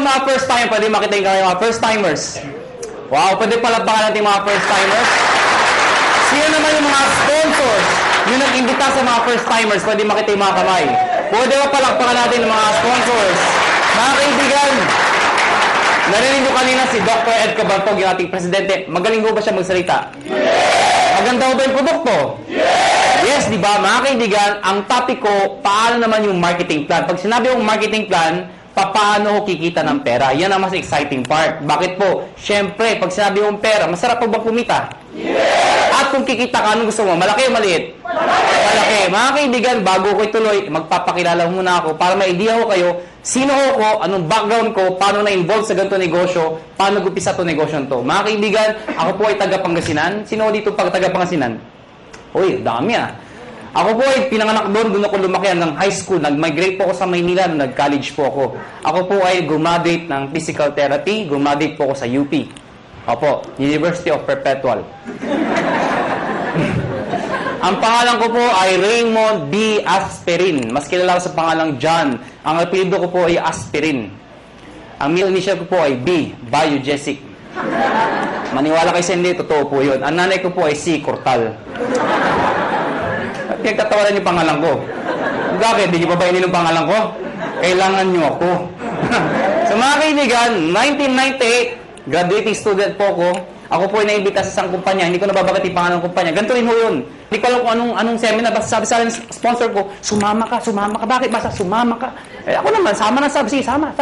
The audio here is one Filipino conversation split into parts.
mga first time, pwede makita yung kamay mga first timers. Wow, pwede palapakan natin mga first timers. Sino naman yung mga sponsors? Yung nag-imbita sa mga first timers, pwede makita yung mga kamay. Pwede ba palakpakan natin yung mga sponsors? Mga kaibigan, narinig ko kanina si Dr. Ed Cabantog, yung ating presidente. Magaling ba siya magsalita? Maganda ba yung produkto? Yes, di ba? Mga kaibigan, ang topic ko, paano naman yung marketing plan? Pag sinabi yung marketing plan, paano ko kikita ng pera? Yan ang mas exciting part. Bakit po? Siyempre, pag sinabi yung pera, masarap po ba kumita? At kung kikita ka, anong gusto mo? Malaki o maliit? Malaki. Mga kaibigan, bago ko ituloy, magpapakilala muna ako para may idea ko kayo, sino ko, anong background ko, paano na-involve sa ganito negosyo, paano gupisa to negosyo to. Mga kaibigan, ako po ay taga-Pangasinan. Sino dito pag taga-Pangasinan? Uy, dami ah. Ako po ay pinanganak doon ako lumaki hanggang high school. Nag-migrate po ako sa Maynila, nag-college po ako. Ako po ay graduate ng physical therapy, graduate po ako sa UP. Opo, University of Perpetual. Ang pangalan ko po ay Raymond B. Asperin. Mas kilala ko sa pangalang John. Ang apelyido ko po ay Asperin. Ang middle initial ko po ay B. Biogesic. Maniwala kayo sa hindi, totoo po yun. Ang nanay ko po ay C. Cortal. At pinagtatawanan yung pangalan ko. Bakit? Hindi niyo pa ba yung pangalan ko? Kailangan niyo ako. So mga kaibigan, 1998, graduating student po ako. Ako po ay naimbita sa isang kumpanya. Hindi ko nababagat yung pangalan ng kumpanya. Ganito rin ho yun. Hindi ko alam kung anong seminar. Basta sabi sa akin, sponsor ko, sumama ka. Bakit? Basta sumama ka. Eh, ako naman, sama na sabi. Sige, sama.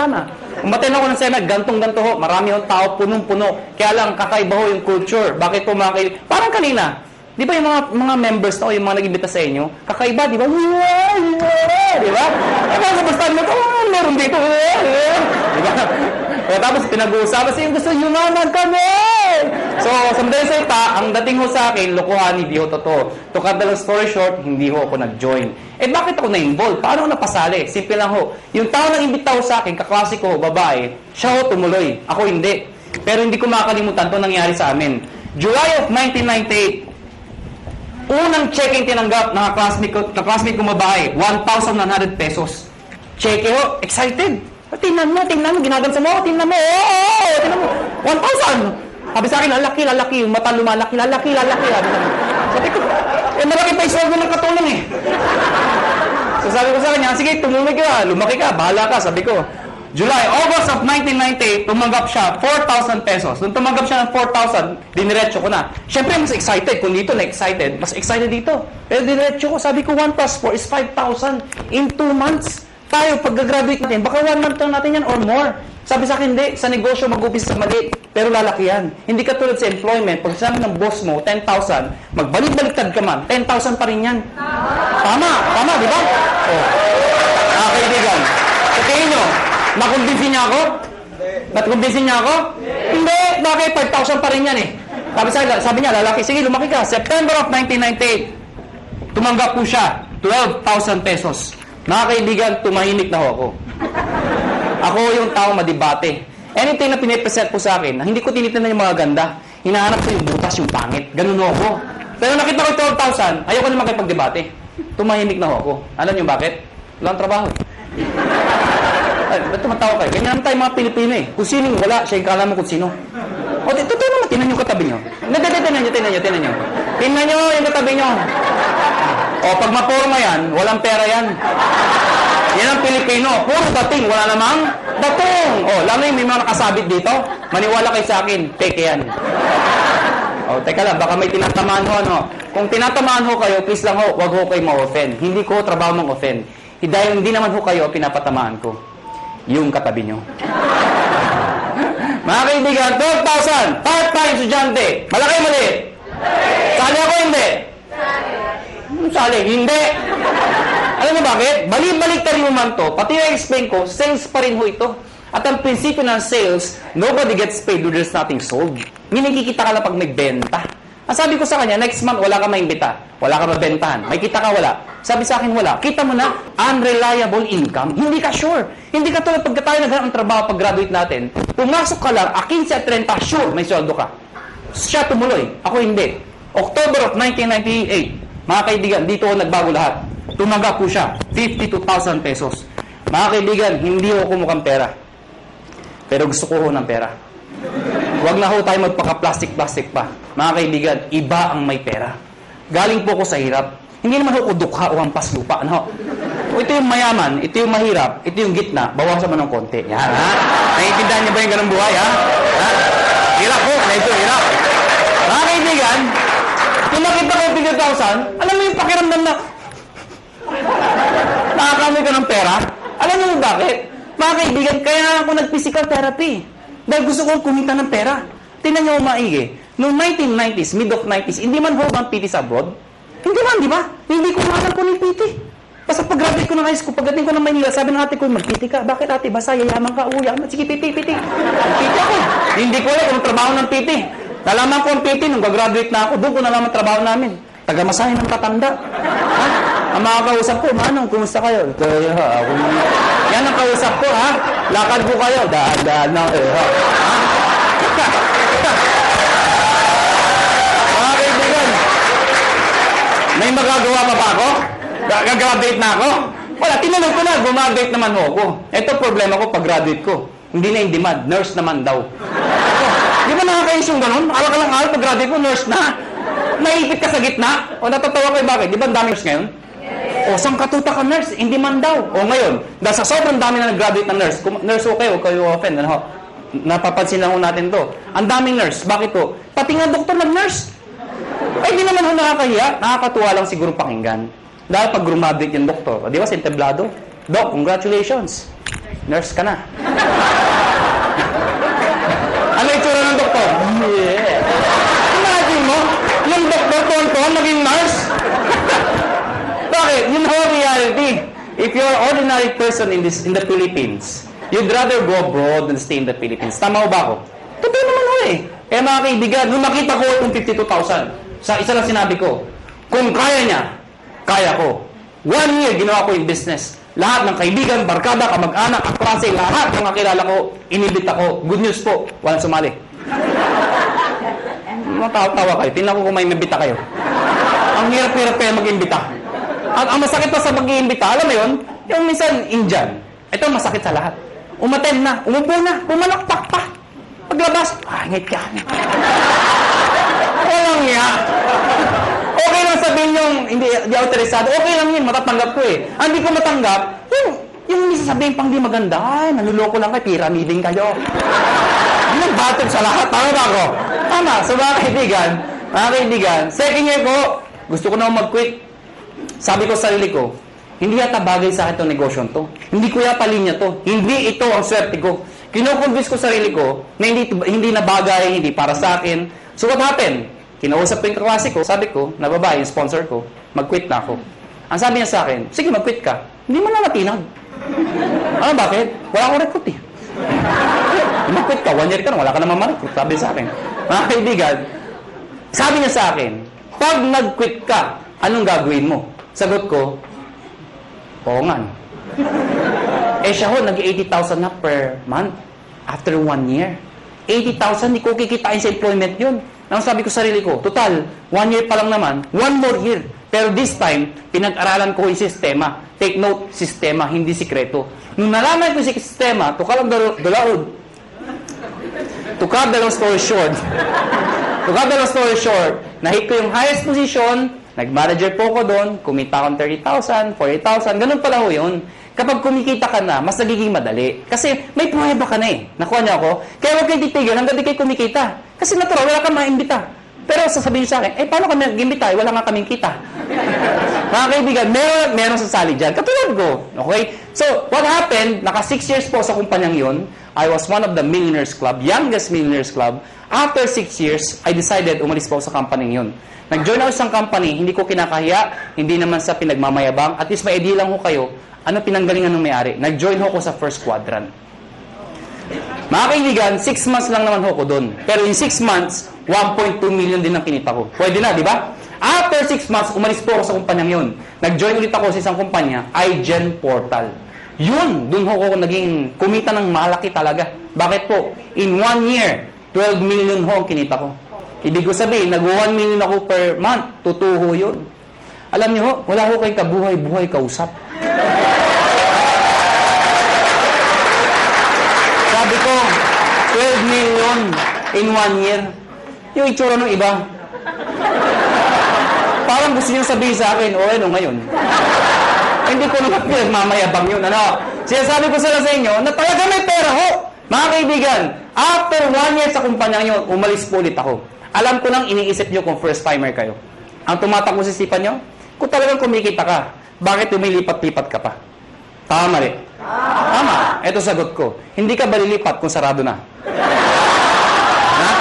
Umaten ako ng seminar, ganto ho. Marami yung tao, punong-puno. Kaya lang, kakaiba ho yung culture. Bakit po mga kaibigan? Parang kanina. Di ba yung mga members na o yung mga nag-imbita sa inyo? Kakaiba, di ba? Di ba? Eh, basta mo, meron dito. Di ba? Kaya tapos pinag-uusapan siya, gusto yumaman kami! So, sa madaling salita, ang dating ho sa akin, lokohan, hindi ho totoo. To cut the long story short, hindi ho ako nag-join. Eh, bakit ako na-involve? Paano ako napasali? Simple lang ho. Yung tao nang imbita ho sa akin, kaklase ko, babae, siya ho tumuloy. Ako hindi. Pero hindi ko makakalimutan ito nangyari sa amin. July of 1998, unang check-in tinanggap ng classmate ko babae, 1,100 pesos. Check ho, excited. Tingnan mo, ginagansa mo, tingnan mo, 1,000. Sabi sa akin, lalaki, yung mata lumalaki, lalaki. Sabi ko, malaki pa yung sweldo ng katulong eh. So sabi ko sa kanya, sige, tumuloy ka, lumaki ka, bahala ka, sabi ko. August of 1998, tumanggap siya 4,000 pesos. Nung tumanggap siya ng 4,000, diniretso ko na. Siyempre, mas excited. Kung dito na-excited, mas excited dito. Pero diniretso ko, sabi ko, 1 plus 4 is 5,000 in 2 months. Tayo, pag-graduate natin, baka 1 month lang natin yan or more. Sabi sa akin, hindi. Sa negosyo, mag-upisa sa mali. Pero lalaki yan. Hindi ka tulad sa employment. Pag sabi ng boss mo, 10,000, magbalik-baliktad ka man, 10,000 pa rin yan. Tama, di ba? Oh. Kaibigan, sa tingin nyo, nakumbinsin niya ako? Nakumbinsin niya ako? Hindi. Bakit? 5,000 pa rin yan eh. Sabi niya, lalaki, sige, lumaki ka. September of 1998, tumanggap po siya, 12,000 pesos. Mga kaibigan, tumahimik na ho ako. Ako yung tao madibate. Anything na pinipresent po sa akin, hindi ko tinitingnan yung mga ganda. Hinahanap ko yung butas, yung pangit. Ganun ho ako. Pero nakita ko 12,000, ayoko naman kayo pagdebate. Tumahimik na ho ako. Alam niyo bakit? Walang trabaho. Ay, ba't tumatawa kayo? Ganyan naman tayo mga Pilipino eh. Kung sino wala, siya yung kala mo kung sino. O, totoo naman, tinan yung katabi nyo. Tinan nyo. Tingnan nyo yung katabi nyo. O, pag maporma yan, walang pera yan. Yan ang Pilipino. Puro dating, wala namang datong. O, lalo yung may mga nakasabit dito, maniwala kayo sa akin, peke yan. O, teka lang, baka may tinatamaan ho, ano. Kung tinatamaan ho kayo, please lang ho, wag ho kayo ma-offend. Hindi ko trabaho mang-offend. Dahil hindi naman ho kayo pinapatamaan ko. Yung katabi nyo. Mga kaibigan, 12,000, part-time estudyante. Malaki maliit? Sali ako hindi? Sali, hindi. Alam mo bakit? Balik-balik rin mo man to. Pati na-explain ko, sales pa rin ho ito. At ang prinsipyo ng sales, nobody gets paid when there's nothing sold. Minikikita ka lang pag may benta. Ang sabi ko sa kanya, next month, wala ka maimbita. Wala ka mabentahan. May kita ka, wala. Sabi sa akin, wala. Kita mo na, unreliable income. Hindi ka sure. Hindi ka tulad pagka tayo naghanap ng trabaho pag-graduate natin. Pumasok ka lang, 15 at 30, sure, may sweldo ka. Siya tumuloy. Ako hindi. October of 1998, mga kaibigan, dito ako nagbago lahat. Tumanggap po siya, 52,000 pesos. Mga kaibigan, hindi ako kumukhang pera. Pero gusto ko ho ng pera. Huwag na ho tayo magpaka-plastic-plastic pa. Mga kaibigan, iba ang may pera. Galing po ko sa hirap. Hindi naman ho dukha o hampas lupa. Ano? O ito yung mayaman, ito yung mahirap, ito yung gitna, bawasan mo ng konti. Yan, ha? Naiintindihan niyo ba yung ganung buhay, ha? Ha? Hirap po, medyo hirap. Mga kaibigan, kung nakita ko yung 50,000, alam mo yung pakiramdam na nakakamay ka ng pera? Alam mo bakit? Mga kaibigan, kaya ako nag-physical therapy. Dahil gusto kong kumita ng pera. Tingnan niyo maigi. Noong 1990s, mid of 90s, hindi man ho bang PT sa abroad? Hindi man, di ba? Hindi ko mahal ko ng PT. Basta pag-graduate ko ng high school, pagdating ko ng Manila, sabi ng ate ko, mag-PT ka. Bakit ate? Basta yayaman ka, uyaman. Sige, PT. PT ako. Hindi ko alam kung trabaho ng PT. Nalaman ko ang PT nung gagraduate na ako. Doon ko nalaman trabaho namin. Taga-masahe ng tatanda. Ha? Ang mga kausap ko, Manong, kumusta kayo? Kaya ha, ako yan ang kausap ko, ha? Lakad ko kayo. Daan na, ha? Mga kaibigan, may magagawa pa ba ako? Gagraduate na ako? Wala, tinanong ko na, gumagraduate naman ho ako. Ito problema ko pag-graduate ko. Hindi na in demand, nurse naman daw. Di ba nakakayos yung ganun? Akala ka lang pag-graduate ko, nurse na. Naipit ka sa gitna? O natatawa kayo bakit? Di ba ang dami nurse ngayon? O saan katuta ka nurse? In demand daw. O ngayon, dahil sa sobrang dami na nag-graduate na nurse, nurse okay, huwag kayo offend. Ano? Napapansin lang ho natin to. Ang daming nurse. Bakit to? Pati nga doktor nag-nurse. Ay, di naman ho nakakahiya. Nakakatuwa lang siguro pakinggan. Dahil pag graduate yung doktor, di ba, sinteblado? Doc, congratulations. Nurse ka na. Ano itsura ng doktor? Yeah. Imagine mo, yung doktor tonton naging nurse. Bakit? You know reality. If you're an ordinary person in the Philippines, you'd rather go abroad than stay in the Philippines. Tama ho ba ako? Totoo naman ho eh. Kaya mga kaibigan, nung nakita ko itong 52,000, sa isa lang sinabi ko, kung kaya niya, kaya ko. 1 year, ginawa ko yung business. Lahat ng kaibigan, barkada, kamag-anak, kaklase, lahat ng kakilala ko, inibit ako. Good news po, walang sumali. Matawa kayo. Tingnan ko kung may mabita kayo. Ang hirap-hirap kayo mag-imbita. Ang masakit pa sa mag-iimbita, alam mo yun? Yung minsan, Indian. Ito masakit sa lahat. Umaten na, umupo na, pumalakpak pa. Paglabas, ngit ka. Walang nga. Okay lang sabihin yung hindi autorisado. Okay lang yun, matatanggap ko eh. Ang hindi ko matanggap, yung sasabihin pang di maganda, ay, naluloko lang kayo, pyramiding kayo. Nagbatog sa lahat. Tama ba ako? Tama. So mga kaibigan, second year ko, gusto ko na mag-quit. Sabi ko sa sarili ko, hindi yata bagay sa akin itong negosyo to. Hindi ko yata linya to. Hindi ito ang swerte ko. Kino-convince ko sarili ko na hindi na bagay, hindi para sa akin. So what happened? Kinausap ko yung kaklase ko, sabi ko, na babae, yung sponsor ko, mag-quit na ako. Ang sabi niya sa akin, sige, mag-quit ka. Hindi mo na natinag. Ano, bakit? Wala akong recruit eh. Mag-quit ka, 1 year ka na, wala ka naman ma-recruit. Sabi sa akin. Mga kaibigan, sabi niya sa akin, pag nag-quit ka, anong gagawin mo? Sagot ko, oo nga. Eh siya ho, nag-80,000 na per month after 1 year. 80,000, hindi ko kikitain sa employment yun. Nang sabi ko sa sarili ko, total, 1 year pa lang naman, 1 more year. Pero this time, pinag-aralan ko yung sistema. Take note, sistema, hindi sikreto. Nung nalaman ko yung sistema, to cut the long story short, nahit ko yung highest position, nag-manager po ko doon, kumita akong 30,000, 40,000, ganun pala ho yun. Kapag kumikita ka na, mas nagiging madali. Kasi may pruweba ka na eh. Nakuha niyo ako? Kaya huwag kayo titigil hanggang di kayo kumikita. Kasi natural, wala kang maimbita. Pero sasabihin niyo sa akin, paano kami nag-imbita? Wala nga kaming kita. Mga kaibigan, meron sasali dyan. Katulad ko. Okay? So, what happened, naka 6 years po sa kumpanyang yun. I was one of the millionaires club, youngest millionaires club. After 6 years, I decided umalis po sa companyang yun. Nag-join ako sa isang company, hindi ko kinakahiya, hindi naman sa pinagmamayabang. At least may idea lang ko kayo, ano pinanggalingan ng may-ari. Nag-join ako sa first quadrant. Mga kaibigan, 6 months lang naman ako doon. Pero in 6 months, 1.2 million din ang kinita ko. Pwede na, di ba? After 6 months, umalis po ako sa kumpanyang yun. Nag-join ulit ako sa isang kumpanya, iGen Portal. Yun, doon ako naging kumita ng malaki talaga. Bakit po? In 1 year, 12 million ho ang kinita ko. Ibig ko sabihin, nag-1 million ako per month. Tutuho yun. Alam niyo ho, wala ko kayong kabuhay-buhay kausap. Sabi ko, in 1 year. Yung itsura ng iba. Parang gusto niyo sabihin sa akin, ano ngayon? Hindi ko naman pinagmamayabang yun, ano? Sinasabi ko sila sa inyo na talaga may pera ho. Mga kaibigan, after 1 year sa kumpanya nyo, umalis po ulit ako. Alam ko nang iniisip nyo kung first timer kayo. Ang tumatakbo sa isipan nyo, kung talagang kumikita ka, bakit lumilipat-lipat ka pa? Tama mali? Tama. Ito sagot ko. Hindi ka ba lilipat kung sarado na? Ha?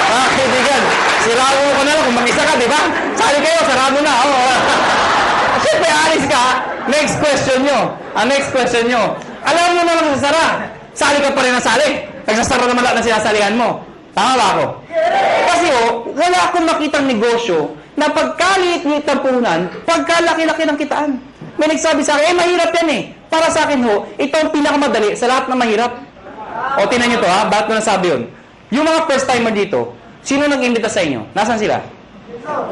Mga kaibigan, sirado ko na lang kung mag-isa ka, di ba? Sali kayo, sarado na. Siyempre, alis ka. Next question nyo. Next question nyo. Alam mo na lang sasara. Sali ka pa rin na sali. Nagsasara naman lahat na sinasalihan mo. Tama ba ako? Kasi wala akong makitang negosyo na pagkaliit-liit ng puhunan, pagkalaki-laki ng kitaan. May nagsabi sa akin, mahirap yan eh. Para sa akin ito ang pinakamadali sa lahat ng mahirap. O, tinan nyo to ha, bakit ko nasabi yun? Yung mga first timer dito, sino nag-imbita sa inyo? Nasaan sila?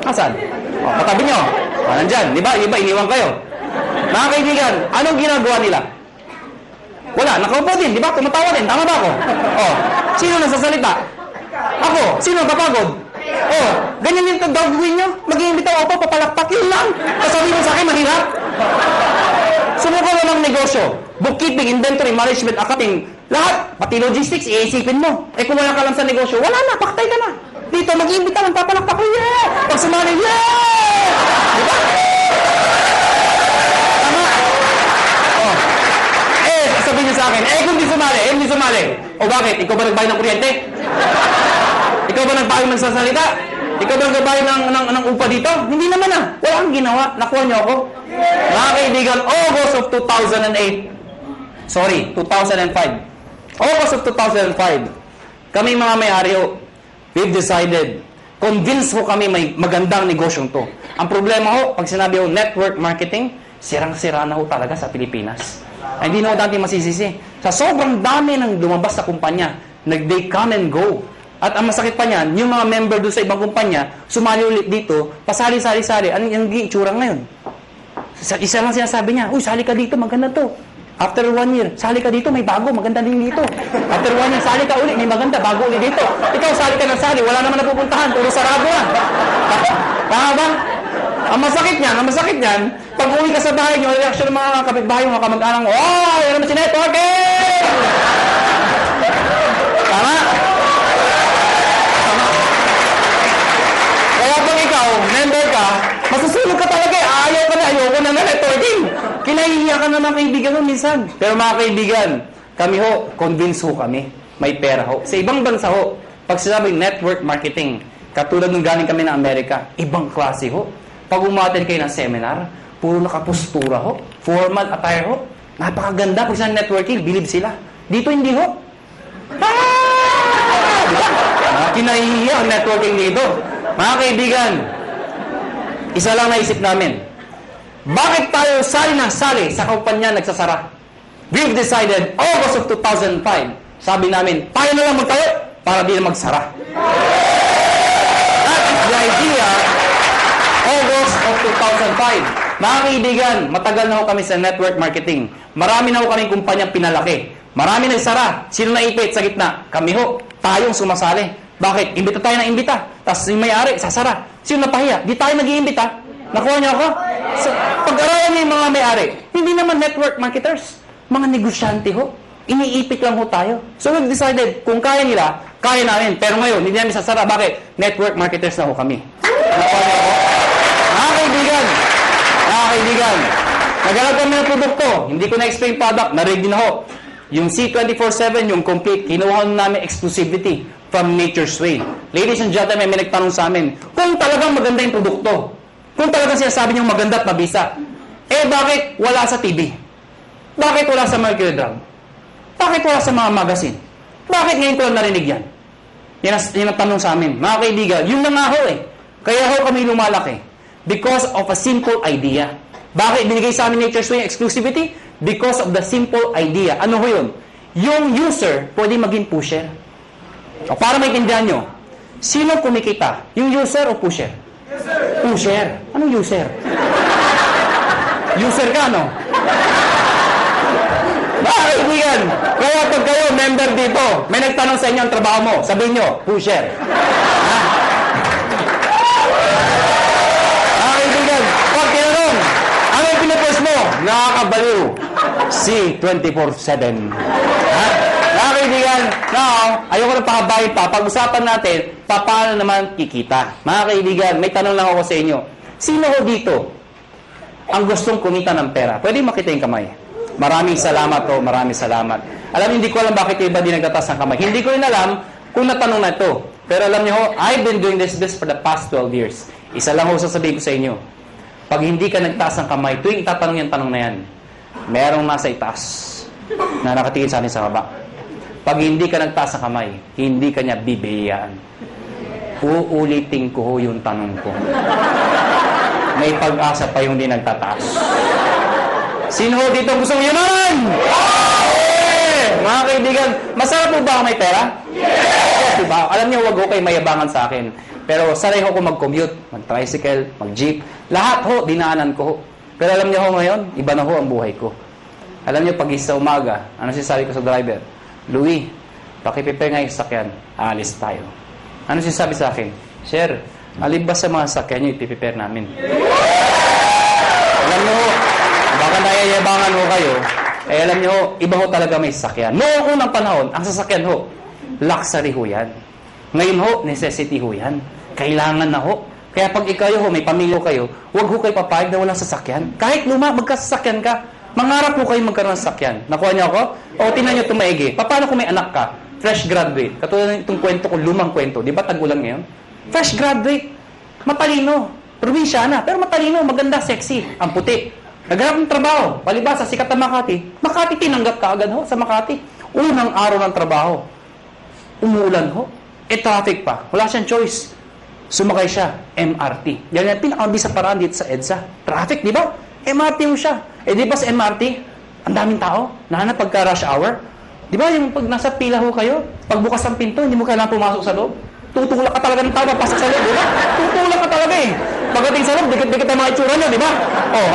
Nasaan? O, katabi nyo. Nandyan, di ba? Iba, iniwan kayo. Mga kaibigan, anong ginagawa nila? Wala, nakaupo din, di ba? Tumatawa din, tama ba ako? O, sino nasasalita? Ako, sino napapagod? Oh, ganyan yung gagawin nyo. Mag-iimbita ako, papalakpak yun lang. Kasabi mo sa akin, mahirap. Sumuko mo ng negosyo. Bookkeeping, inventory, management, accounting, lahat. Pati logistics, iisipin mo. Kung wala ka lang sa negosyo, wala na, paktay ka na. Dito, mag-iimbita lang, papalakpak ko, yeah! Pag sumali, yeah! Diba? Tama? Oh. Sabihin niyo sa akin, kung di sumali. O bakit? Ikaw ba nagbayad ng kuryente? Ikaw ba nagbayad ng sasalita? Ikaw ba nagbayad ng upa dito? Hindi naman Wala kang ginawa. Nakuha niyo ako. Mga kaibigan, August of 2008. Sorry, 2005. August of 2005. Kami mga may-ari we've decided, convinced ko kami may magandang negosyong to. Ang problema pag sinabi network marketing, sirang-sira na talaga sa Pilipinas. Ay, hindi na dati masisisi. Sa sobrang dami ng lumabas sa kumpanya, they come and go. At ang masakit pa niyan, yung mga member doon sa ibang kumpanya, sumali ulit dito, pasali-sali-sali. Anong itsura ngayon? Isa lang sinasabi niya, sali ka dito, maganda to. After 1 year, sali ka dito, may bago, maganda din dito. After 1 year, sali ka ulit, may maganda, bago ulit dito. Ikaw, sali ka ng sali, wala naman napupuntahan, puro sarado na. Tama ba? Ang masakit niyan, pag uwi ka sa bahay nyo, reaction ng mga kapitbahay, mga kamag-anak mo, yan naman si networking! Tama? Kaya pag ikaw, member ka, masusunod ka talaga ayaw ko na networking. Kinahihiya ka na mga kaibigan mo minsan. Pero mga kaibigan, kami convince kami. May pera Sa ibang bansa pag sinabing network marketing, katulad nung galing kami na Amerika, ibang klase Pag umattend kayo ng seminar, puro nakapostura formal attire napakaganda. Pag sa networking, believe sila. Dito hindi diba? Kinahihiya ang networking dito. Mga kaibigan, isa lang naisip namin. Bakit tayo sali sa kumpanya nagsasara? We've decided, August of 2005, sabi namin, tayo na lang magtayo para di na magsara. That is the idea, August of 2005. Mga kaibigan, matagal na kami sa network marketing. Marami na kaming kumpanyang pinalaki. Marami na sara. Sino naipit sa gitna? Kami tayong sumasali. Bakit? Imbita tayo ng imbita. Tapos yung may-ari, sasara. Sino napahiya? Di tayo nag-iimbita. Nakuha niyo ako? So, pag-aralan niyo yung mga may-ari, hindi naman network marketers. Mga negosyante Iniipit lang tayo. So we've decided, kung kaya nila, kaya namin. Pero ngayon, hindi namin sasara. Bakit? Network marketers na kami. Nakuha niyo ako? Mga kaibigan, naghanap kami ng produkto. Hindi ko na-explain product. Na-ready na Yung C24/7, yung complete, kinuha namin exclusivity from Nature's Way. Ladies and gentlemen, may nagtanong sa amin, kung talagang maganda yung produkto, kung talagang sinasabi niyong maganda at mabisa, bakit wala sa TV? Bakit wala sa Mercury Drug? Bakit wala sa mga magazine? Bakit ngayon ko lang narinig yan? Yan ang tanong sa amin. Mga kaibigan, yun na nga Kaya kami lumalaki. Because of a simple idea. Bakit binigay sa amin Nature's Way exclusivity? Because of the simple idea. Ano yun? Yung user, pwede maging pusher. O para maintindihan nyo, sino kumikita? Yung user o pusher? Pusher. Anong user? User ka, Mga kaibigan, kaya pag kayo member dito, may nagtanong sa inyo ang trabaho mo, sabihin nyo, pusher. Ha? Mga kaibigan, pag tinanong, ano yung pinupush mo? Nakakabaliw. Si 24/7. Ha? Mga kaibigan, now, ayoko na pakabahin pa. Pag-usapan natin, paano naman kikita. Mga kaibigan, may tanong lang ako sa inyo. Sino ho dito ang gustong kumita ng pera? Pwede makita yung kamay. Maraming salamat po, maraming salamat. Alam, hindi ko alam bakit yung iba di nagtataas ng kamay. Hindi ko rin alam kung natanong na ito. Pero alam niyo ho, I've been doing this for the past 12 years. Isa lang ho sasabihin ko sa inyo. Pag hindi ka nagtaas ng kamay, tuwing itatanong yung tanong na yan, merong nasa itaas na nakatingin sa atin sa baba. Pag hindi ka nagtaas ng kamay, hindi ka niya bibihiyaan. Uulitin ko ho yung tanong ko. May pag-asa pa yung di nagtataas. Sino ho dito gusto yumaman? Yeah! Mga kaibigan, masarap po ba ako may pera? Yes! Diba? Alam niyo, wag ho kayo mayabangan sa akin. Pero sanay ho ko mag-commute, mag-tricycle, mag-jeep. Lahat ho, dinaanan ko ho. Pero alam niyo ho ngayon, iba na ho ang buhay ko. Alam niyo, pag isa umaga, ano sinasabi ko sa driver? Louie, pakiprepare nga yung sakyan. Aalis tayo. Ano sinasabi sa akin? Sir, alin ba sa mga sakyan niyo ipiprepare namin? Alam niyo ho, baka nayayabangan ho kayo, eh alam niyo ho, iba ho talaga may sasakyan. Noong unang panahon, ang sasakyan ho, luxury ho yan. Ngayon ho, necessity ho yan. Kailangan na ho. Kaya pag ikaw ho, may pamilya kayo, huwag ho kayo papayag na walang sasakyan. Kahit luma, magkasasakyan ka, mangarap ho kayo magkaroon ng sasakyan. Nakuha niyo ako? O tingnan niyo tumaigi. Paano kung may anak ka? Fresh graduate. Katulad ng itong kwento ko, lumang kwento. Di ba tag-ulan ngayon? Fresh graduate. Matalino. Probinsyana. Pero matalino, maganda, sexy. Ang puti. Naghanap ng trabaho. Palibasa, sikat na Makati. Makati, tinanggap ka agad ho sa Makati. Unang araw ng trabaho. Umuulan ho. Traffic pa. Wala siyang choice. Sumakay siya. MRT. Yan yung pinakamabis sa paraan dito sa EDSA. Traffic, di ba? MRT mo siya. Di ba sa MRT, ang daming tao. Nahanap pagka rush hour. Di ba yung pag nasa pila ho kayo, pagbukas ng pinto, hindi mo kailangan pumasok sa loob. Tutulak ka talaga ng tao, papasok sa loob, di ba? Tutulak ka talaga eh. Pagdating sa loob, dikit-dikit ang mga itsura niya, di ba?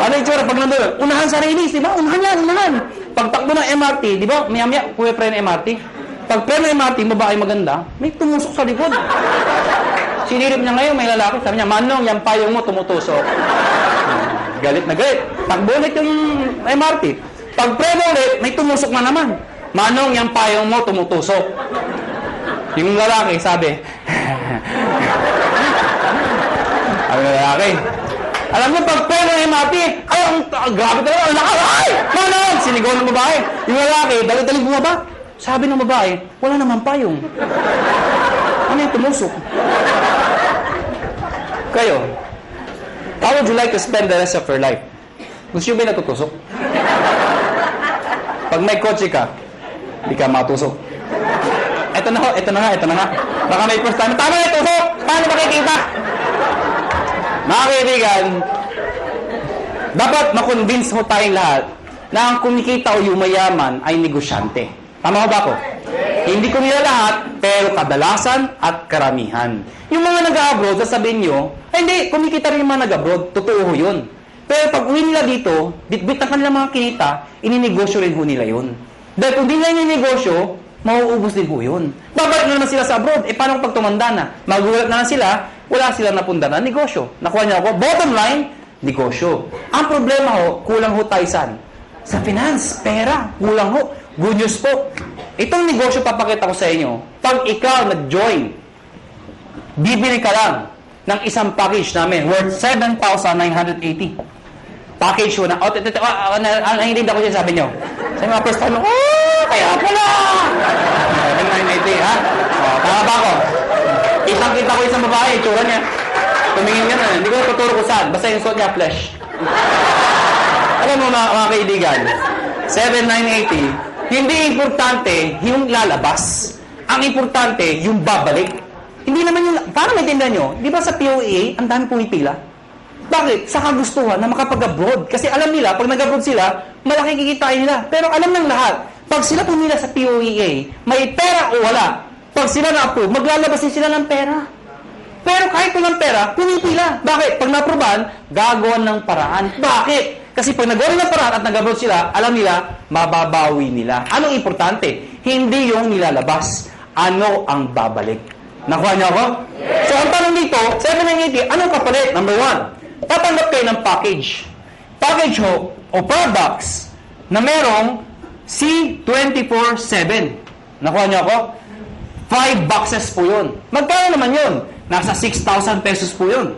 Ano yung itsura pag nandun? Unahan sa release, di ba? Unahan yan, unahan. Pagtakbo ng MRT, di ba? Maya-maya, puwe-pre ng MRT. Pag pre ng MRT, babae maganda, may tumusok sa likod. Sinirip niya ngayon, may lalaki. Sabi niya, Manong, yung payong mo tumutusok. Galit na galit. Takbo ulit yung MRT. Pag pre mo ulit, may tumusok na naman. Manong, yung payong mo tumutusok. Yung lalaki, sabi, ang lalaki, alam mo, pag pre ng MRT, ay, grabe talaga, ang lakas, ay, Manong! Sinigaw ng babae. Yung lalaki, dali-dali bumaba. Sabi ng babae, wala naman payong. Ano yung tumusok? Kayo, how would you like to spend the rest of your life? Gusto nyo ba natutusok? Pag may kotse ka, hindi ka matusok. Ito na nga. Baka may first time. Tama na, tusok! Paano makikita? Mga kaibigan, dapat makonvince mo tayong lahat na ang kumikita o yumayaman ay negosyante. Tama ba ako? Hindi ko nila lahat, pero kadalasan at karamihan. Yung mga nag-abroad, sasabihin nyo, ay hindi, kumikita rin yung mga nag-abroad. Totoo ho yun. Pero pag uwi nila dito, bitbit ang kanilang mga kinita, ininegosyo rin ho nila yun. Dahil kung di nila ininegosyo, mauubos din ho yun. Babalik na naman sila sa abroad. Paano pag tumanda na? Magulat na lang sila, wala silang napunda na negosyo. Nakuha niyo ako? Bottom line, negosyo. Ang problema ho, kulang ho tayo saan? Sa finance, pera, kulang ho. Good news po. Itong negosyo papakita ko sa inyo, pag ikaw nag-join, bibili ka lang ng isang package namin worth 7,980. Package ko na, nanginid ako dyan, sabi nyo. Sa mga first time, kaya pala! 7,980, ha? Tama ba ako? Kitang-kita ko isang babae, itsura niya. Tumingin ka na, hindi ko tuturo ko saan, basta yung suot niya, flesh. Alam mo mga kaibigan, 7,980, hindi importante yung lalabas. Ang importante, yung babalik. Hindi naman yung... Paano maintindihan nyo? Di ba sa POEA, ang dami pumipila? Bakit? Sa kagustuhan na makapag-abroad. Kasi alam nila, pag nag-abroad sila, malaki kikitain nila. Pero alam ng lahat, pag sila pumila sa POEA, may pera o wala. Pag sila na-approve, maglalabas din sila ng pera. Pero kahit walang pera, pumipila. Bakit? Pag na-approvean, gagawan ng paraan. Bakit? Kasi pag nagawa ng paraan at nag-abroad sila, alam nila, mababawi nila. Anong importante? Hindi yung nilalabas. Ano ang babalik? Nakuha niyo ako? Yes. So, ang tanong dito, 780, anong kapalit? Number 1, tatanggap kayo ng package. Package ho, o products, na merong C24/7. Nakuha niyo ako? 5 boxes po yun. Magkano naman yun? Nasa 6,000 pesos po yun.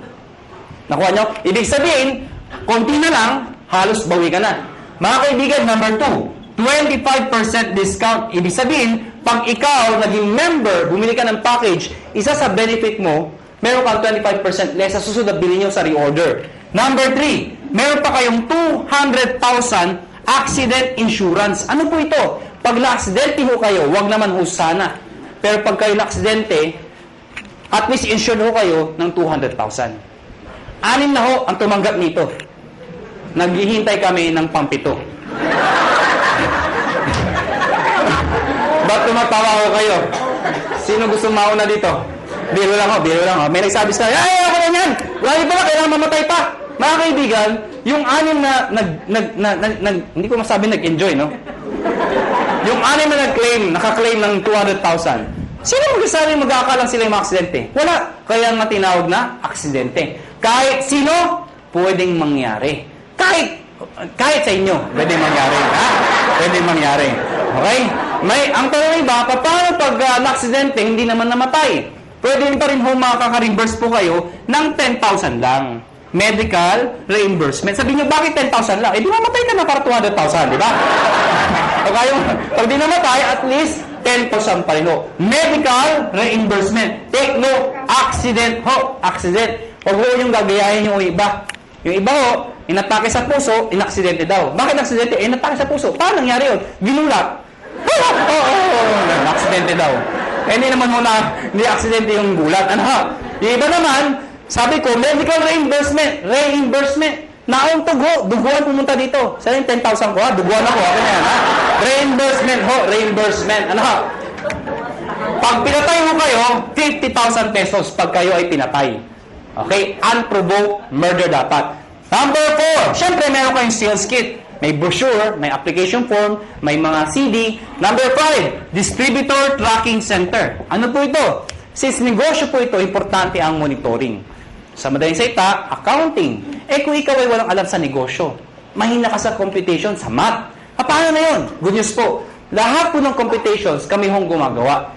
Nakuha niyo? Ibig sabihin, konti na lang, halos bawi ka na. Mga kaibigan, number 2, 25% discount. Ibig sabihin, pag ikaw naging member, bumili ka ng package, isa sa benefit mo, meron kang 25% less sa susunod na bilhin nyo sa reorder. Number 3, meron pa kayong 200,000 accident insurance. Ano po ito? Pag na-aksidente ho kayo, wag naman ho sana. Pero pag kayo na-aksidente, at least insured ho kayo ng 200,000. 6 na ho ang tumanggap nito. Naghihintay kami ng pampito. Ba't tumatawa ko kayo? Sino gusto mauna dito? Biro lang ho, biro lang ho. May nagsabi sa kanya, ay, ako na yan! Lagi pa ba, kailangan mamatay pa. Mga kaibigan, yung 6 na hindi ko masabi nag-enjoy, no? Yung 6 na nag-claim, naka-claim ng 200,000. Sino magsasabi mag-aakalang sila yung aksidente? Wala. Kaya nga tinawag na aksidente. Kahit sino, pwedeng mangyari. Kahit sa inyo, pwedeng mangyari. Ha? Pwedeng mangyari. Okay? Ang tanong iba, paano pag na-aksidente, hindi naman namatay? Pwede pa rin ho makaka-reimburse po kayo ng 10,000 lang. Medical reimbursement. Sabi nyo, bakit 10,000 lang? Eh, di mamatay ka na para 200,000, di ba? Okay, pag di namatay, at least 10,000 pa rin ho. Medical reimbursement. Take no, accident ho. Accident. Huwag ho yung gagayahin yung iba. Yung iba ho, inatake sa puso, inaksidente daw. Bakit aksidente? Inatake sa puso. Paano nangyari yun? Ginulat. Aksidente daw. Hindi naman ho na, hindi aksidente yung gulat. Ano ha? Yung iba naman, sabi ko, medical reimbursement. Reimbursement. Nauntog ho, duguan pumunta dito. Saan yung 10,000 ko ha? Duguan ako. Ako na yan ha? Reimbursement ho, reimbursement. Ano ha? Pag pinatay mo kayo, 50,000 pesos pag kayo ay pinatay. Okay? Unprovoked murder dapat. Number 4, syempre meron kayong sales kit. May brochure, may application form, may mga CD. Number 5, distributor tracking center. Ano po ito? Since negosyo po ito, importante ang monitoring. Sa madaling salita, accounting. Eh kung ikaw ay walang alam sa negosyo, mahina ka sa computation, sa math. Paano na yun? Good news po. Lahat po ng computations kami hong gumagawa.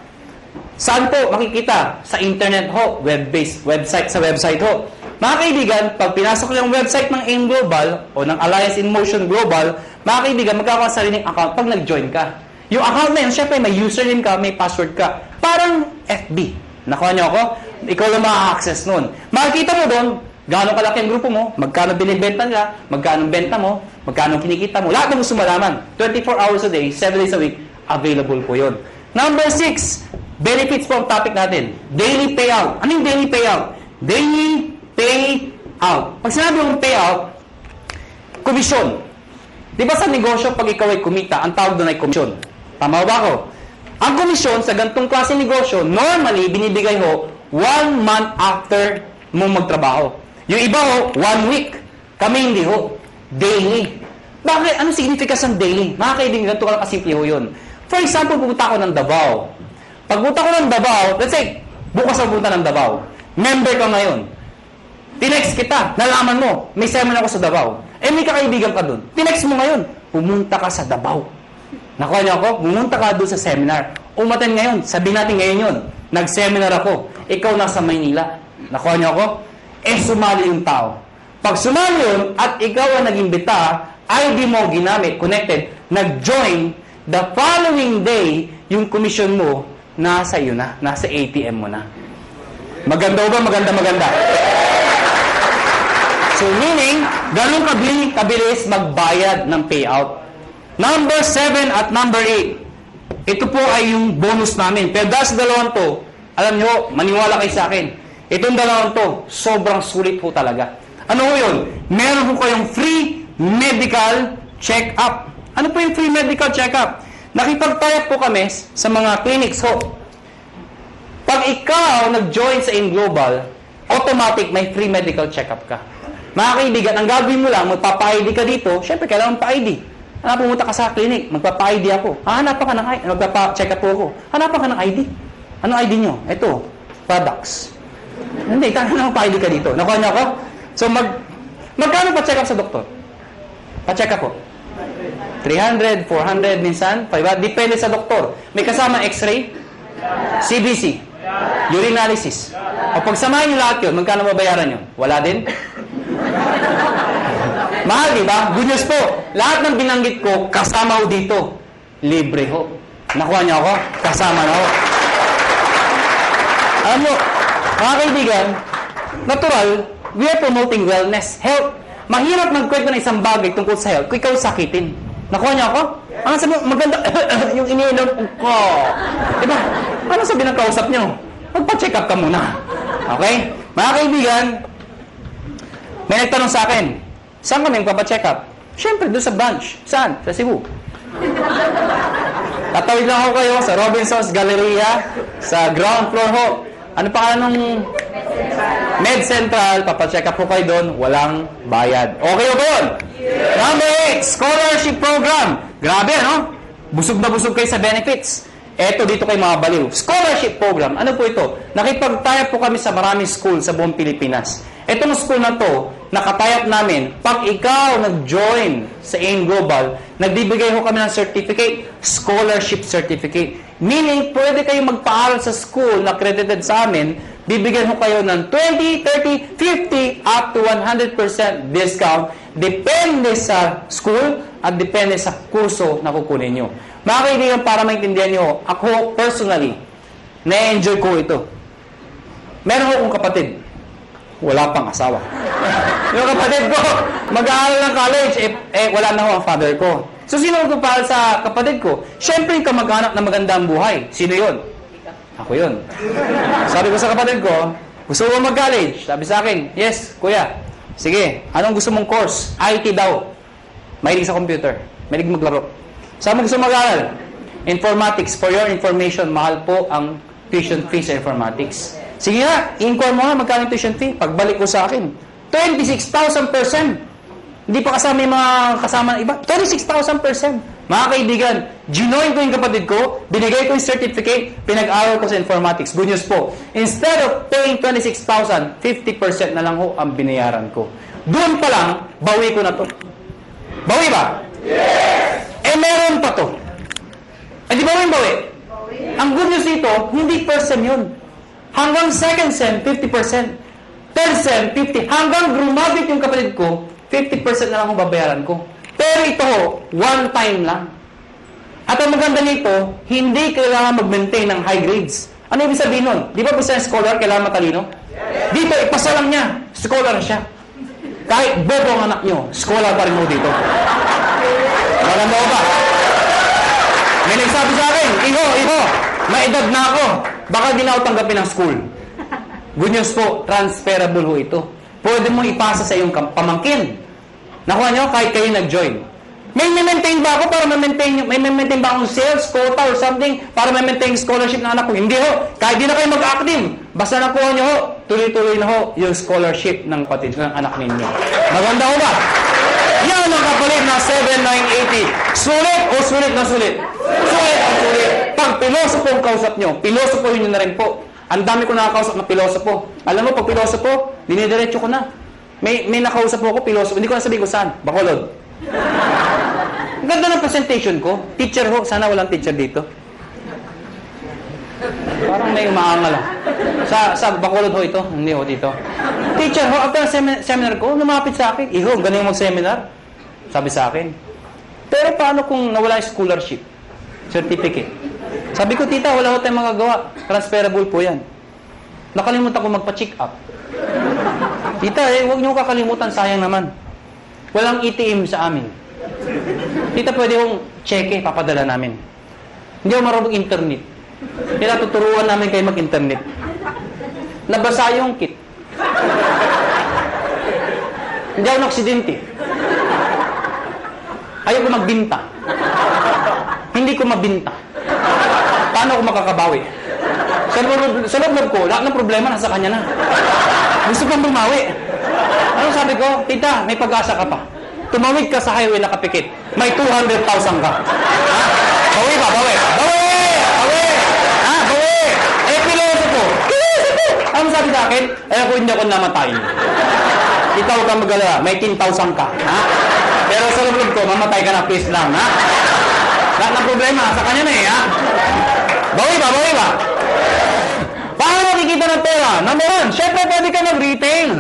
Saan po makikita? Sa internet ho, web-based, website, sa website ho. Mga kaibigan, pag pinasok yung website ng AIM Global o ng Alliance in Motion Global, mga kaibigan, magkakaroon sa sariling account pag nag-join ka. Yung account na yun, syempre may username ka, may password ka. Parang FB. Nakuha niyo ako? Ikaw lang maka-access nun. Makikita mo doon, gaano kalaki ang grupo mo, magkano binibenta nila, magkano benta mo, magkano kinikita mo. Lahat ng gusto malaman. 24 hours a day, 7 days a week, available po yun. Number 6, benefits po ang topic natin. Daily payout. Ano yung daily payout? Daily payout. Pag sinabi mong payout, komisyon. Di ba sa negosyo, pag ikaw ay kumita, ang tawag doon ay komisyon. Tama ba ako? Ang komisyon sa ganitong klase negosyo, normally, binibigay ho 1 month after mo magtrabaho. Yung iba ho, 1 week. Kami hindi ho. Daily. Bakit? Anong significance ng daily? Mga kaibigan, ganito ka lang kasimple ho yun. For example, pupunta ako ng Davao. Pag pupunta ko ng Davao, let's say, bukas ako pupunta ng Davao. Member ka ngayon. Tinext kita, nalaman mo, may seminar ako sa Davao. Eh, may kakaibigan ka dun. Tinext mo ngayon, pumunta ka sa Davao. Nakuha niyo ako? Pumunta ka doon sa seminar. Umaten ngayon, sabihin natin ngayon yun. Nag-seminar ako. Ikaw nasa Maynila. Nakuha niyo ako? Eh, sumali yung tao. Pag sumali yun, at ikaw ang nag-imbita, ID mo ginamit, connected, nag-join, the following day, yung commission mo, nasa iyo na. Nasa ATM mo na. Maganda ba? Maganda. So, meaning, ganun kabilis magbayad ng payout. Number 7 at number 8. Ito po ay yung bonus namin. Pero dahil sa dalawang to, alam nyo, maniwala kayo sa akin. Itong dalawang to, sobrang sulit po talaga. Ano po yun? Meron po kayong free medical check-up. Ano po yung free medical check-up? Nakipag-tie-up po kami sa mga clinics ho. Pag ikaw nag-join sa AIM Global, automatic may free medical check-up ka. Mga kaibigan, ang gagawin mo lang, magpapa-ID ka dito, syempre, kailangan pa-ID. Pumunta ka sa clinic, magpapa-ID ako. Hanapan ka ng ID, magpapa-check up ako. Hanapan ka ng ID. Anong ID nyo? Ito, products. Hindi, kailangan pa-ID ka dito. Nakuha niyo ako? So, magkano pa-check up sa doktor? Pa-check up po. 300, 400, minsan, 500. Depende sa doktor. May kasama x-ray, CBC, urinalysis. O pagsamahin nyo lahat yun, magkano mabayaran nyo? Wala din? Mahal, di ba? Good news po. Lahat ng binanggit ko, kasama ho dito. Libre ho. Nakuha niyo ako? Kasama na ho. Alam mo, mga kaibigan, natural, we are promoting wellness, health. Mahirap magkwento ng isang bagay tungkol sa health kung ikaw sakitin. Nakuha niyo ako? Ano sabi mo? Maganda yung iniinom ko. Diba? Ano sabi ng kausap niyo? Magpa-check up ka muna. Okay? Mga kaibigan, may nagtanong sa akin, saan kami magpapa-check up? Siyempre, doon sa branch. Saan? Sa Cebu. Tatawid lang ako kayo sa Robinson's Galleria, sa ground floor ho. Ano pa nung Med Central, papacheck up po kayo doon, walang bayad. Okay o doon? Number 8, scholarship program. Grabe, ano? Busog na busog kayo sa benefits. Eto dito kayo mga baliw. Scholarship program. Ano po ito? Nakipagtayap po kami sa maraming school sa buong Pilipinas. Etong school na to, nakatayap namin, pag ikaw nag-join sa AIM Global, nagbibigay ho kami ng certificate, scholarship certificate. Meaning, pwede kayo magpaaral sa school na accredited sa amin, bibigyan ho kayo ng 20, 30, 50, up to 100% discount. Depende sa school at depende sa kurso na kukunin nyo. Mga kaibigan, para maintindihan nyo, ako personally, na-enjoy ko ito. Meron akong kapatid. Wala pang asawa. Yung kapatid ko, mag-aaral ng college, wala na ho ang father ko. So, sino magpapahal sa kapatid ko? Siyempre, yung kamag-anak na maganda ang buhay. Sino yun? Ako yun. Sabi ko sa kapatid ko, gusto mo mag-college? Sabi sa akin, yes, kuya. Sige, anong gusto mong course? IT daw. Mahilig sa computer. Mahilig maglaro. Saan mo gusto mag-aaral? Informatics. For your information, mahal po ang tuition fee sa informatics. Sige nga, i-inquire mo nga magkano tuition fee. Pagbalik ko sa akin, 26,000%. Hindi pa kasama yung mga kasama ng iba. 26,000%. Mga kaibigan, ginoin ko yung kapatid ko, binigay ko yung certificate, pinag-aral ko sa informatics. Good news po. Instead of paying 26,000, 50% na lang ho ang binayaran ko. Doon pa lang, bawi ko na to. Bawi ba? Yes! Meron pa to. Di ba yung bawi? Ang good news dito, hindi first sem yun. Hanggang second sem, 50%. Third sem, 50%. Hanggang graduate yung kapatid ko, 50% na lang ang babayaran ko. Pero ito, one time lang. At ang maganda nito, hindi kailangan mag-maintain ng high grades. Ano ibig sabihin nun? Di ba basta scholar, kailangan matalino? Dito, ipasa lang niya. Scholar siya. Kahit bobo ang anak nyo, scholar pa rin mo dito. Maganda ko ba? May nagsabi sa akin, Iho, may edad na ako. Baka di na ako tanggapin ng school. Good news po, transferable ho ito. Pwede mo ipasa sa iyong pamangkin. Nakuha nyo, kahit kayo nag-join. May maintain ba ako para may maintain ba akong sales, quota, or something para may-maintain scholarship ng anak ko? Hindi ho. Kahit di na kayo mag-active. Basta nakuha nyo ho, tuloy-tuloy na ho yung scholarship ng patid ng anak ninyo. Maganda ho ba? Yan ang kapalit na 7,980. Sulit o sulit na sulit? Sulit ang sulit. Pag pilosopo ang kausap nyo, pilosopo yun na rin po. Ang dami ko nakakausap na pilosopo. Alam mo, pag pilosopo, dinidiretso ko na. May nakausap mo ako, pilosopo. Hindi ko na sabihin ko saan. Bacolod. Ang ganda ng presentation ko. Teacher ho. Sana walang teacher dito. Parang may umaangal lang. Sa Bacolod ho ito. Hindi ho dito. Teacher ho, after seminar ko, lumapit sa akin. Iho, ganun yung mag-seminar. Sabi sa akin. Pero paano kung nawala yung scholarship? Certificate. Sabi ko, tita, wala ko tayong magagawa. Transferable po yan. Nakalimutan ko magpa-check up. Tita, huwag niyo kakalimutan, sayang naman. Walang ATM sa amin. Tita, pwede kong cheque, papadala namin. Hindi ako marunong internet. Kaya tuturuan namin kayo mag-internet. Nabasa yung kit. Hindi ako naksidente. Ayaw ko magbinta. Hindi ko mabinta. Paano ako makakabawi? Sa loob ko, lahat ng problema nasa kanya na. Gusto pang bumawi. Ano sabi ko? Tita, may pag-asa ka pa. Tumawid ka sa highway na kapikit. May 200,000 ka. Ha? Bawi ba? Bawi! Bawi! Bawi! Ha? Bawi! Eh, pilosopo. Ano sabi sa akin? Eh, ako hindi ako namatay. Tita, huwag kang mag-alala. May 10,000 ka. Ha? Pero sa loob ko, mamatay ka na, please lang. Ha? Lahat ng problema, sa kanya na eh. Ha? Bawi ba? Bawi ba? Paano makikita ng pera? Number one, syempre pwede ka mag-retail.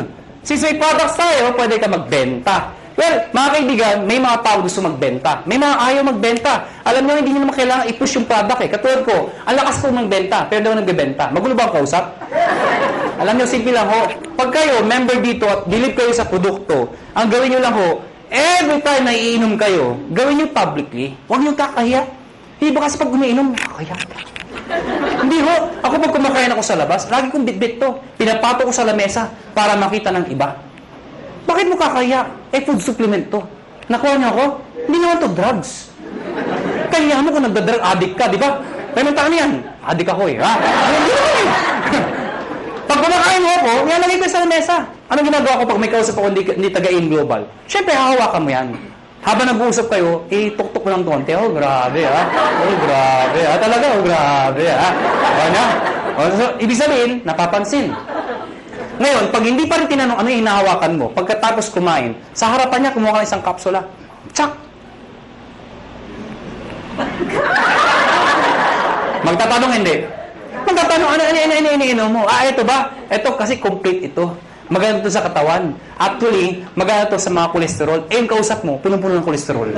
Since may products tayo, pwede ka magbenta. Well, mga kaibigan, may mga tao gusto magbenta. May mga ayaw magbenta. Alam nyo, hindi nyo naman kailangan i-push yung product eh. Katulad ko, ang lakas ko magbenta, pero daw nagbebenta. Magulo ba ang kausap? Alam nyo, simple lang ho. Pag kayo, member dito at believe kayo sa produkto, ang gawin nyo lang ho, every time na iinom kayo, gawin nyo publicly. Huwag nyo kakahiya. Hindi ba kasi pag umiinom, nakakahiya. Hindi ho. Ako pag kumakain ako sa labas, lagi kong bitbit to. Pinapato ko sa lamesa para makita ng iba. Bakit mo kakaya? Eh, food supplement to. Nakuha niyo ako? Hindi naman to drugs. Kaya mo kung nagda-drug addict ka, di ba? Pero ano yan? Addict ako eh, ha? Hindi naman eh. Pag kumakain mo ako, ilalagay ko sa lamesa. Anong ginagawa ko pag may kausap ako hindi taga-in global? Siyempre, hahawakan mo yan. Habang nag-uusap kayo, tuk-tuk mo ng konti. Oh, grabe, ha? Oh, grabe, ha? Talaga, oh, grabe, ha? Ano? So, ibig sabihin, napapansin. Ngayon, pag hindi pa rin tinanong ano yung hinahawakan mo, pagkatapos kumain, sa harapan niya, kumuha ka ng isang kapsula. Tsak! Magtatanong hindi. Magtatanong, ano mo? Ito ba? Ito kasi complete ito. Maganda ito sa katawan. Actually, maganda ito sa mga kolesterol. Eh, yung kausap mo, punong-puno ng kolesterol.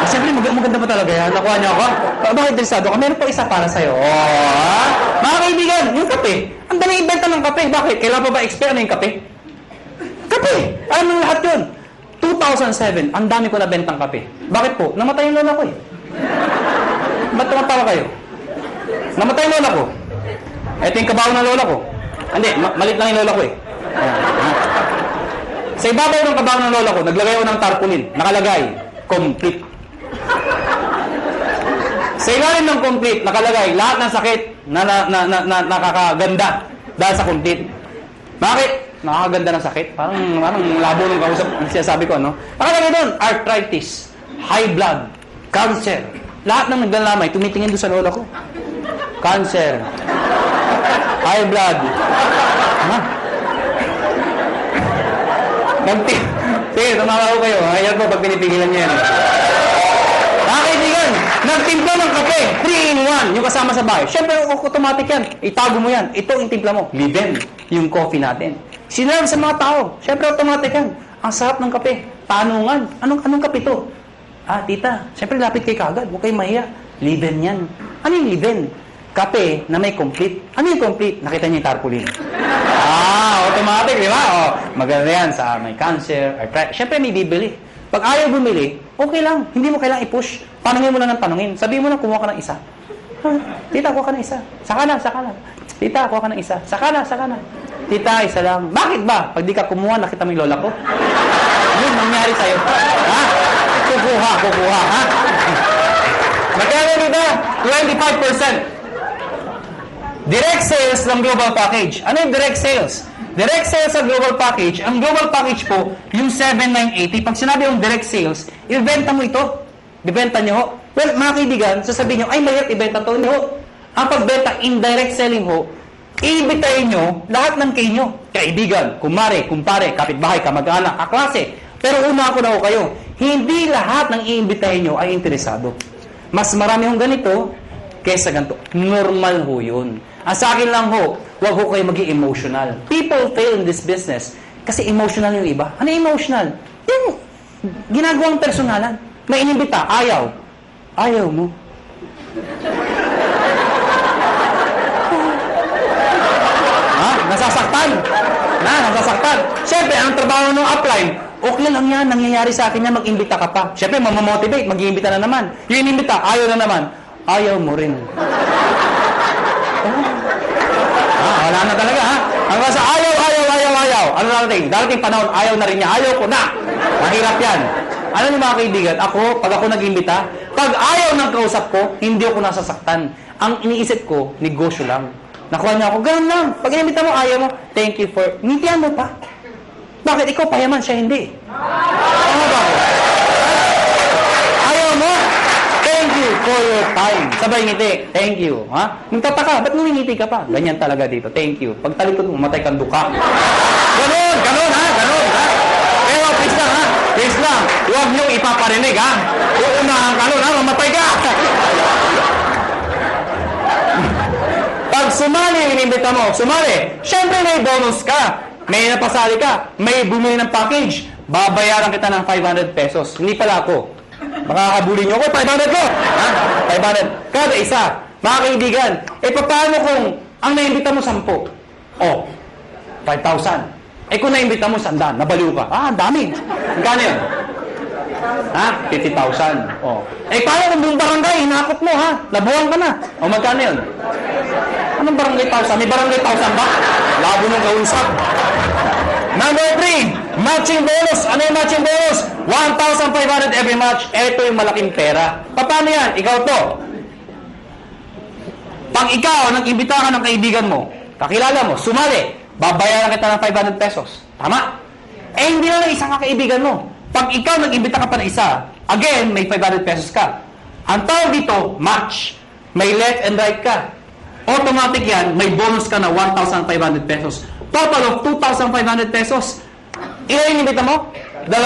Siyempre, maganda pa talaga yan. Nakuha niyo ako? Bakit interesado ka? Meron pa isa para sa'yo. Oh, mga kaibigan, yung kape. Ang dali ibenta ng kape. Bakit? Kailan pa ba expire na yung kape? Kape! Alam mo lahat yun. 2007, ang dami ko nabentang kape. Bakit po? Namatay yung lola ko eh. Ba't tumatawa kayo? Namatay yung lola ko. Ito yung kabaho ng lola ko. Hindi, malit lang yung lola ko eh. Sa ibabaw ng kabaho ng lola ko, naglagay ako ng tarpaulin. Nakalagay, complete. Sa ilalim ng complete, nakalagay, lahat ng sakit na nakakaganda dahil sa complete. Bakit? Nakakaganda ng sakit? Parang labo ng kausap. Ang sinasabi ko, no? Nakalagay doon, arthritis, high blood, cancer. Lahat ng naglalamay, tumitingin doon sa lola ko. Cancer, high blood. Ha? Sige, tumawa ko kayo. Ayan po, pag pinipigilan niya yan. Mga kaibigan, nagtimpla ng kape, 3-in-1, yung kasama sa bahay. Siyempre, automatic yan. Itago mo yan. Ito yung timpla mo. Liben, yung coffee natin. Sinarap sa mga tao. Siyempre, automatic yan. Ang sarap ng kape. Tanungan. Anong kape to? Tita, siyempre, lapit kay kagad. Huwag kayo mahiya. Liben yan. Ano yung liben? Kape na may complete. Ano yung complete? Nakita niyo yung tarpaulin. Automatic, di ba? Maganda yan sa may cancer, arthritis. Siyempre, may bibili. Pag ayaw bumili, okay lang. Hindi mo kailangang i-push. Tanungin mo lang ng tanungin. Sabihin mo lang, kumuha ka ng isa. Tita, kuha ka ng isa. Saka na. Tita, kuha ka ng isa. Saka na. Tita, isa lang. Bakit ba? Pag di ka kumuha, nakita mo yung lola ko? Yun, nangyari sa'yo. Ha? Kukuha, ha? Magkano dito? 25%. Direct sales ng global package. Ano yung direct sales? Direct sales sa global package, ang global package po, yung 7,980. Pag sinabi yung direct sales, ibenta mo ito. Ibenta nyo ho. Well, mga kaibigan, sasabihin nyo, ay mahirap ibenta to. Hindi ho. Ang pagbenta, indirect selling ho, iibitayin nyo lahat ng kayo. Kaibigan, kumare, kumpare, kapitbahay, kamag-anak, kaklase. Pero una ako na ho kayo, hindi lahat ng iimbitahin nyo ay interesado. Mas marami hong ganito, kesa ganito. Normal ho yun. Ang sa akin lang ho, huwag ho kayo maging emotional. People fail in this business kasi emotional yung iba. Ano emotional? Yung ginagawang personalan. May inimbita, ayaw. Ayaw mo. Nasasaktan. Nasasaktan. Siyempre, ang trabaho ng upline, okay lang yan, nangyayari sa akin na mag-imbita ka pa. Siyempre, mamamotivate, mag-iimbita na naman. Yung inimbita, ayaw na naman. Ayaw mo rin. Wala na talaga, ha? Hanggang sa ayaw. Ano darating? Darating panahon, ayaw na rin niya. Ayaw ko na. Mahirap yan. Ano niyo mga kaibigan? Pag ako nag-imbita, pag ayaw ng kausap ko, hindi ako nasasaktan. Ang iniisip ko, negosyo lang. Nakuha niya ako, ganun lang. Pag inimbita mo, ayaw mo, thank you for... Ngitian mo pa. Bakit ikaw payaman, siya hindi? Ano ba? Ayaw mo? Thank you for your time. Sabay ngiti. Thank you. Ha? Magtataka, ba't ngumingiti ka pa? Ganyan talaga dito. Thank you. Pag talikod mo, matay kang duka. Ganon, ganon ha, ganon ha. Pero please lang ha, please lang. Huwag niyong ipaparinig ha. Uunahan ka nun ha, mamatay ka. Pag sumali yung inimbita mo, sumali. Siyempre may bonus ka. May napasali ka. May bumili ng package. Babayaran kita ng 500 pesos. Hindi pala ako. Makakabuli niyo ako, 500 ko. Ha? 500. Kada isa. Mga kaibigan, paano kung ang naimbita mo 10? Oh, 5,000. Kung naimbita mo 100, nabaliw ka. Ang dami. Magkano yun? Ha? 50,000. Oh. Paano kung buong barangay, hinakot mo ha? Nabuhan ka na. O magkano yun? Anong barangay 1,000? May barangay 1,000 ba? Labo nung kausap. Number 3, matching bonus. Ano yung matching bonus? 1,500 every match. Ito yung malaking pera. Paano yan? Ikaw to. Pag ikaw, nag-imbita ka ng kaibigan mo, kakilala mo, sumali, babayaran kita ng 500 pesos. Tama? Hindi na lang isang kakaibigan mo. Pag ikaw nag-imbita ka pa ng isa, again, may 500 pesos ka. Ang tawag dito, match. May left and right ka. Automatic yan, may bonus ka na 1,500 pesos. Total of 2,500 pesos. Ilan yung inimbita mo? 2.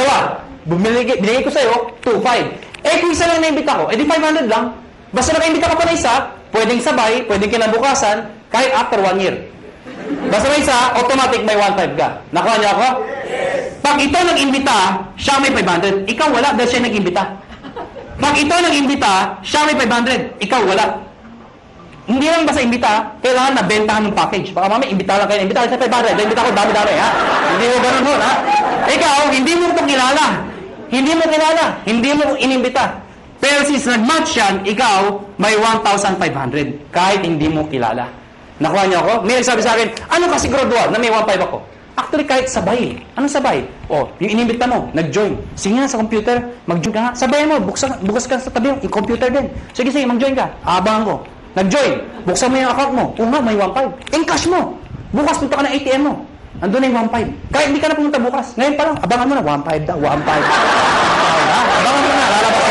Binigay ko sa'yo, 2,500. Kung isa lang na-imbita ko, di 500 lang. Basta naka-imbita ka pa na isa, pwedeng sabay, pwedeng kinabukasan, kahit after 1 year. Basta may isa, automatic may 1,500 ka. Nakuha niyo ako? Pag ito nag-imbita, siya may 500. Ikaw wala dahil siya nag-imbita. Pag ito nag-imbita, siya may 500. Ikaw wala. Hindi lang basta imbita, kailangan na bentahan ng package. Baka mamaya, imbita lang kayo. Imbita kayo sa 500. Imbita ko dami-dami, ha? Hindi mo ganun ho, ha? Ikaw, hindi mo ito kilala. Hindi mo kilala. Hindi mo inimbita. Pero since nag-match yan, ikaw, may 1,500. Kahit hindi mo kilala. Nakuha niyo ako? May nagsabi sa akin, ano ka siguraduhan na may 1,500 ako? Actually, kahit sabay. Anong sabay? O, yung inimbita mo, nag-join. Sige nga sa computer, mag-join ka nga. Sabayan mo, bukas ka sa tabi yung computer din. Sige, mag-join ka. Abangan ko. Nag-join. Buksan mo yung account mo. Kung nga, may 1,500. Encash mo. Bukas punta ka ng ATM mo. Andun na yung 1,500. Kahit hindi ka na pumunta bukas. Ngayon pa lang, abangan mo na. 1,500 daw. 1,500. Abangan mo na. Lalabas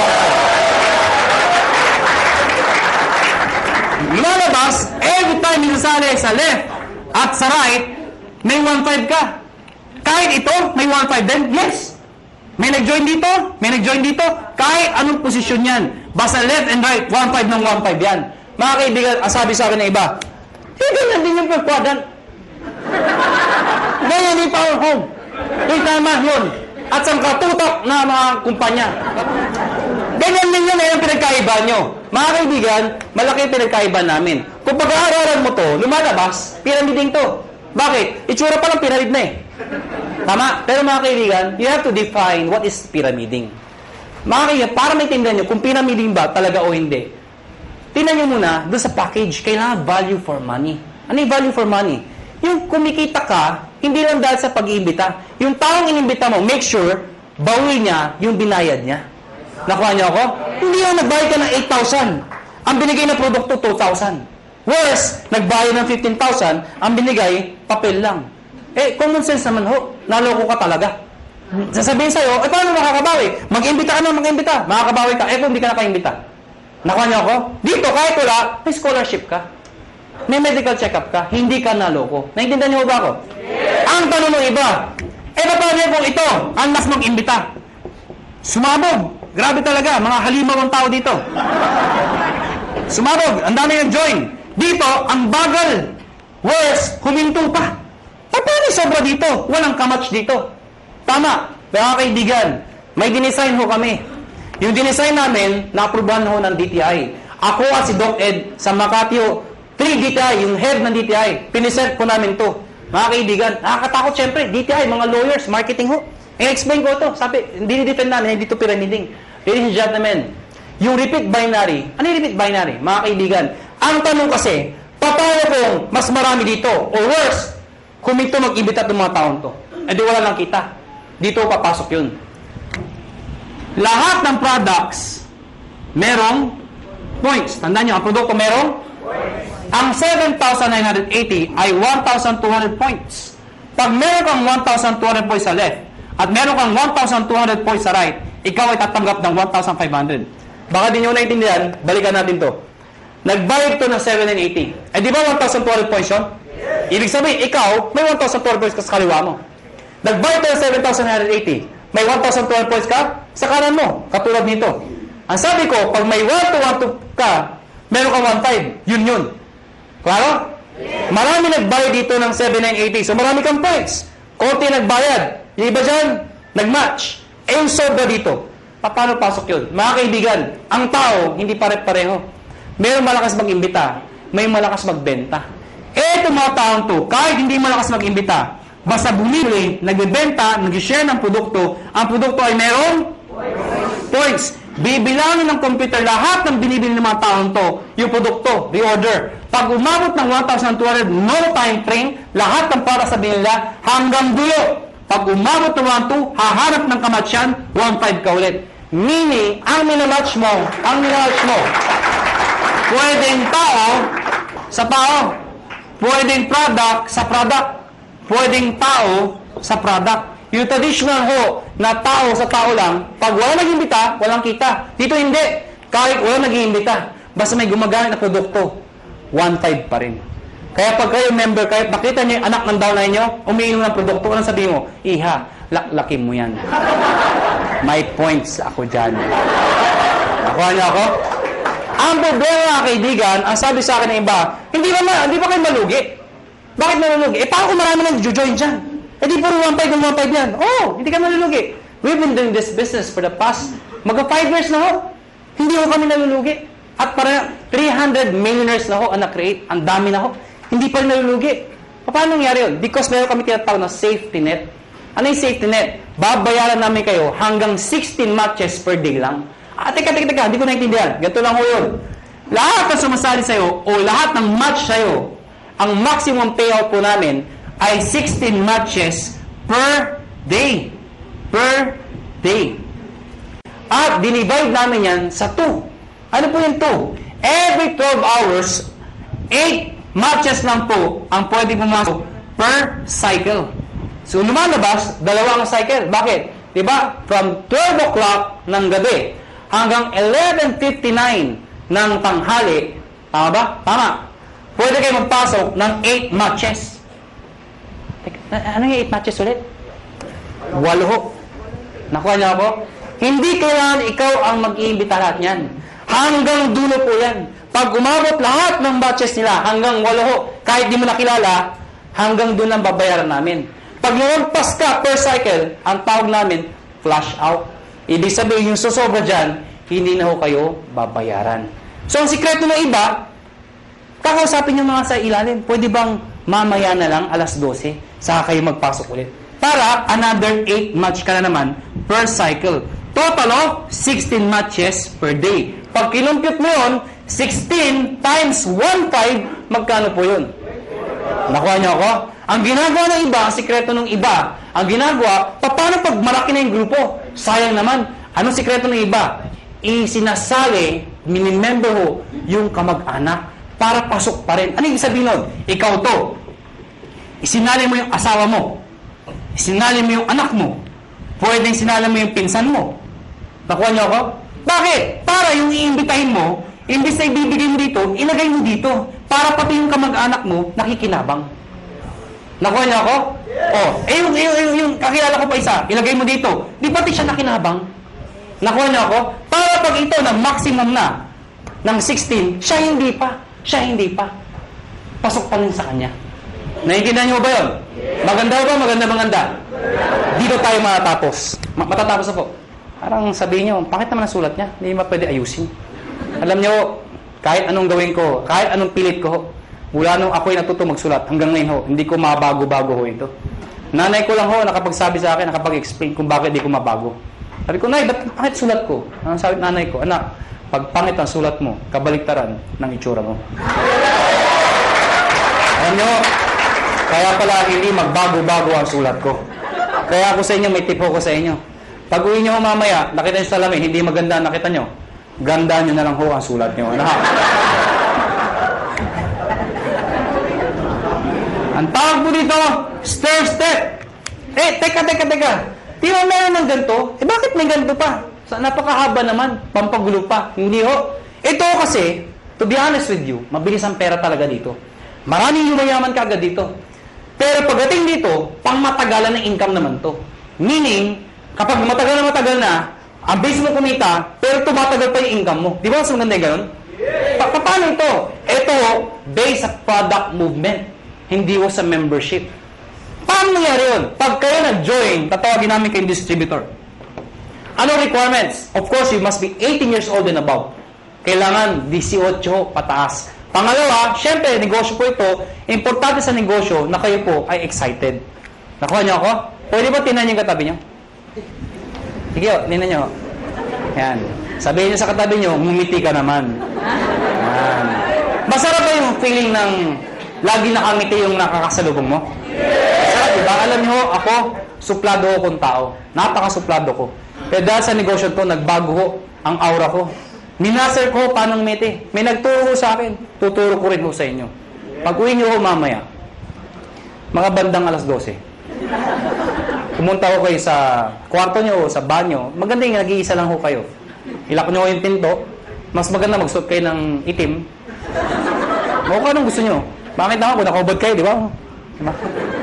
1,500. Lumalabas, every time minasali sa left at sa right, may 1,500 ka. Kahit ito, may 1,500 din. Yes. May nag-join dito. May nag-join dito. Kahit anong posisyon yan. Basta left and right, 1,500 ng 1,500 yan. Mga kaibigan, sabi sa akin ng iba, ganyan din yung per-quadrant. Ganyan yung power home. Yung tama yun. At sa katutok na mga kumpanya. Ganyan din yun, yung pinagkaiba nyo. Mga kaibigan, malaki yung pinagkaiba namin. Kung pag-aaralan mo to, lumalabas, pyramiding to. Bakit? Itsura pa lang pyramid na eh. Tama? Pero mga kaibigan, you have to define what is pyramiding. Mga kaibigan, para maintindihan nyo kung pyramiding ba talaga o hindi, tingnan nyo muna, doon sa package, kailangan value for money. Ano yung value for money? Yung kumikita ka, hindi lang dahil sa pag-iimbita. Yung taong inimbita mo, make sure, bawi niya yung binayad niya. Nakuha niyo ako? Hindi yung nagbayad ka ng 8,000. Ang binigay na produkto, 2,000. Worse, nagbayad ng 15,000, ang binigay, papel lang. Common sense naman ho, naloko ka talaga. Sasabihin sa'yo, paano makakabawi? Mag-imbita ka na, mag-imbita. Makakabawi ka, kung hindi ka nakaimbita. Nakuha niyo ako? Dito, kahit wala, may scholarship ka. May medical check-up ka. Hindi ka naloko. Naintindihan niyo ba ako? Yes. Ang tanong ng iba, paano kung ito, ang mas mag-imbita? Sumabog. Grabe talaga, mga halimaw ang tao dito. Sumabog, ang dami nag-join. Dito, ang bagal. Worse, huminto pa. Paano sobra dito? Walang kamatch dito. Tama. Mga kaibigan, may dinesign ho kami. Yung dinesign namin, na-aprobahan ho ng DTI. Ako at si Doc Ed sa Makati 3 DTI, yung head ng DTI, pinisent ko namin to. Mga kaibigan, nakakatakot syempre. DTI, mga lawyers, marketing ho. I-explain ko to. Sabi, hindi ni-defend namin, hindi to pyramiding. Ladies and gentlemen, yung repeat binary, ano yung repeat binary? Mga kaibigan, ang tanong kasi, paano kung mas marami dito? Or worse, kung ito mag-ibita itong mga taon to. Di wala lang kita. Dito papasok yun. Lahat ng products, merong points. Tandaan nyo, ang produkto merong points. Ang 7,980 ay 1,200 points. Pag meron kang 1,200 points sa left, at meron kang 1,200 points sa right, ikaw ay tatanggap ng 1,500. Baka di nyo naintindihan, balikan natin to. Nagbayad to ng 780. Eh di ba 1,200 points yun? Ibig sabihin, ikaw, may 1,200 points ka sa kaliwa mo. Nagbayad to ng 7,980. May 1,200 points ka sa kanan mo, katulad nito. Ang sabi ko, pag may 1,200 ka, meron kang 1,500. Yun. Klaro? Marami nagbayad dito ng 7,980. So marami kang points. Konti nagbayad. Yung iba dyan, nag-match. Eh yung sobra dito. Paano pasok yun? Mga kaibigan, ang tao, hindi pare-pareho. Mayroong malakas mag-imbita, may malakas magbenta. Eh itong mga taong to, kahit hindi malakas mag-imbita, basta bumili, nagbebenta, nag-share ng produkto, ang produkto ay merong points. Bibilangin ng computer lahat ng binibili ng mga taong to, yung produkto, reorder. Pag umabot ng 1,200, no time frame, lahat ng para sa binila hanggang dulo. Pag umabot ng 1,200, hahanap ng kamatsyan, 1,500 ka ulit. Meaning, ang minamatch mo, pwedeng tao sa tao, pwedeng product sa product, pwedeng tao sa product. Yung traditional ho, na tao sa tao lang, pag wala nag-imbita, walang kita. Dito hindi. Kahit wala nag-iimbita, basta may gumagamit na produkto, 1,500 pa rin. Kaya pag kayo member, kahit nakita niyo yung anak ng downline niyo, umiinom ng produkto, anong sabihin mo? Iha, laklakin mo yan. May points ako dyan. Nakuha niyo ako? Ang problema, kaibigan, ang sabi sa akin ng iba, hindi ba kayo malugi? Bakit malugi? Eh, paano kung marami nang join dyan? Eh, di puro 1,500 ng 1,500 yan. Oh, hindi ka malulugi. We've been doing this business for the past, 5 years na ho. Hindi ho kami nalulugi. At para 300 millionaires na ho ang na-create. Ang dami na ho. Hindi pa rin nalulugi. Paano nangyari yun? Because meron kami tinatawag na safety net. Ano yung safety net? Babayaran namin kayo hanggang 16 matches per day lang. Teka, hindi ko naintindihan. Ganito lang ho yun. Lahat na sumasali sa'yo o lahat ng match sa'yo, ang maximum payout po namin ay 16 matches per day. Per day. At dinivide namin yan sa 2. Ano po yung 2? Every 12 hours, 8 matches lang po ang pwede pumasok per cycle. So, lumalabas, 2 ang cycle. Bakit? Diba? From 12 o'clock ng gabi hanggang 11:59 ng tanghali. Tama ba? Tama. Pwede kayo magpasok ng 8 matches. Ano yung 8 matches ulit? 8 ho. Nakuha niyo ako? Hindi kailangan ikaw ang mag-iimbita lahat niyan. Hanggang dulo po yan. Pag umabot lahat ng matches nila, hanggang 8 ho. Kahit di mo nakilala, hanggang doon ang babayaran namin. Pag lumagpas ka per cycle, ang tawag namin, flash out. Ibig sabihin, yung susobra dyan, hindi na ho kayo babayaran. So, ang sikreto ng iba, kakausapin yung mga sa ilalim. Pwede bang mamaya na lang, alas 12, saka kayo magpasok ulit. Para another 8 match ka na naman per cycle. Total of 16 matches per day. Pag kinumpute mo yun, 16 times 1,500, magkano po yun? Nakuha niyo ako? Ang ginagawa ng iba, ang sikreto ng iba, ang ginagawa, paano pag malaki na yung grupo? Sayang naman. Anong sikreto ng iba? Isinasali, minimember ho, yung kamag-anak para pasok pa rin. Ano yung sabihin nun? Ikaw to. Isinali mo yung asawa mo. Isinali mo yung anak mo. Pwedeng sinali mo yung pinsan mo. Nakuha niyo ako? Bakit? Para yung iimbitahin mo, imbis na ibibigay mo dito, ilagay mo dito. Para pati yung kamag-anak mo, nakikinabang. Nakuha niyo ako? Oh, yung kakilala ko pa isa, ilagay mo dito. Di pati siya nakinabang? Nakuha niyo ako? Para pag ito na maximum na ng 16, siya hindi pa. Pasok pa rin sa kanya. Naiintindihan niyo ba yun? Maganda ba? Maganda. Dito tayo matatapos. Matatapos ako. Parang sabihin niyo, bakit naman ang sulat niya? Hindi ma pwede ayusin. Alam niyo, kahit anong gawin ko, kahit anong pilit ko, mula nung ako'y natuto magsulat, hanggang ngayon ho, hindi ko mabago-bago ho ito. Nanay ko lang ho, nakapagsabi sa akin, nakapag-explain kung bakit di ko mabago. Sabi ko, Nay, ba't pangit sulat ko? Ang sabi nanay ko, anak, pag pangit ang sulat mo, kabaliktaran ng itsura mo. Alam niyo, kaya pala hindi magbago-bago ang sulat ko. Kaya ako sa inyo, may tip ko sa inyo. Pag uwi niyo mamaya, nakita niyo sa salamin, hindi maganda nakita niyo. Ganda niyo na lang ho ang sulat niyo. Ano ha? Ang tawag po dito, stair step. Teka. Di ba meron ng ganito? Bakit may ganito pa? Napakahaba naman, pampagulo pa. Hindi ho. Ito kasi, to be honest with you, mabilis ang pera talaga dito. Maraming yumayaman ka agad dito. Pero pagdating dito, pangmatagalan ng income naman to. Meaning, kapag matagal na, ang base mo kumita, pero tumatagal pa yung income mo. Di ba mas maganda yung ganun? Paano ito? Ito, based sa product movement. Hindi ho sa membership. Paano nangyari yun? Pag kayo nag-join, tatawagin namin kayong distributor. Ano requirements? Of course, you must be 18 years old and above. Kailangan 18 pataas. Pangalawa, syempre, negosyo po ito. Importante sa negosyo na kayo po ay excited. Nakuha niyo ako? Pwede ba tinan yung katabi niyo? Sige, tinan niyo. Yan. Sabihin niyo sa katabi niyo, ngumiti ka naman. Yan. Masarap ba yung feeling ng lagi nakangiti yung nakakasalubong mo? Masarap, diba? Alam niyo, ako, suplado ko kung tao. Napakasuplado ko. Pero dahil sa negosyo to, nagbago ko ang aura ko. Minaster ko paano ngumiti. May nagturo sa akin. Tuturo ko rin ho sa inyo. Pag-uwi niyo ho mamaya, mga bandang alas 12. Pumunta ko kayo sa kwarto niyo o sa banyo. Maganda yung nag-iisa lang ho kayo. Ilak niyo yung pinto. Mas maganda magsuot kayo ng itim. Mukha ka anong gusto niyo. Bakit naman kung nakahubad kayo, di ba? Diba?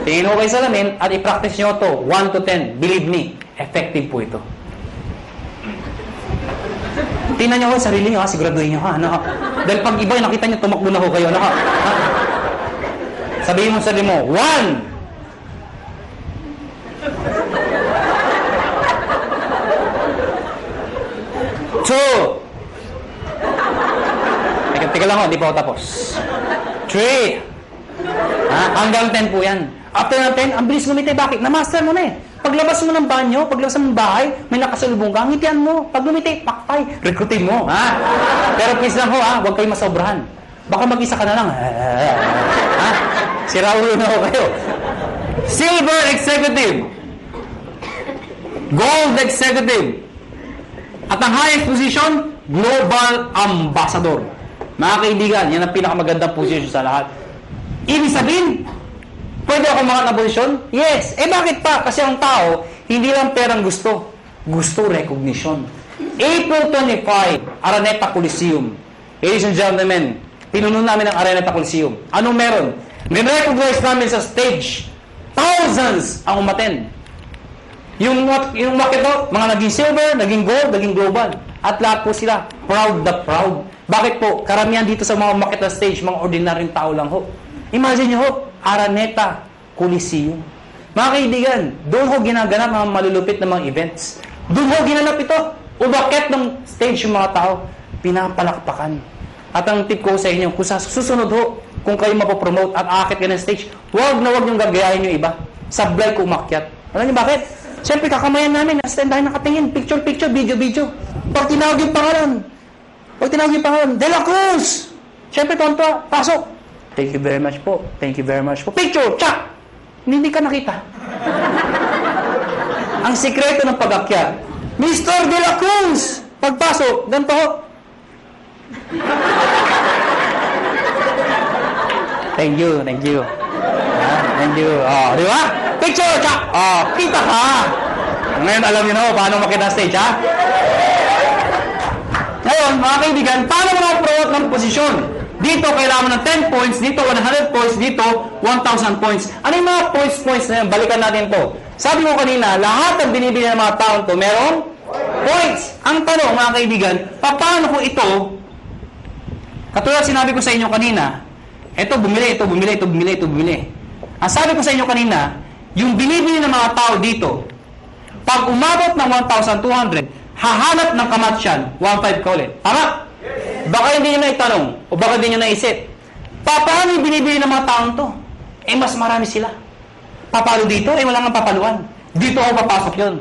Tingin ho kayo sa lamin at i-practice nyo to 1 to 10. Believe me, effective po ito. Tingnan nyo ho sarili nyo, ha? Siguraduhin nyo, ha? Ano, ha? Dahil pag iba, nakita nyo, tumakbo na ho kayo. Ano, ha? Sabihin mo sa sarili mo, 1! Teka lang ho, di pa ako tapos. 3. Hanggang 10 po yan. After ng 10, ang bilis ngumiti. Bakit? Na-master mo na eh. Paglabas mo ng banyo, paglabas mo ng bahay, may nakasalubong ka, ngitian mo. Pag lumiti, pakpay, rekrutin mo. Ha? Pero please lang ho, ha? Huwag kayo masobrahan. Baka mag-isa ka na lang. Ha? Sira ulo na ho kayo. Silver Executive. Gold Executive. At ang highest position, Global Ambassador. Mga kaibigan, yan ang pinakamagandang position sa lahat. Ibig sabihin, pwede ako mga na-posisyon? Yes. Bakit pa? Kasi ang tao, hindi lang perang gusto. Gusto recognition. April 25, Araneta Coliseum. Ladies and gentlemen, pinuno namin ang Araneta Coliseum. Anong meron? Nire-recognize namin sa stage. Thousands ang umaten. Yung makito, mga naging silver, naging gold, naging global. At lahat po sila, proud the proud. Bakit po? Karamihan dito sa mga makita stage, mga ordinaryong tao lang ho. Imagine nyo ho, Araneta Coliseum. Mga kaibigan, doon ho ginaganap mga malulupit na mga events. Doon ho ginanap ito. Umakit ng stage yung mga tao. Pinapalakpakan. At ang tip ko sa inyo, kung sa susunod ho, kung kayo mapopromote at aakit ka ng stage, huwag niyong gagayahin yung iba. Sablay ko umakyat. Alam niyo bakit? Siyempre, kakamayan namin. Stand tayo nakatingin. Picture, video. Pag tinawag yung pangalan, De La Cruz! Siyempre, tonto, pasok. Thank you very much po. Picture, tsak! Hindi ka nakita. Ang sikreto ng pag-akyat, Mr. De La Cruz! Pagpasok, ganito ho. Thank you. Thank you. Di ba? Picture, tsak! Kita ka! Ngayon, alam niyo na ho, paano makita stage, ha? Ngayon, mga kaibigan, paano mo na-promote ng posisyon? Dito, kailangan mo ng 10 points. Dito, 100 points. Dito, 1,000 points. Ano yung mga points na yun? Balikan natin to. Sabi ko kanina, lahat ng binibili ng mga taon to, merong points. Ang tanong, mga kaibigan, paano ko ito, katulad sinabi ko sa inyo kanina, ito bumili. Ang sabi ko sa inyo kanina, yung binibili ng mga tao dito, pag umabot ng 1,200, hahanap ng kamatsyan, 1,500 ka ulit. Tama? Baka hindi nyo na itanong, o baka hindi nyo naisip, paano yung binibili ng mga taong to? Mas marami sila. Papalo dito, wala nga papaluan. Dito ako papasok yun.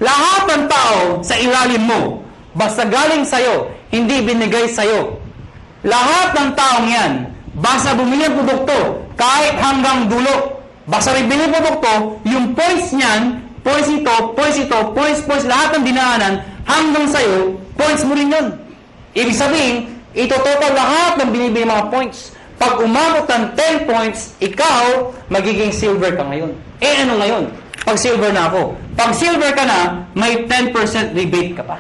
Lahat ng tao sa ilalim mo, basta galing sa'yo, hindi binigay sa'yo. Lahat ng taong yan, basta bumili ang produkto, kahit hanggang dulo, basta bibili ang produkto, yung points niyan, points ito, lahat ng dinaanan, hanggang sa'yo, points mo rin yun. Ibig sabihin, ito total lahat ng binibili mga points. Pag umabot ng 10 points, ikaw, magiging silver ka ngayon. Eh, ano ngayon? Pag silver na ako. Pag silver ka na, may 10% rebate ka pa.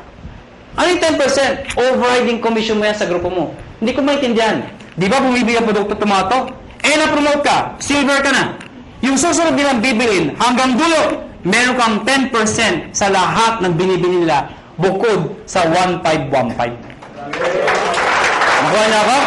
Ano yung 10%? Overriding commission mo yan sa grupo mo. Hindi ko maintindihan. Di ba bumibili ang produkto tomato? Eh, na-promote ka. Silver ka na. Yung susunod nilang bibilin, hanggang dulo, meron kang 10% sa lahat ng binibili nila bukod sa 1515. Nakuha na ako?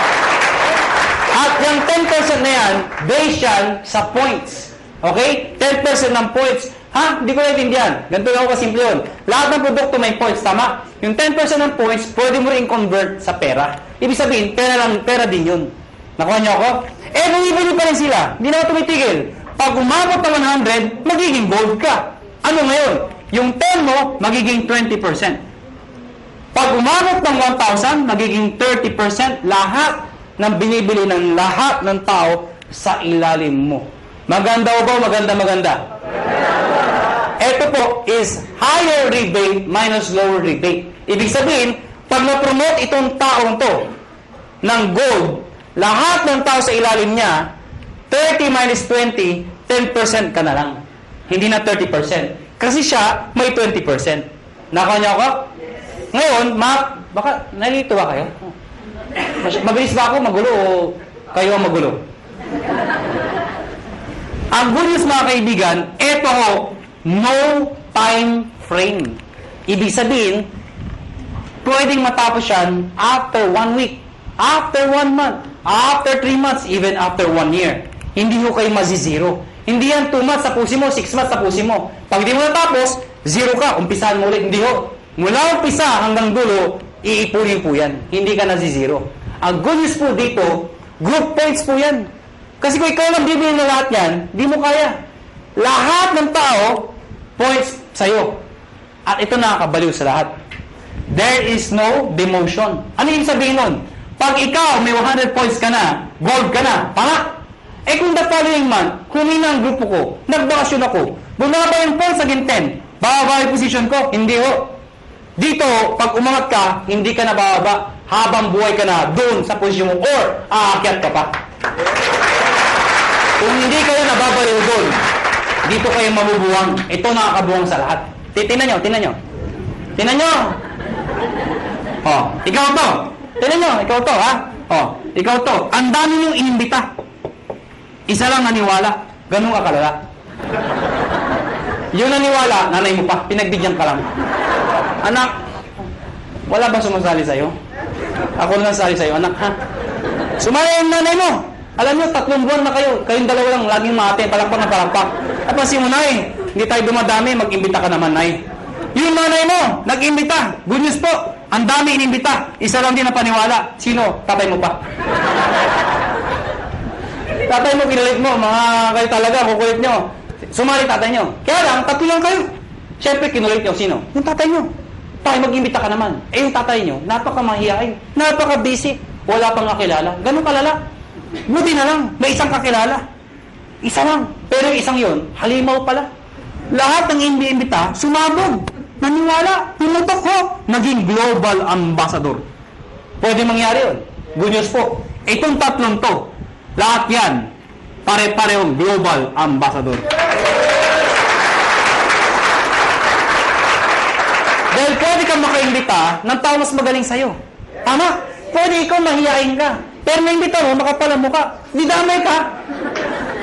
At yung 10% na yan, based yan sa points. Okay? 10% ng points. Ha? Hindi ko naintindihan. Ganito lang ako kasimple yun. Lahat ng produkto may points, tama? Yung 10% ng points, pwede mo rin convert sa pera. Ibig sabihin, pera din yun. Nakuha niyo ako? Eh, bumibili pa rin sila. Hindi na ako tumitigil. Pag umabot ng 100, magiging gold ka. Ano ngayon? Yung 10 mo, magiging 20%. Pag umabot ng 1,000, magiging 30% lahat ng binibili ng lahat ng tao sa ilalim mo. Maganda o ba? Maganda. Ito po is higher rebate minus lower rebate. Ibig sabihin, pag na-promote itong taong to ng gold, lahat ng tao sa ilalim niya, 30 minus 20, 10% ka na lang. Hindi na 30%. Kasi siya, may 20%. Nakuha niyo ako? Ngayon, baka nalito ba kayo? Mabilis ba ako magulo o kayo ang magulo? Ang good news mga kaibigan, eto ho, no time frame. Ibig sabihin, pwedeng matapos yan after 1 week, after 1 month, after 3 months, even after 1 year. Hindi ho kayo mazizero. Hindi yan 2 months tapusin mo, 6 months tapusin mo. Pag di mo natapos, 0 ka, umpisahan mo ulit. Hindi ho. Mula umpisa hanggang dulo, iipunin po yan. Hindi ka nazizero. Ang good news po dito, group points po yan. Kasi kung ikaw lang bibili na lahat yan, di mo kaya. Lahat ng tao, points sa'yo. At ito nakakabaliw sa lahat. There is no demotion. Ano yung sabihin nun? Pag ikaw may 100 points ka na, gold ka na, tama? Eh kung the following month, humina ang grupo ko, nagbakasyon ako, bumaba yung points again 10, bababa yung position ko, hindi ho. Dito, pag umangat ka, hindi ka na bababa habang buhay ka na doon sa posisyon mo or aakyat ka pa. Kung hindi kayo nababaliw doon, dito kayo mabubuwang. Ito nakakabuwang sa lahat. Tingnan nyo. Tingnan nyo. Oh, ikaw to. Tingnan nyo, ikaw to, ha? Oh, ikaw to. Ang dami nyo inimbita. Isa lang naniwala. Ganun ka kalala. Yung naniwala, nanay mo pa, pinagbigyan ka lang. Anak, wala ba sumasali sa'yo? Ako lang sali sa'yo, anak, ha? Sumali yung nanay mo. Alam nyo, 3 buwan na kayo. Kayong dalawa lang, laging mate, palakpak na palakpak. At pansin mo, nay, hindi tayo dumadami, mag-imbita ka naman, nay. Yung nanay mo, nag-imbita. Good news po, ang dami inimbita. Isa lang din na paniwala. Sino? Tatay mo pa. Tatay mo, kinalit mo. Mga kayo talaga, kukulit nyo. Sumali tatay nyo. Kaya lang, 3 lang kayo. Siyempre, kinulit nyo. Sino? Yung tatay nyo. Tayo, mag-imbita ka naman. Eh, yung tatay nyo, napaka-mahihain. Napaka-busy. Wala pang kakilala. Ganun kalala. Buti na lang, may isang kakilala. Isa lang. Pero yung isang yun, halimaw pala. Lahat ng imbita, sumabog. Naniwala. Pumutok ho. Naging global ambassador. Pwede mangyari yun. Good news po. Itong 3 to, lahat yan, pare-parehong global ambassador. Dahil pwede kang makaimbita ng tao mas magaling sa'yo. Tama? Pwede ikaw mahihain ka. Pero naimbita mo, makapal ang mukha. Di damay ka.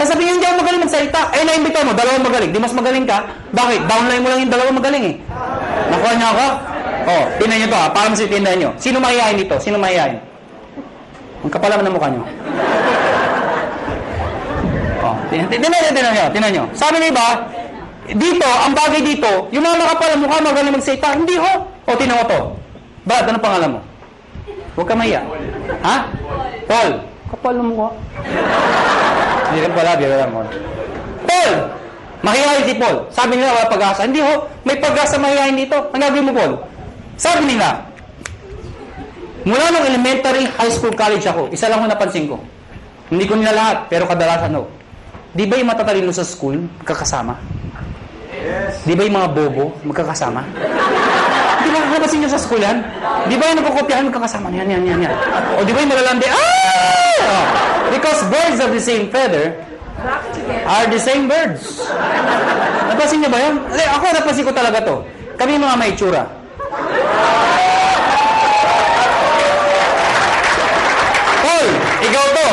Kasabihin hindi ako magaling magsalita. Eh, naimbita mo, 2 magaling. Di mas magaling ka. Bakit? Downline mo lang yung 2 magaling eh. Nakuha niyo ako? Oh, tinan niyo to ha. Para masitindahan niyo. Sino mahihain dito? Sino mahihain? Ang kapal naman ng mukha niyo. Oh, tinan niyo. Sabi niyo ba, dito, ang bagay dito, yung mga makapal ang mukha, magaling magsalita. Hindi ho. O, tinan mo to. Brad, ano pangalan mo? Huwag ka mahiya. Ha? Paul. Kapal ng mukha. Hindi rin pala, biro lang mo. Paul! Mahihayin si Paul. Sabi nila, wala pag-asa. Hindi ho, may pag-asa mahihayin dito. Ang gagawin mo, Paul? Sabi nila, mula nung elementary, high school, college ako, isa lang ho napansin ko. Hindi ko nila lahat, pero kadalasan ho. Di ba yung matatalino sa school, magkakasama? Yes. Di ba yung mga bobo, magkakasama? Di Nakakalabasin nyo sa school yan? Di ba yung nagkukopyahan magkakasama? Yan. O di ba yung malalandi? Because birds of the same feather are the same birds. Napasin nyo ba yan? Ako, napasin ko talaga to. Kami mga may itsura. Paul, ikaw to.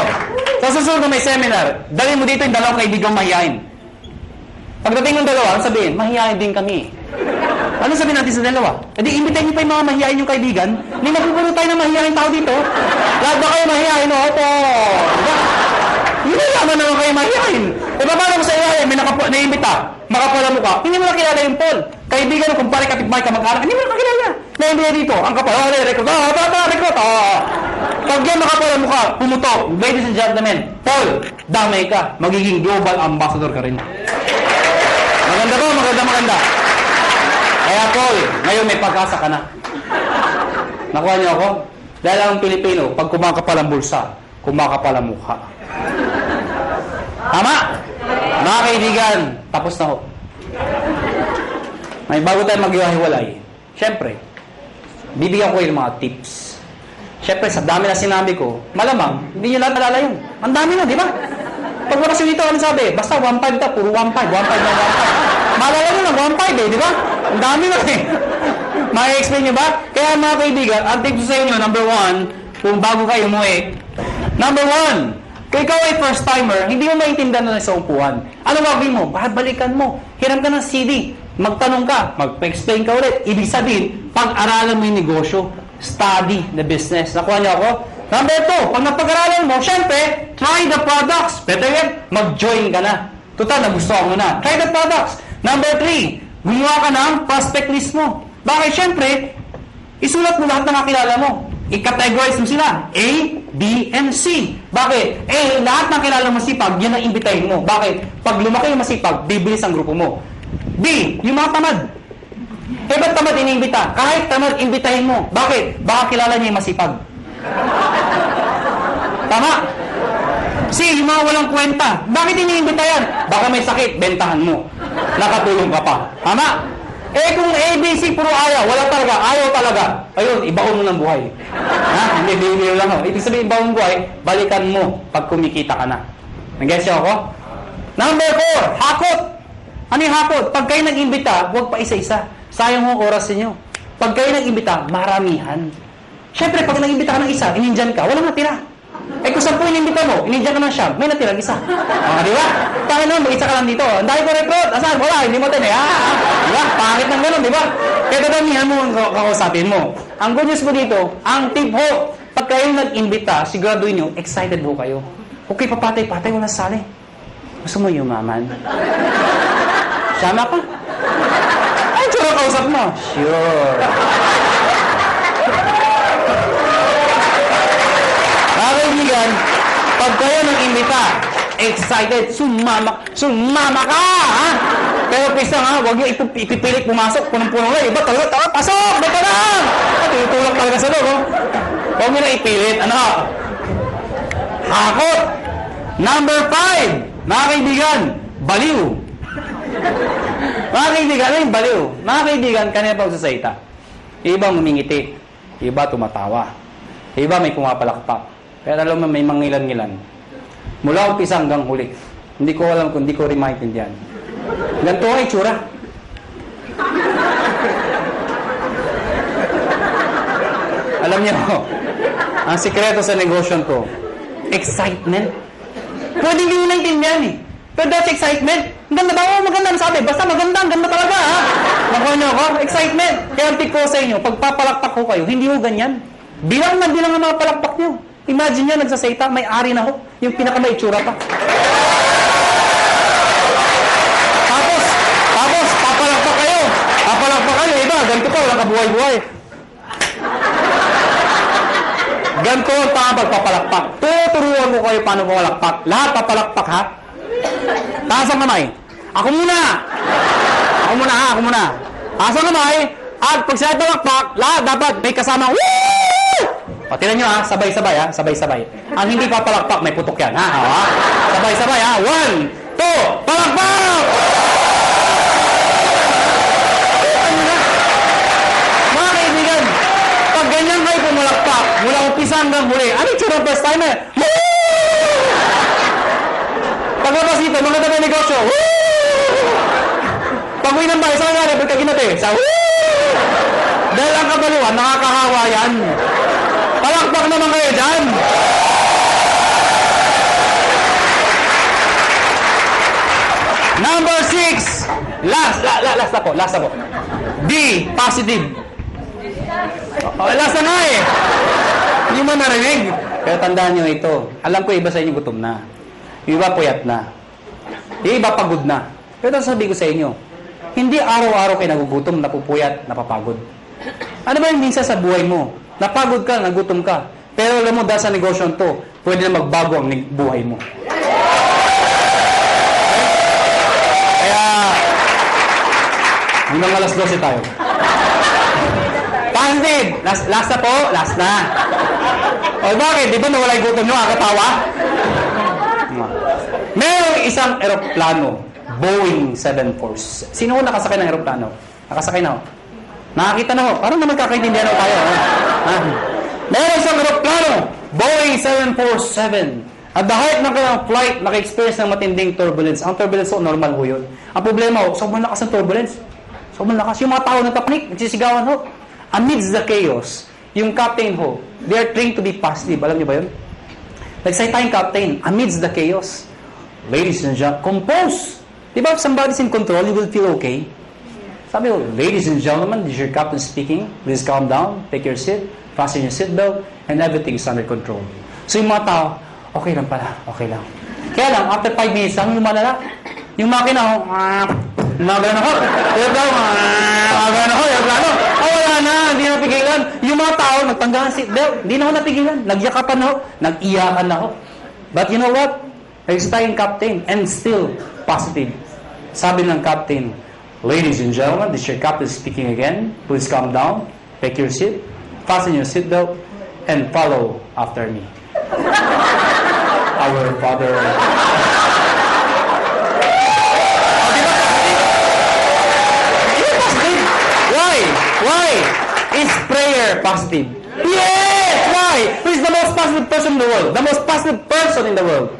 Sa susunod na may seminar, dali mo dito yung dalawang kaibigang mahihain. Pagdating ng dalawa, sabihin, mahihain din kami. Ano sabihin natin sa dalawa? E di, imbitahin niyo pa yung mga mahihain yung kaibigan. Hindi magpupuno tayo ng mahihain tao dito. Lahat ba kayo mahihain? Opo. Diba? Hindi naman naman kayo mahihain. E paano mo sa iyayin, may naimbita, makapala mo ka, hindi mo na kilala yung Paul. Kaibigan mo, kumpare, kapitbahay ka, mag-anak, hindi mo na kakilala. Naimbita dito, ang kapal, recruit, recruit, Pag yan makapala mo ka, pumutok, ladies and gentlemen, Paul, damay ka, magiging global ambassador ka rin. Maganda ba? Maganda. Kaya Paul, ngayon may pag-asa ka na. Nakuha niyo ako? Dahil ang Pilipino, pag kumakapal ang bulsa, kumakapal ang mukha. Tama? Mga kaibigan, tapos na ho. May bago tayo maghiwa-hiwalay. Siyempre, bibigyan ko yung mga tips. Siyempre, sa dami na sinabi ko, malamang, hindi nyo lahat nalala yun. Ang dami na, di ba? Pag bakasyon dito, ano sabi? Basta 1.5 ta, puro 1.5 na 1.5. Maalala nyo lang, 1.5 di ba? Ang dami na eh. Maki-explain nyo ba? Kaya mga kaibigan, ang tip ko sa inyo, number 1, kung bago kayo umuwi, number 1, kung ikaw ay first timer, hindi mo maintindihan na sa upuan. Ano gagawin mo? Balikan mo. Hiram ka ng CD. Magtanong ka. Mag-explain ka ulit. Ibig sabihin, pag-aralan mo yung negosyo. Study the business. Nakuha niyo ako? Number 2, pag napag-aralan mo, syempre, try the products. Better yet, mag-join ka na. Total, nagustuhan mo na. Try the products. Number 3, gumawa ka ng prospect list mo. Bakit? Syempre, isulat mo lahat ng nakilala mo. I-categorize mo sila. A, B, and C. Bakit? Lahat ng kilala mo masipag, yan ang imbitahin mo. Bakit? Pag lumaki yung masipag, bibilis ang grupo mo. B, yung mga tamad. Ba't tamad iniimbita? Kahit tamad, imbitahin mo. Bakit? Baka kilala niya yung masipag. Tama? C, yung mga walang kwenta. Bakit iniimbita yan? Baka may sakit, bentahan mo. Nakatulong ka pa. Tama? Kung A, B, C, puro ayaw, wala talaga, ayaw talaga. Ayun, ibaon mo ng buhay. Ha? Hindi, bibiro lang ako. Ibig sabihin, ibaon ng buhay, balikan mo pag kumikita ka na. Nag-guess niyo ako? Number 4, hakot. Ano yung hakot? Pag kayo nag-imbita, huwag pa isa-isa. Sayang mo oras niyo. Pag kayo nag-imbita, maramihan. Siyempre, pag nag-imbita ka ng isa, inindyan ka, walang natira. Kung 10 inimbita mo, inindyan ka ng siyam, may natirang isa. Di ba? Bakit naman, mag-isa ka lang dito. Ang dahil ko recruit, asan? Wala, hindi mo din eh. Di ba? Pangit ng gano'n, di ba? Kaya dadamihan mo ang kakausapin mo. Ang good news mo dito, ang tip ho, pag kayo nag-imbita, siguraduhin nyo, excited ho kayo. Okay, papatay-patay, wala sali. Gusto mo yumaman? Sama ka? Ay, tsura kausap mo. Sure. Kaibigan, pag kayo nag-imbita, excited, sumama ka, ha? Pero please lang, ha? Huwag niyo ipipilit pumasok, punong-puno na, iba talaga, pasok, dito lang! Tinutulak talaga sa loob, huwag niyo na ipilit, ano? Hakot! Number 5, mga kaibigan, baliw. Mga kaibigan, ano yung baliw? Mga kaibigan, kanina pa magsasalita. Iba ngumingiti, iba tumatawa, iba may pumapalakpak. Kaya alam mo, may mangilan-ngilan. Mula umpisa hanggang huli. Hindi ko alam kung hindi ko rin maintindihan. Ganito ang itsura. Alam niyo, ang sikreto sa negosyo ko, excitement. Pwede hindi nyo naintindihan eh. Pero that's excitement. Ang ganda ba? Oo, maganda. Sabi, basta maganda. Ang ganda talaga, ha? Nakuha niyo ako? Excitement. Kaya ang tip ko sa inyo, pag papalakpak ko kayo, hindi ho ganyan. Bilang ang mga palakpak niyo. Imagine nyo, nagsasayta, may ari na ho. Yung pinaka-maitsura pa. Tapos, papalakpak kayo. Papalakpak kayo. Iba, ganito pa, walang kabuhay-buhay. Ganito ang pagpapalakpak. Tuturuan mo kayo paano papalakpak. Lahat papalakpak, ha? Taas ang kamay. Ako muna, ha? Ako muna. Taas ang kamay. At pag sila palakpak, lahat dapat may kasama. Woo! O, tinan nyo ha, sabay-sabay ha, sabay-sabay. Ang hindi papalakpak, may putok yan ha. Sabay-sabay ha, 1, 2, palakpak! Mga ng first timer. Paglabas dito, mga tabi negosyo. Pag-uwi ng bahay, saan nga rin? Pagkaginate. Sa dahil ang kabaluan, nakakahawa yan. Palakpak naman kayo dyan. Number 6. Last ako. D, positive. Last na nga eh. Hindi mo narinig. Pero tandaan nyo ito. Alam ko iba sa inyo gutom na. Yung iba puyat na. Yung iba pagod na. Pero sabi ko sa inyo, hindi araw-araw kayo nagugutom, napupuyat, napapagod. Ano ba yung minsan sa buhay mo? Napagod ka, nagutom ka. Pero alam mo, dahil sa negosyo to, pwede na magbago ang buhay mo. Kaya, hanggang alas 12 tayo. Positive! Last na po? Last na. O bakit? Di ba nawala yung gutom nyo? Kakatawa? Merong isang eroplano, Boeing 747. Sino ko nakasakay ng eroplano? Nakasakay na ho? Nakakita na ho? Parang naman kakaintindihan ho tayo. Merong isang eroplano, Boeing 747. At the height ng kanyang flight, naka-experience ng matinding turbulence. Ang turbulence ho, normal ho yun. Ang problema ho, sobrang lakas ng turbulence. Sobrang lakas. Yung mga tao nagpapanik, nagsisigawan ho. Amidst the chaos, yung captain ho, they are trained to be positive. Alam niyo ba yun? Nagsalita yung captain, amidst the chaos. Ladies and gentlemen, compose. Di ba, if somebody's in control, you will feel okay. Sabi ko, ladies and gentlemen, this is your captain speaking. Please calm down, take your seat, fasten your seatbelt, and everything is under control. So yung mga tao, okay lang pala, okay lang. Kaya lang, after 5 minutes lang, yung malala. Yung makina, nagano ako, wala na, hindi na napigilan. Yung mga tao, nagtanggalan seatbelt, hindi na ako napigilan. Nagyakapan ako, nag-iyakan ako. But you know what? Nag-stay yung captain, and still positive. Sabi ng captain, ladies and gentlemen, this is your captain speaking again. Please calm down, take your seat, fasten your seatbelt, and follow after me. Our Father. Why? Is prayer positive? Yes! Why? Who is the most positive person in the world? The most positive person in the world.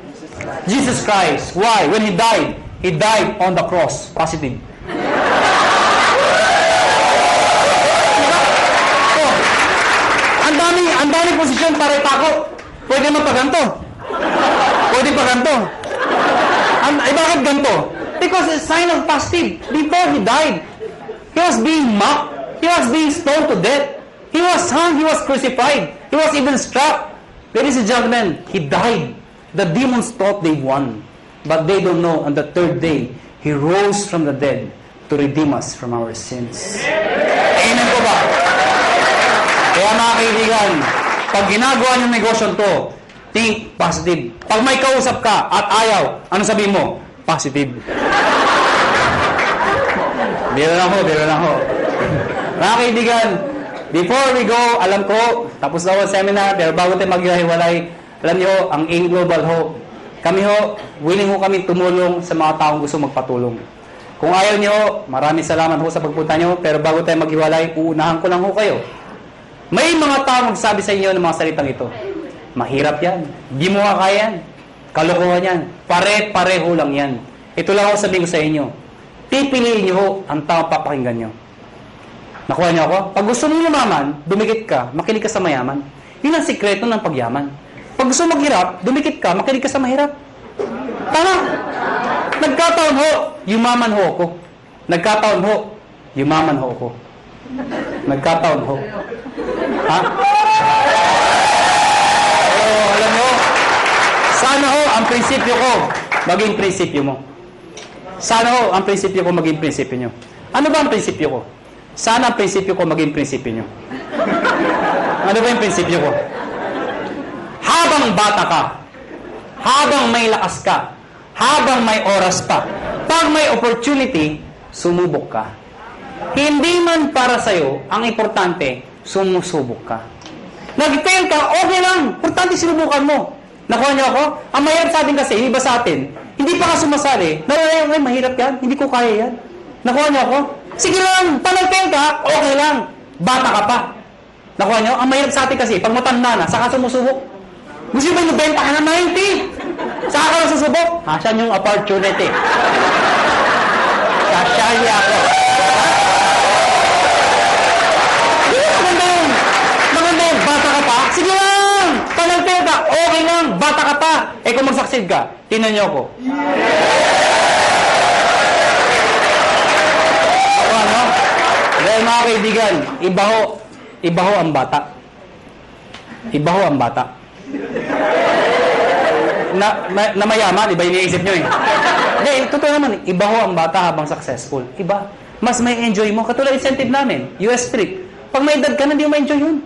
Jesus Christ. Why? When He died on the cross. Positive. Oh, ang daming posisyon para ipako. Pwede mo pa ganito. Pwede pa ganito. Bakit ganito? Because it's a sign of positive. Before He died, He was being mocked. He was being stoned to death. He was hung. He was crucified. He was even struck. Ladies and gentlemen, He died. The demons thought they won. But they don't know, on the third day, He rose from the dead to redeem us from our sins. Amen po ba? Kaya mga kaibigan, pag ginagawa niyong negosyo to, think positive. Pag may kausap ka at ayaw, ano sabihin mo? Positive. Biro lang ho. Mga kaibigan, before we go, alam ko, tapos na ang seminar, pero bago tayo maghiwalay, alam niyo, ang AIM Global ho, kami ho, willing ho kami tumulong sa mga taong gusto magpatulong. Kung ayaw niyo, maraming salamat ho sa pagpunta niyo, pero bago tayo maghiwalay, uunahan ko lang ho kayo. May mga taong magsabi sa inyo ng mga salitang ito. Mahirap yan. Di mo kaya yan. Kalokohan yan. Pare-pareho lang yan. Ito lang ho sabihin ko sa inyo. Pipiliin niyo ho ang taong papakinggan niyo. Nakuha niyo ako? Pag gusto mong yumaman, dumikit ka, makinig ka sa mayaman. Yun ang sikreto ng pagyaman. Pag gusto maghirap, dumikit ka, makinig ka sa mahirap. Tama. Nagkataon ho, yumaman ho ako. Nagkataon ho, yumaman ho ako. Nagkataon ho. Ha? Oh, alam mo, sana ho ang prinsipyo ko maging prinsipyo mo. Sana ho ang prinsipyo ko maging prinsipyo nyo. Ano ba ang prinsipyo ko? Sana ang prinsipyo ko maging prinsipyo nyo. Ano ba yung prinsipyo ko? Habang bata ka, habang may lakas ka, habang may oras pa, pag may opportunity, sumubok ka. Hindi man para sa'yo, ang importante, sumusubok ka. Nag-fail ka, okay lang. Importante sinubukan mo. Nakuha niyo ako? Ang mahirap sa atin kasi, iba sa atin, hindi pa ka sumasali. Ay, mahirap yan. Hindi ko kaya yan. Nakuha niyo ako? Sige lang. Pag nag-fail ka, okay lang. Bata ka pa. Nakuha niyo? Ang mahirap sa atin kasi, pag matanda na, saka sumusubok. Gusto nyo ba yung benta ka ng 90? Saka ka lang susubok? Asan yung opportunity? Sasyahi ako. Di ba maganda yun? Maganda yun, bata ka pa? Sige lang! Talente ka, okay lang, bata ka pa. Eh kung mag-succeed ka, tingnan nyo ako. Ano? Dahil mga kaibigan, iba ho ang bata. Iba ho ang bata. Na mayaman, iba iniisip nyo eh. Hindi, totoo naman, iba ho ang bata habang successful. Iba. Mas may enjoy mo. Katulad incentive namin, US trip. Pag may edad ka na, hindi mo ma-enjoy yun.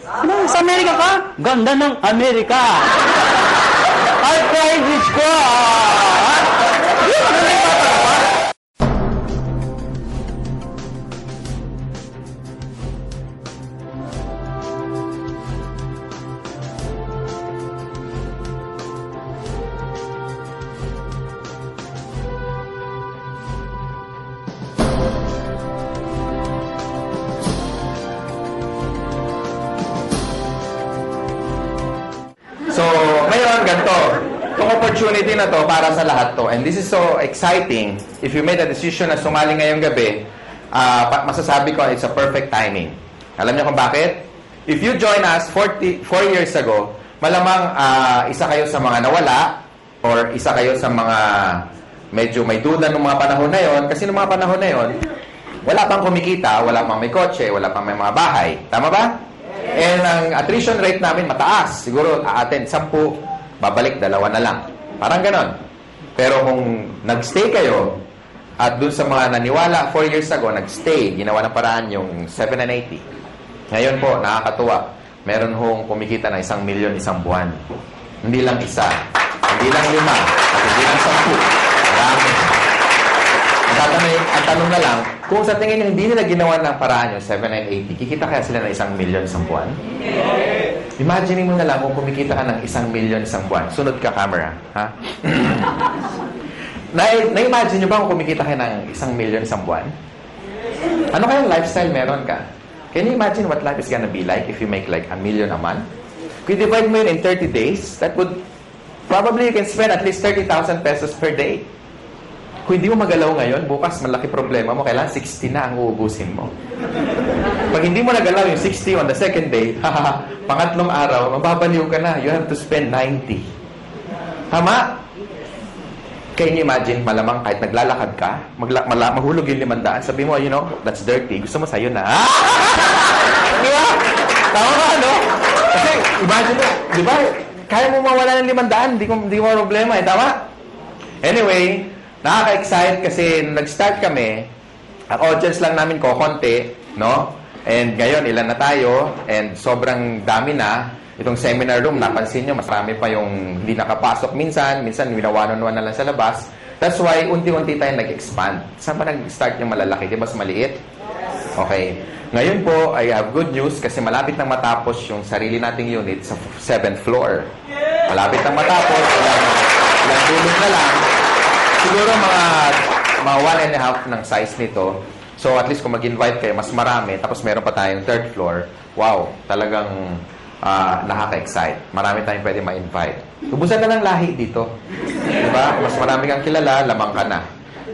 Ano, sa Amerika ka? Ganda ng Amerika. Ay, private ko. Hindi, maganda yung bata ka pa. So, ngayon, ganito. Itong opportunity na to para sa lahat to. And this is so exciting. If you made a decision na sumali ngayong gabi, masasabi ko, it's a perfect timing. Alam niyo kung bakit? If you join us 4 years ago, malamang isa kayo sa mga nawala or isa kayo sa mga medyo may duda ng mga panahon na yon. Kasi ng mga panahon na yon, wala pang kumikita, wala pang may kotse, wala pang may mga bahay. Tama ba? And ang attrition rate namin mataas. Siguro a-attend 10, babalik 2 na lang. Parang ganon. Pero kung nagstay kayo, at dun sa mga naniwala 4 years ago, nagstay, ginawa ng paraan yung 7 and 80. Ngayon po, nakakatuwa. Meron hong kumikita na 1 milyon isang buwan. Hindi lang isa, hindi lang 5, at hindi lang 10. Marami. Ang tanong na lang, kung sa tingin nyo hindi nila ginawa ng paraan yung 7 and 80, kikita kaya sila ng 1 milyon isang buwan? Imagine mo na lang kung kumikita ka ng 1 milyon isang buwan. Sunod ka, camera. Ha? Na-imagine nyo ba kung kumikita ka ng 1 milyon isang buwan? Ano kayang lifestyle meron ka? Can you imagine what life is gonna be like if you make like 1 million a month? Kung divide mo yun in 30 days, that would probably you can spend at least 30,000 pesos per day. Kung hindi mo magalaw ngayon, bukas malaki problema mo, kailangan 60 na ang uubusin mo. Pag hindi mo nagalaw yung 60 on the second day, pangatlong araw, mababaliw ka na. You have to spend 90. Tama? Can you imagine, malamang kahit naglalakad ka, mahulog yung 500, sabi mo, you know, that's dirty. Gusto mo sa'yo na. Di ba? Tama ba, no? Kasi, imagine mo, di ba? Kaya mo mawala ng 500, di mo problema, tama? Anyway, nakaka-excite kasi nag-start kami, ang audience lang namin konti, no? And ngayon, ilan na tayo, and sobrang dami na. Itong seminar room, napansin nyo, mas marami pa yung hindi nakapasok minsan winawanon-wan na lang sa labas. That's why, unti-unti tayo nag-expand. Saan pa nag-start yung malalaki? Di ba mas maliit? Okay. Ngayon po, I have good news kasi malapit nang matapos yung sarili nating unit sa 7th floor. Malapit nang matapos, ilang tulog na lang. Siguro mga 1.5 ng size nito. So, at least kung mag-invite kayo, mas marami. Tapos meron pa tayong 3rd floor. Wow, talagang nakaka-excite. Marami tayong pwede ma-invite. Tubusan ka ng lahi dito. Diba? Mas marami kang kilala, lamang ka na.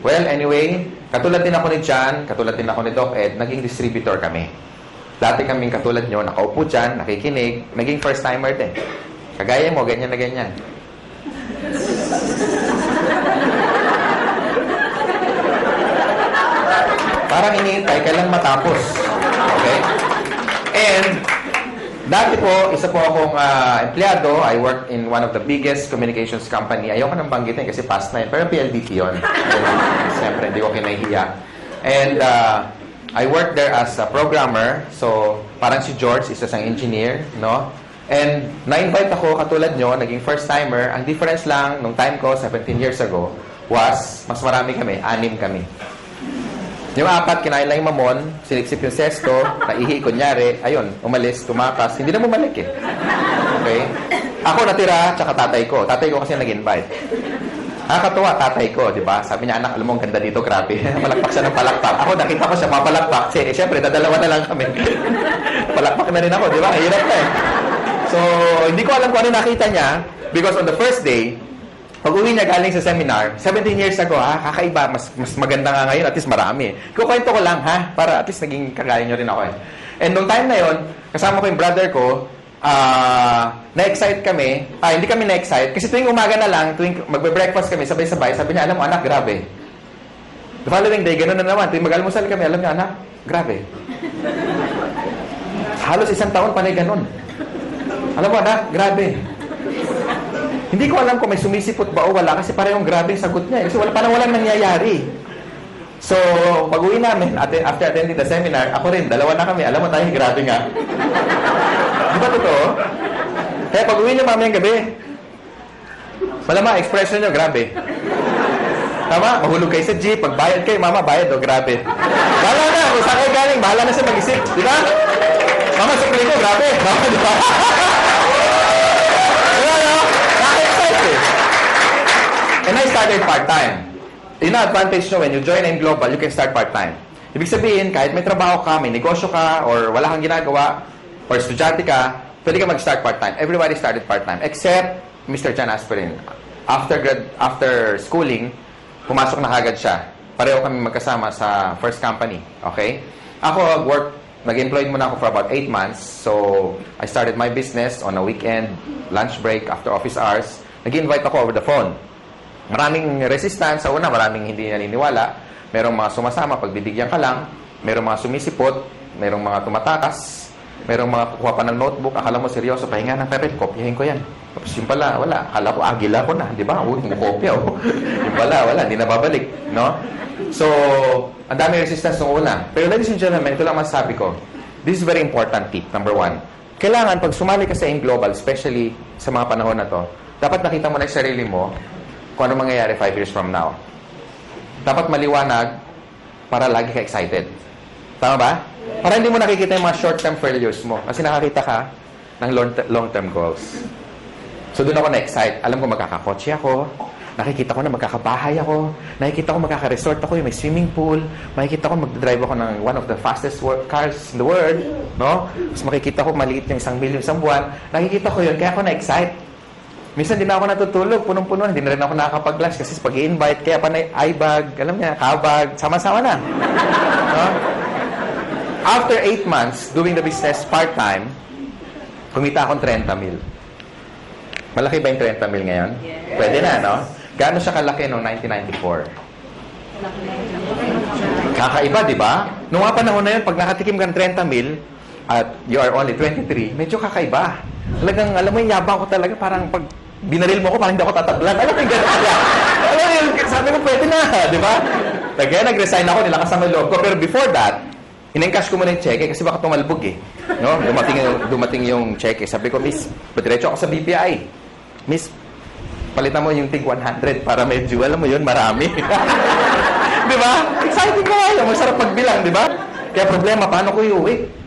Well, anyway, katulad din ako ni John, katulad din ako ni Doc Ed, naging distributor kami. Dati kaming katulad nyo, nakaupo dyan, nakikinig, naging first-timer din. Kagaya mo, ganyan na ganyan. Parang iniintay, kailan matapos. Okay? And, dati po, isa po akong empleyado. I worked in one of the biggest communications company. Ayoko nang banggitin kasi past na yun. Pero PLDT yun. Siyempre, hindi ko kinahiya. And I worked there as a programmer. So, parang si George, isa sang engineer, no? And na-invite ako, katulad nyo, naging first-timer. Ang difference lang, nung time ko, 17 years ago, was, mas marami kami, 6 kami. Yung 4, kinain lang yung mamon, sinipsip yung sesto, naihi, kunyari, ayun, umalis, tumakas, hindi na bumalik eh. Okay? Ako natira, tsaka tatay ko. Tatay ko kasi nag-invite. Nakakatuwa, tatay ko, di ba? Sabi niya, anak, alam mo, ang ganda dito, grabe. Palakpak siya ng palakpak. Ako, nakita ko siya, mapalakpak. Kasi, syempre, dadalawa na lang kami. Palakpak na rin ako, di ba? Hirap na eh. So, hindi ko alam kung ano nakita niya because on the first day, pag uwi niya galing sa seminar, 17 years ago, kakaiba, mas maganda nga ngayon, at least marami. Kukwento ko lang, para at least naging kagaya niyo rin ako eh. And nung time na yon, kasama ko yung brother ko, na-excite kami, hindi kami na-excite, kasi tuwing umaga na lang, tuwing magbe-breakfast kami, sabay-sabay, sabi niya, alam mo anak, grabe. The following day, gano'n na naman, tuwing mag-almusal kami, alam niya, anak, grabe. Halos 1 taon panay gano'n. Alam mo anak, grabe. Hindi ko alam kung may sumisipot ba o wala kasi parehong grabing sagot niya. Kasi walang nangyayari. So, pag-uwi namin, after attending the seminar, ako rin, 2 na kami. Alam mo tayo, grabe nga. Di ba totoo? Kaya pag-uwi niyo mamayang gabi, malama, expression niyo, grabe. Tama? Mahulog kayo sa jeep, pagbayad kayo, mama, bayad, grabe. Bahala na, kung saan kayo galing, bahala na siya mag-isip. Di ba? Mama, sukli ko, grabe. Mama, di ba? And I started part-time. Yun na advantage nyo, when you join in Global, you can start part-time. Ibig sabihin, kahit may trabaho ka, may negosyo ka, or wala kang ginagawa, or estudyante ka, pwede ka mag-start part-time. Everybody started part-time, except Mr. John Aspirin. After schooling, pumasok na agad siya. Pareho kami magkasama sa first company. Okay? Ako, nag-employed muna ako for about 8 months. So, I started my business on a weekend, lunch break, after office hours. Nag-invite ako over the phone. Maraming resistance. Sa una, maraming hindi naniniwala. Merong mga sumasama, pagbibigyan ka lang. Merong mga sumisipot. Merong mga tumatakas. Merong mga kukuha pa ng notebook. Akala mo seryoso, pahinga ng papel, kopyahin ko yan. Tapos yung pala, wala. Akala ko, agila ko na. Di ba? Kumukopya. Yung pala, wala. Di na babalik. No? So, ang dami resistance nung una. Pero ladies and gentlemen, ito lang masasabi ko. This is very important tip. Number 1. Kailangan, pag sumali ka sa In Global, especially sa mga panahon na to, dapat nakita mo na yung sarili mo kung ano mangyayari 5 years from now. Dapat maliwanag para lagi ka excited. Tama ba? Para hindi mo nakikita yung mga short-term failures mo. Kasi nakakita ka ng long-term goals. So, doon ako na-excite. Alam ko magkakakotse ako. Nakikita ko na magkakabahay ako. Nakikita ko magkaka-resort ako. Yung may swimming pool. Makikita ko mag-drive ako ng one of the fastest cars in the world. No? Tapos makikita ko maliit yung 1 million isang buwan. Nakikita ko yun. Kaya ako na-excite. Minsan din ako natutulog, punong-puno, hindi na rin ako nakakapag-lunch kasi pag-i-invite, kaya pa na i-bag, alam niya, kabag, sama-sama na. No? After 8 months, doing the business part-time, kumita akong 30 mil. Malaki ba yung 30 mil ngayon? Yes. Pwede na, no? Gaano siya kalaki noong 1994? Kakaiba, di ba? Noong mga panahon na yun, pag nakatikim ka ng 30 mil, at you are only 23, medyo kakaiba. Talagang, alam mo yung yabang ko talaga, parang pag binaril mo ko, parang hindi ako tatablan. Alam mo yung gano'n. Alam mo yung, sabi ko, pwede na, di ba? Kaya nag-resign ako, nilakas ang loob ko. Pero before that, in-encash ko muna yung cheque kasi baka tumalbog eh. No? Dumating yung cheque. Sabi ko, Miss, diretso ako sa BPI. Miss, palitan mo yung tig 100 para medyo, alam mo yun, marami. Di ba? Exciting ka nga. Masarap pagbilang, di ba? Kaya problema, paano ko iuwi?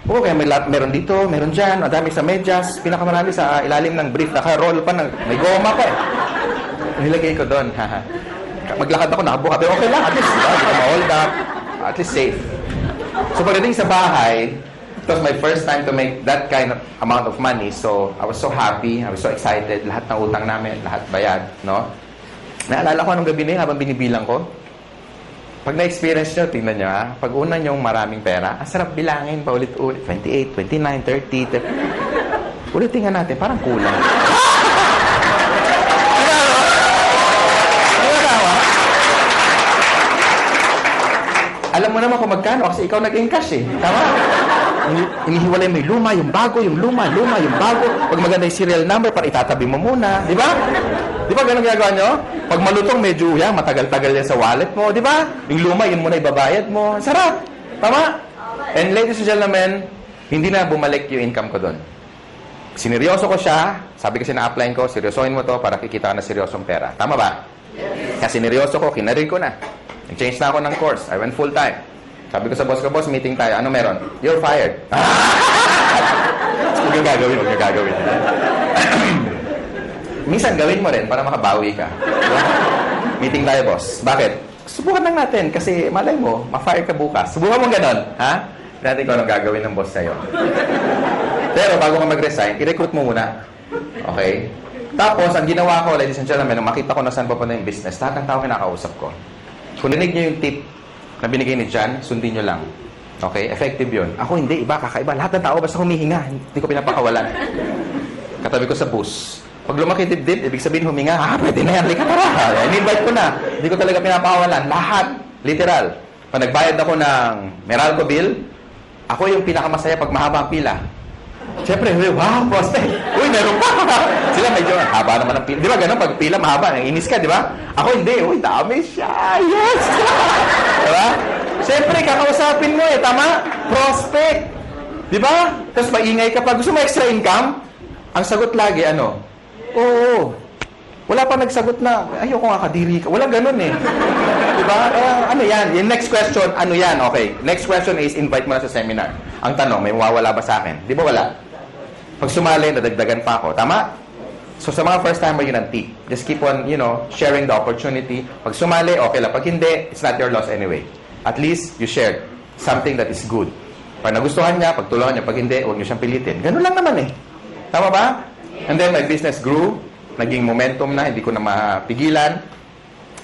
Oo, kaya meron dito, meron dyan, ang dami sa medyas, pinakamarami sa ilalim ng brief, naka-roll pa, may goma pa eh. Nilagay ko doon, maglakad ako, nakabuka, pero okay lang, at least, diba? Hindi ko ma-hold up, at least safe. So pagdating sa bahay, it was my first time to make that kind of amount of money, so I was so happy, I was so excited, lahat ng utang namin, lahat bayad, no? Naalala ko anong gabi na yun, habang binibilang ko, pag na-experience nyo, tingnan nyo pag una nyong maraming pera, ang sarap bilangin pa ulit-ulit. 28, 29, 30. Ulitin nga natin, parang kulang. Alam mo naman kung magkano kasi ikaw nag-encash eh. Tama? Inihiwalay mo yung luma, yung bago, yung luma, yung bago. Pag maganda yung serial number, para itatabi mo muna. Di ba? Di ba ganun ginagawa nyo? Pag malutong, medyo matagal-tagal yan sa wallet mo. Di ba? Yung luma, yun muna ibabayad mo. Sarap. Tama? And ladies and gentlemen, hindi na bumalik yung income ko doon. Sineryoso ko siya. Sabi kasi na-apply ko, seryosohin mo to para kikita ka na seryosong pera. Tama ba? Kasi sineryoso ko, kinarir ko na. Nag-change na ako ng course. I went full-time. Sabi ko sa boss ko, boss, meeting tayo. Ano meron? You're fired. Huwag yung gagawin. Minsan gawin mo rin para makabawi ka. Meeting tayo, boss. Bakit? Subukan lang natin kasi malay mo, ma-fire ka bukas. Subukan mo ganon. Ha? Natin ko anong gagawin ng boss sa'yo. Pero bago ka mag-resign, i-recruit mo muna. Okay? Tapos, ang ginawa ko, ladies and gentlemen, nung makita ko na saan papunta yung business, lahat ng tao kinakausap ko. Kung narinig nyo yung tip na binigay ni John, sundin nyo lang. Okay? Effective yun. Ako hindi, iba, kakaiba. Lahat ng tao basta humihinga. Hindi ko pinapakawalan. Katabi ko sa bus. Pag lumaki dibdib, ibig sabihin huminga, pwede na yan, lika tara. In-invite ko na. Hindi ko talaga pinapakawalan. Lahat. Literal. Pag nagbayad ako ng Meralco bill, ako yung pinakamasaya pag mahaba ang pila. Siyempre, wow, prospect. Uy, meron pa. Sila medyo, haba naman ang pila. Di ba ganun, pag pila mahaba, inis ka, di ba? Ako hindi, uy, dami siya. Yes! Di ba? Siyempre, kakausapin mo tama? Prospect. Di ba? Tapos maingay ka pa. Gusto mo extra income? Ang sagot lagi, ano? Oo. Wala pa nagsagot na, ayoko nga kadiri ka. Walang ganun Diba? Ano yan? Yung next question, ano yan? Okay. Next question is, invite mo na sa seminar. Ang tanong, may mawawala ba sa akin? Di ba wala? Pag sumali, nadagdagan pa ako. Tama? So, sa mga first timer, yun ang tip. Just keep on, sharing the opportunity. Pag sumali, okay lang. Pag hindi, it's not your loss anyway. At least, you shared something that is good. Pag nagustuhan niya, pagtulungan niya. Pag hindi, huwag niyo siyang pilitin. Ganun lang naman Tama ba? And then, my business grew. Naging momentum na, hindi ko na mapigilan.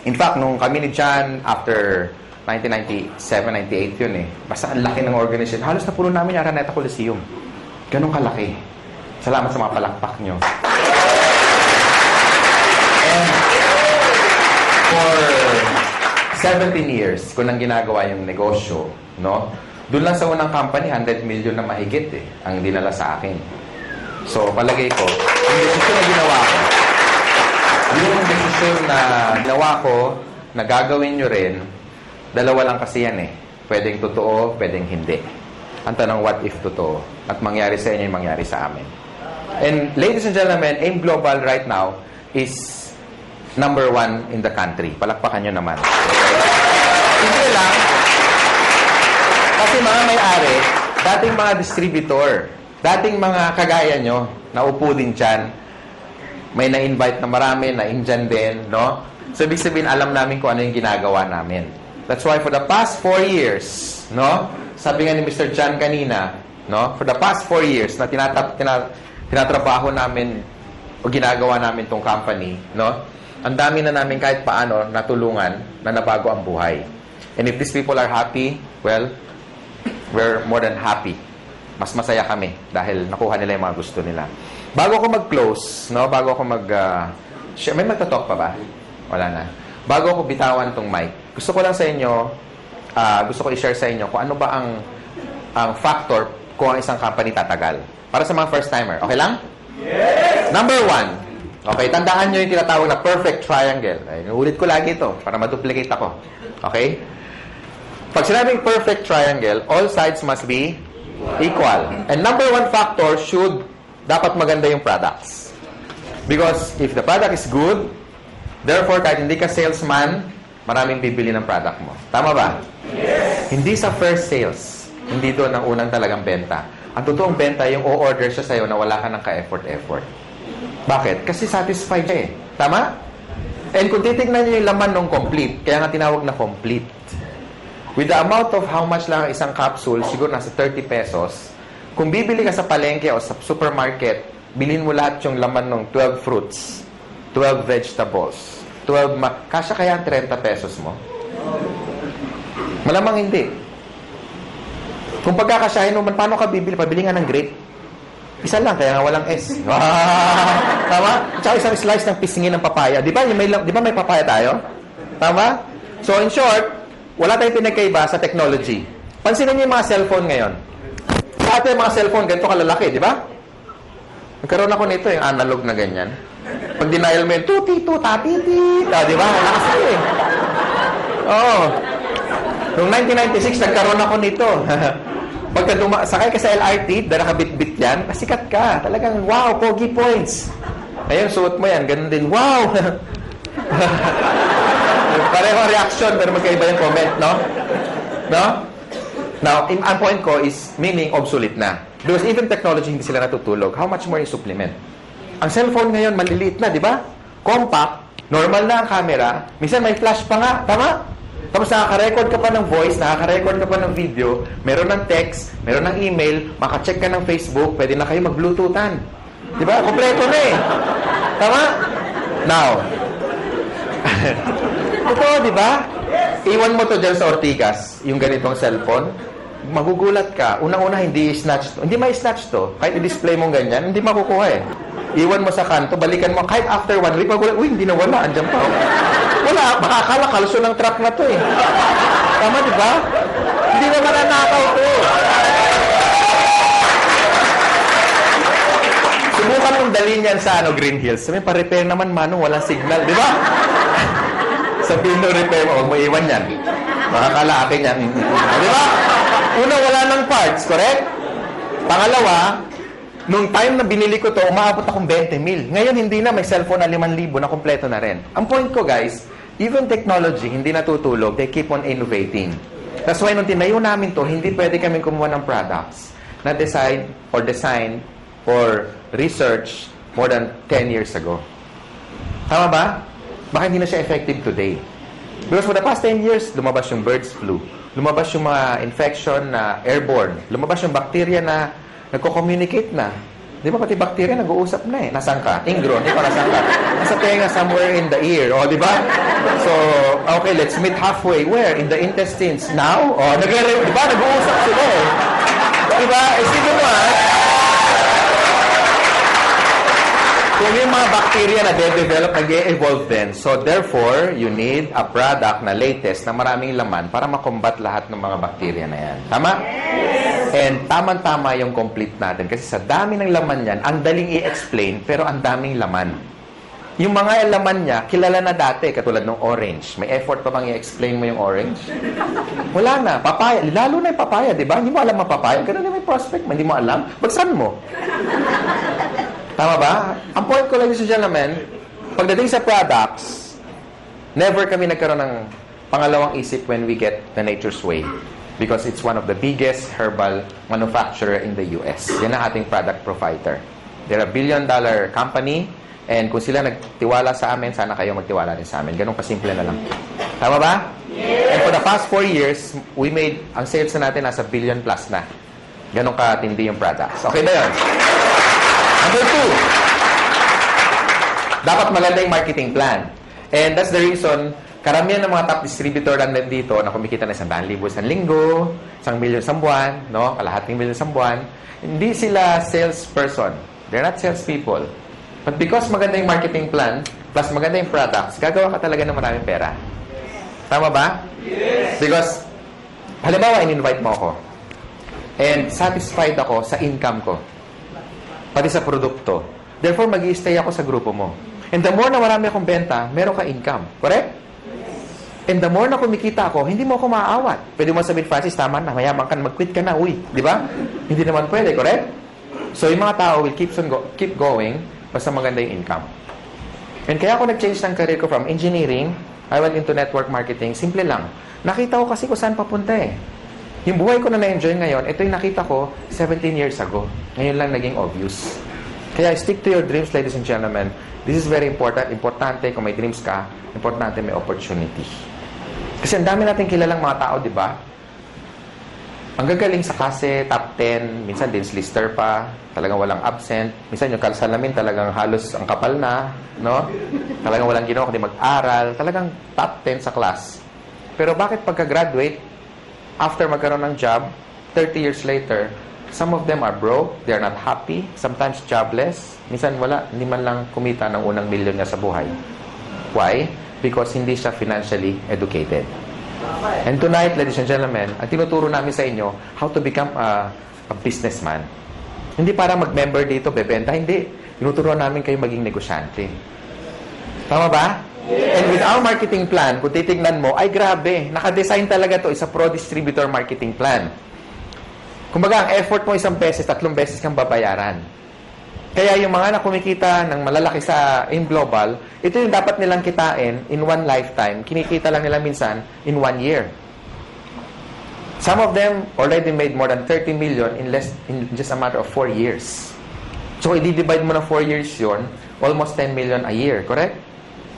In fact, nung kami ni John, after 1997, 98 yun Basta ang laki ng organization. Halos na puno namin yung Araneta Coliseum. Ganun kalaki. Salamat sa mga palakpak nyo. And for 17 years, ko nang ginagawa yung negosyo, doon lang sa unang company, 100 million na mahigit ang dinala sa akin. So, palagay ko, yung desisyon na ginawa ko, na gagawin nyo rin, dalawa lang kasi yan Pwedeng totoo, pwedeng hindi. Ang tanong, what if totoo? At mangyari sa inyo yung mangyari sa amin. And ladies and gentlemen, AIM Global right now is number 1 in the country. Palakpakan nyo naman. Hindi lang, kasi mga may-ari, dating mga distributor, dating mga kagaya nyo, naupo din dyan, may na-invite na marami, na-indyan din, So, ibig sabihin, alam namin kung ano yung ginagawa namin. That's why for the past 4 years, sabi nga ni Mr. John kanina, for the past 4 years na tinatrabaho namin o ginagawa namin tong company, ang dami na namin kahit paano natulungan na nabago ang buhay. And if these people are happy, well, we're more than happy. Mas masaya kami dahil nakuha nila yung mga gusto nila. Bago ako mag-close, bago ako may magta-talk pa ba? Wala na. Bago ako bitawan tong mic, gusto ko lang sa inyo, gusto ko i-share sa inyo kung ano ba ang factor kung ang isang company tatagal. Para sa mga first-timer. Okay lang? Yes! Number 1. Okay, tandaan nyo yung tinatawag na perfect triangle. Ay, ulit ko lagi ito para ma-duplicate ako. Okay? Pag sinabing perfect triangle, all sides must be equal. And number 1 factor dapat maganda yung products. Because if the product is good, therefore, kahit hindi ka salesman, maraming bibili ng product mo. Tama ba? Yes! Hindi sa first sales. Hindi doon ang unang talagang benta. Ang totoong benta, yung o-order siya sa'yo na wala ka ng ka-effort-effort. Bakit? Kasi satisfied siya Tama? And kung titignan niyo yung laman ng complete, kaya nga tinawag na complete. With the amount of how much lang ang isang capsule, siguro nasa 30 pesos, kung bibili ka sa palengke o sa supermarket, bilhin mo lahat yung laman ng 12 fruits, 12 vegetables, kasya kaya ang 30 pesos mo? Malamang hindi. Kung pagkakasyahin mo, paano ka bibili? Pabili nga ng grape. Isa lang, kaya nga walang S. Tama? Tsaka isang slice ng pisngin ng papaya. Di ba may papaya tayo? Tama? So, in short, wala tayong pinagkaiba sa technology. Pansinin niyo yung mga cellphone ngayon. Dati yung mga cellphone, ganito kalalaki, di ba? Nagkaroon ako nito, yung analog na ganyan. Pag denial mo yun, tuti-tu, tati-tit. Di ba? Lakas ko Oo. Noong 1996, nagkaroon ako nito. Pagka sakay ka sa LRT, dahil nakabit-bit yan, pasikat ka. Talagang, wow, pogi points. Ngayon, suot mo yan, ganun din, wow. Pareho reaction, pero magkaiba yung comment, no? Now, ang point ko is, meaning obsolete na. Because even technology, hindi sila natutulog. How much more yung supplement? Ang cellphone ngayon, maliliit na, di ba? Compact, normal na ang camera. Minsan may flash pa nga, tama? Tapos nakaka-record ka pa ng voice, nakaka-record ka pa ng video, meron ng text, meron ng email, maka-check ka ng Facebook, pwede na kayo mag-bluetoothan. Di ba? Kompleto na eh. Tama? Now, totoo, di ba? Iwan mo to dyan sa Ortigas, yung ganitong cellphone, magugulat ka. Unang-una, hindi i-snatch to. Hindi ma-snatch to. Kahit i-display mo ganyan, hindi makukuha eh. Iwan mo sa kanto, balikan mo. Kahit after 1 week, magulat, uy, hindi na wala. Andyan pa. Oh. Wala. Makakala, kalso ng truck na to eh. Tama, di ba? Hindi na mananakaw to. Subukan mong dalhin yan sa Green Hills. Sabi, pa-repair naman, Manong, walang signal. Di ba? Sabihin mo, repair mo, huwag mo iwan yan. Makakala akin yan. Di ba? Una, wala ng parts, correct? Pangalawa, nung time na binili ko to, umaabot akong 20 mil. Ngayon, hindi na. May cellphone na 5,000 na kompleto na rin. Ang point ko, guys, even technology, hindi natutulog. They keep on innovating. That's why nung tinayo namin to, hindi pwede kami kumuha ng products na design or research more than 10 years ago. Tama ba? Baka hindi na siya effective today. Because for the past 10 years, lumabas yung birds flu. Lumabas yung mga infection na airborne. Lumabas yung bacteria na nagko-communicate na. Di ba pati bacteria nag-uusap na eh. Nasaan ka? Ingro, di ba nasaan ka? Nasa tenga, somewhere in the ear. O, di ba? So, okay, let's meet halfway. Where? In the intestines. Now? O, di ba? Nag-uusap sila eh. Di ba? Eh, sige mo kung yung mga bacteria na de-develop, nag-e-evolve din. So, therefore, you need a product na latest na maraming laman para makombat lahat ng mga bacteria na yan. Tama? Yes. And tama-tama yung complete natin. Kasi sa dami ng laman yan, ang daling i-explain, pero ang daming laman. Yung mga laman niya, kilala na dati, katulad ng orange. May effort pa bang i-explain mo yung orange? Wala na. Papaya. Lalo na yung papaya, di ba? Hindi mo alam ang papaya. Ganun na may prospect. Hindi mo alam. Bagsan mo. Tama ba? Ang point ko, ladies and gentlemen, pagdating sa products, never kami nagkaroon ng pangalawang isip when we get the Nature's Way. Because it's one of the biggest herbal manufacturer in the US. Yan ang ating product provider. They're a billion-dollar company, and kung sila nagtiwala sa amin, sana kayo magtiwala din sa amin. Ganun kasimple na lang. Tama ba? Yes. And for the past 4 years, we made, ang sales na natin nasa billion plus na. Ganun katindi yung products. Okay na yun? Number 2, dapat maganda yung marketing plan. And that's the reason, karamihan ng mga top distributor lang dito na kumikita na 100,000 sa linggo, 1 million sa buwan, no? Kalahating million sa buwan, hindi sila salesperson. They're not salespeople. But because maganda yung marketing plan, plus maganda yung products, gagawa ka talaga ng maraming pera. Tama ba? Yes! Because, halimbawa, in-invite mo ako. And satisfied ako sa income ko. Pati sa produkto. Therefore, mag-i-stay ako sa grupo mo. And the more na marami akong benta, meron ka income. Correct? And the more na kumikita ako, hindi mo ako maaawat. Pwede mo sabihin, Francis, tama na, mayabang ka, mag-quit ka na, uy. Di ba? Hindi naman pwede, correct? So, yung mga tao will keep going basta maganda yung income. And kaya ako nag-change ng career ko from engineering, I went into network marketing. Simple lang. Nakita ko kasi kung saan papunta eh. Yung buhay ko na na-enjoy ngayon, ito yung nakita ko 17 years ago. Ngayon lang naging obvious. Kaya stick to your dreams, ladies and gentlemen. This is very important. Importante kung may dreams ka, importante may opportunity. Kasi ang dami natin kilalang mga tao, di ba? Ang gagaling sa klase, top 10, minsan dance lister pa, talagang walang absent. Minsan yung salamin talagang halos ang kapal na, no? Talagang walang ginawa kundi mag-aral. Talagang top 10 sa class. Pero bakit pagka-graduate, after magkaroon ng job, 30 years later, some of them are broke, they're not happy, sometimes jobless, minsan wala, hindi man lang kumita ng unang milyon niya sa buhay. Why? Because hindi siya financially educated. And tonight, ladies and gentlemen, ang tinuturo namin sa inyo, how to become a businessman. Hindi para mag-member dito, bebenta, hindi. Tinuturo namin kayo maging negosyante. Tama ba? And with our marketing plan, kung titignan mo, ay grabe, nakadesign talaga to isa pro-distributor marketing plan. Kumbaga, ang effort mo 1 beses, 3 beses kang babayaran. Kaya yung mga nakumikita ng malalaki in global, ito yung dapat nilang kitain in one lifetime. Kinikita lang nila minsan in 1 year. Some of them already made more than 30 million in just a matter of 4 years. So, i-divide mo na 4 years yon, almost 10 million a year, correct?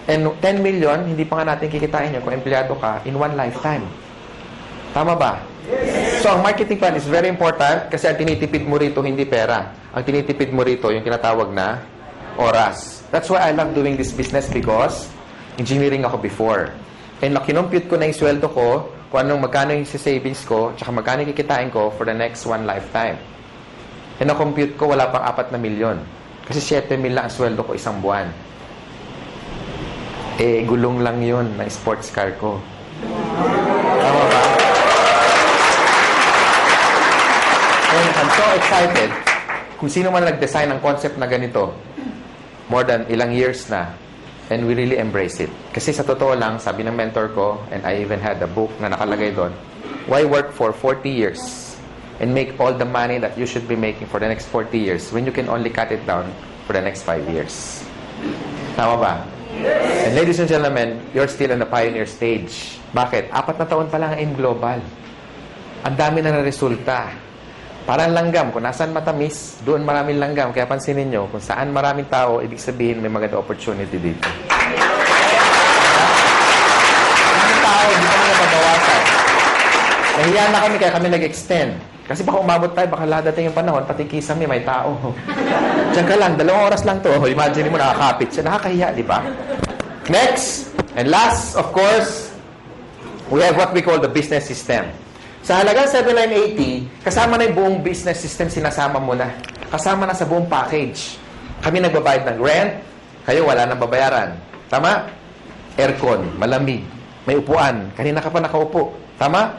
And 10 million, hindi pa nga natin kikitain yun kung empleyado ka in one lifetime. Tama ba? So, ang marketing plan is very important kasi ang tinitipid mo rito hindi pera. Ang tinitipid mo rito yung tinatawag na oras. That's why I love doing this business because engineering ako before. And kinompute ko na yung sweldo ko, kung anong magkano yung savings ko, tsaka magkano yung kikitain ko for the next one lifetime. And na-compute ko, wala pang 4 na milyon. Kasi 7 mil lang ang sweldo ko isang buwan. Eh, gulong lang yun ng sports car ko. Tama ba? And I'm so excited. Kung sino man nag-design ng concept na ganito, more than ilang years na, and we really embrace it. Kasi sa totoo lang, sabi ng mentor ko, and I even had a book na nakalagay doon, why work for 40 years and make all the money that you should be making for the next 40 years when you can only cut it down for the next 5 years? Tama ba? And ladies and gentlemen, you're still in the pioneer stage. Bakit? 4 na taon pa lang ang AIM Global. Ang dami na resulta. Parang langgam. Kung nasaan matamis, doon maraming langgam. Kaya pansinin nyo, kung saan maraming tao, ibig sabihin may maganda opportunity dito. Maraming tao, hindi kami nababawasan. Nahiya na kami, kaya kami nag-extend. Kasi baka umabot tayo, baka ladating yung panahon, pati kisame, may tao. Diyan ka lang, 2 oras lang to. Imagine mo, nakakapit siya. Nakakahiya, di ba? Next, and last, of course, we have what we call the business system. Sa halagang 7,980, kasama na yung buong business system, sinasama mo na. Kasama na sa buong package. Kami nagbabayad ng rent, kayo wala nang babayaran. Tama? Aircon, malamig, may upuan. Kanina ka pa nakaupo. Tama?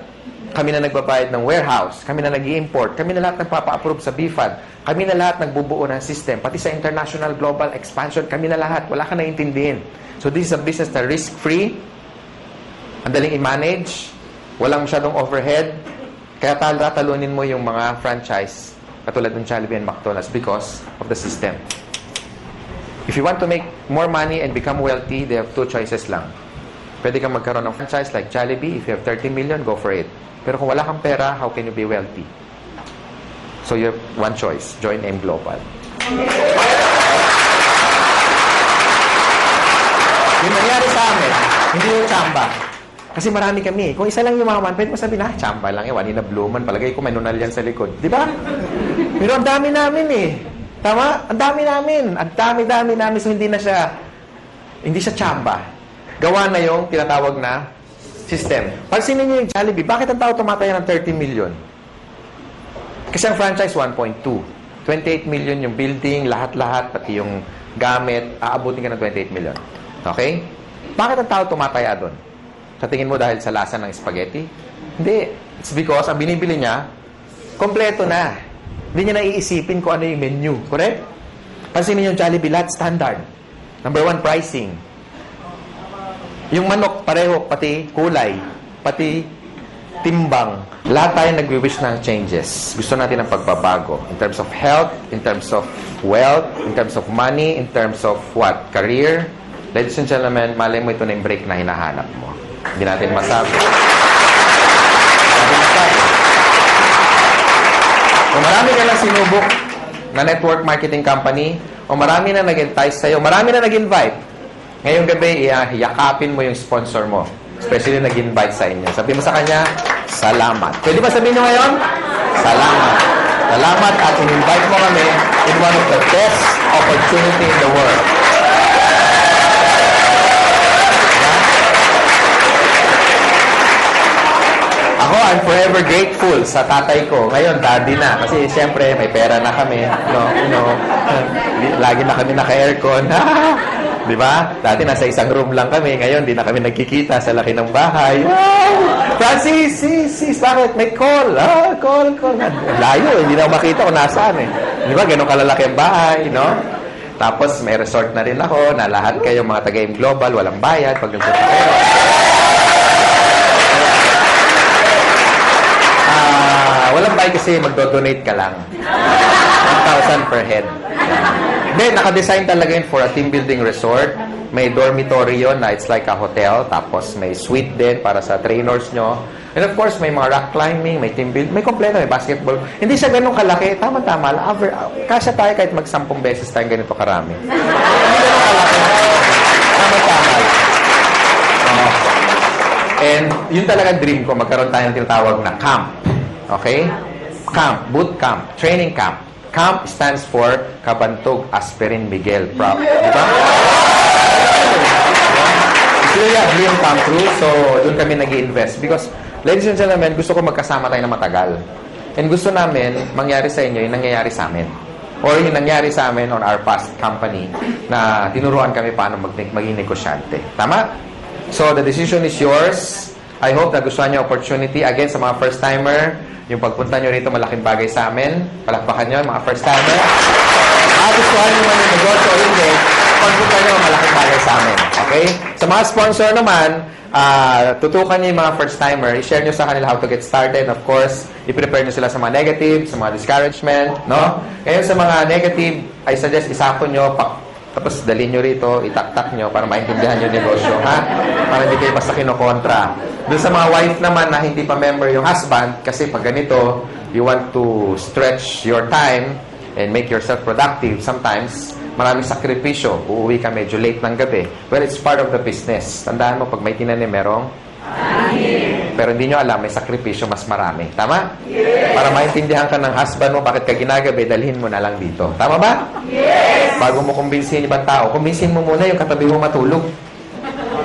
Kami na nagbabayad ng warehouse. Kami na nag-i-import. Kami na lahat nagpapa-approve sa BFAD. Kami na lahat nagbubuo ng system. Pati sa international global expansion, kami na lahat. Wala ka naiintindihin. So this is a business na risk-free. Ang daling i-manage. Walang masyadong overhead. Kaya tatalunin mo yung mga franchise katulad ng Jollibee and McDonald's because of the system. If you want to make more money and become wealthy, they have 2 choices lang. Pwede kang magkaroon ng franchise like Jollibee. If you have 30 million, go for it. Pero kung wala kang pera, how can you be wealthy? So you have one choice. Join AIM Global. Yung nangyari sa amin, hindi yung tsamba. Kasi marami kami. Kung isa lang yumaman, pwede mo sabihin, tsamba lang yan. Wanina Bluman. Palagay ko may nunal yan sa likod. Di ba? Pero ang dami namin eh. Tama? Ang dami namin. Ang dami namin. So hindi siya tsamba. Gawa na yung tinatawag na system. Pansinin niyo yung Jollibee, bakit ang tao tumataya ng 30 million? Kasi ang franchise, 1.2. 28 million yung building, lahat-lahat, pati yung gamit, aabutin ka ng 28 million. Okay? Bakit ang tao tumataya doon? Sa tingin mo dahil sa lasa ng spaghetti? Hindi. It's because ang binibili niya, kompleto na. Hindi niya naiisipin kung ano yung menu. Correct? Pansinin niyo yung Jollibee, lahat standard. Number 1, pricing. Yung manok, pareho, pati kulay, pati timbang. Lahat tayo nagwi-wish ng changes. Gusto natin ng pagbabago. In terms of health, in terms of wealth, in terms of money, in terms of what? Career. Ladies and gentlemen, malay mo ito na yung break na hinahanap mo. Hindi natin masabi. Kung marami ka lang sinubok na network marketing company, o marami na nag-entice sa'yo, marami na nag-invite, ngayong gabi, yakapin mo yung sponsor mo. Especially nag-invite sa inyo. Sabi mo sa kanya, salamat. Pwede ba sabihin nyo ngayon? Salamat. Salamat at in-invite mo kami in one of the best opportunity in the world. Ako, I'm forever grateful sa tatay ko. Ngayon, daddy na. Kasi siyempre, may pera na kami. Lagi na kami naka-aircon. Di ba? Dati nasa isang room lang kami. Ngayon, di na kami nagkikita sa laki ng bahay. Francis, sis, bakit? May call. Call. Layo, hindi na ako makita kung nasaan eh. Di ba? Ganun kalalaki ang bahay, no? Tapos, may resort na rin ako na lahat kayo mga taga-AIM Global, walang bayad pag nagpunta kayo. Walang bayad kasi magdo-donate ka lang. 1,000 per head. Then, naka-design talaga yun for a team building resort. May dormitory yun na it's like a hotel. Tapos may suite din para sa trainers nyo. And of course, may mga rock climbing, may team building, may kompleto, may basketball. Hindi siya ganun kalaki. Tama-tama. Kasya tayo kahit mag-10 beses tayong ganito karami. Hindi ganun kalaki. Tama-tama. And yun talaga dream ko, magkaroon tayo ng tinatawag na camp. Okay? Camp, boot camp, training camp. Camp stands for Kabantog Aspirin Miguel Prop. Diba? It's really a dream come true. So, doon kami nag-i-invest. Because, ladies and gentlemen, gusto ko magkasama tayo na matagal. And gusto namin, mangyari sa inyo, yung nangyayari sa amin. Or yung nangyari sa amin on our past company na tinuruan kami paano maging negosyante. Tama? So, the decision is yours. I hope na gustuhan nyo opportunity. Again, sa mga first-timer, yung pagpunta nyo rito, malaking bagay sa amin. Palakpakan nyo, mga first-timer. Gustuhan nyo man yung negosyo o hindi, pagpunta nyo, malaking bagay sa amin. Okay? Sa mga sponsor naman, tutukan nyo yung mga first-timer, i-share nyo sa kanila how to get started. Of course, i-prepare nyo sila sa mga negative, sa mga discouragement, no? Ngayon sa mga negative, I suggest isako nyo, tapos dalhin nyo rito, itaktak nyo para maintindihan yung negosyo, ha? Para hindi kayo basta kinokontra. Doon sa mga wife naman na hindi pa member yung husband, kasi pag ganito, you want to stretch your time and make yourself productive. Sometimes, maraming sakripisyo. Uuwi ka medyo late ng gabi. Well, it's part of the business. Tandaan mo, pag may tinanim, merong pero hindi nyo alam, may sakripisyo mas marami. Tama? Yes. Para maintindihan ka ng husband mo, bakit ka ginagabi, dalhin mo na lang dito. Tama ba? Yes. Bago mo kumbinsin ibang tao, kumbinsin mo muna yung katabi mo matulog.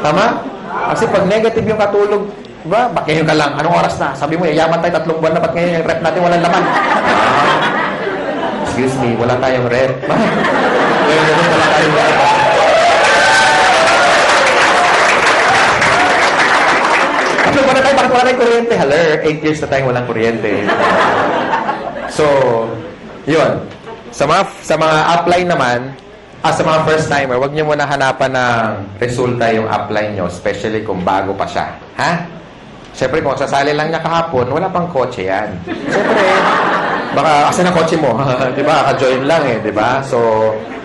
Tama? Kasi pag negative yung katulog, ba, bak ngayon ka lang, anong oras na? Sabi mo, yayaman tayo 3 buwan na, ba't ngayon yung rep natin walang laman? Excuse me, wala tayong rep. Ngayon wala tayong rep. So, bakit wala tayong kuryente? Haler, 8 years na tayong walang kuryente. So, yun. Sa mga upline naman, sa mga first-timer, huwag nyo muna hanapan ng resulta yung upline nyo, especially kung bago pa siya. Ha? Siyempre, kung sasali lang niya kahapon, wala pang kotse yan. Siyempre, baka, asan ang kotse mo? Diba? Ka-join lang eh, diba? So,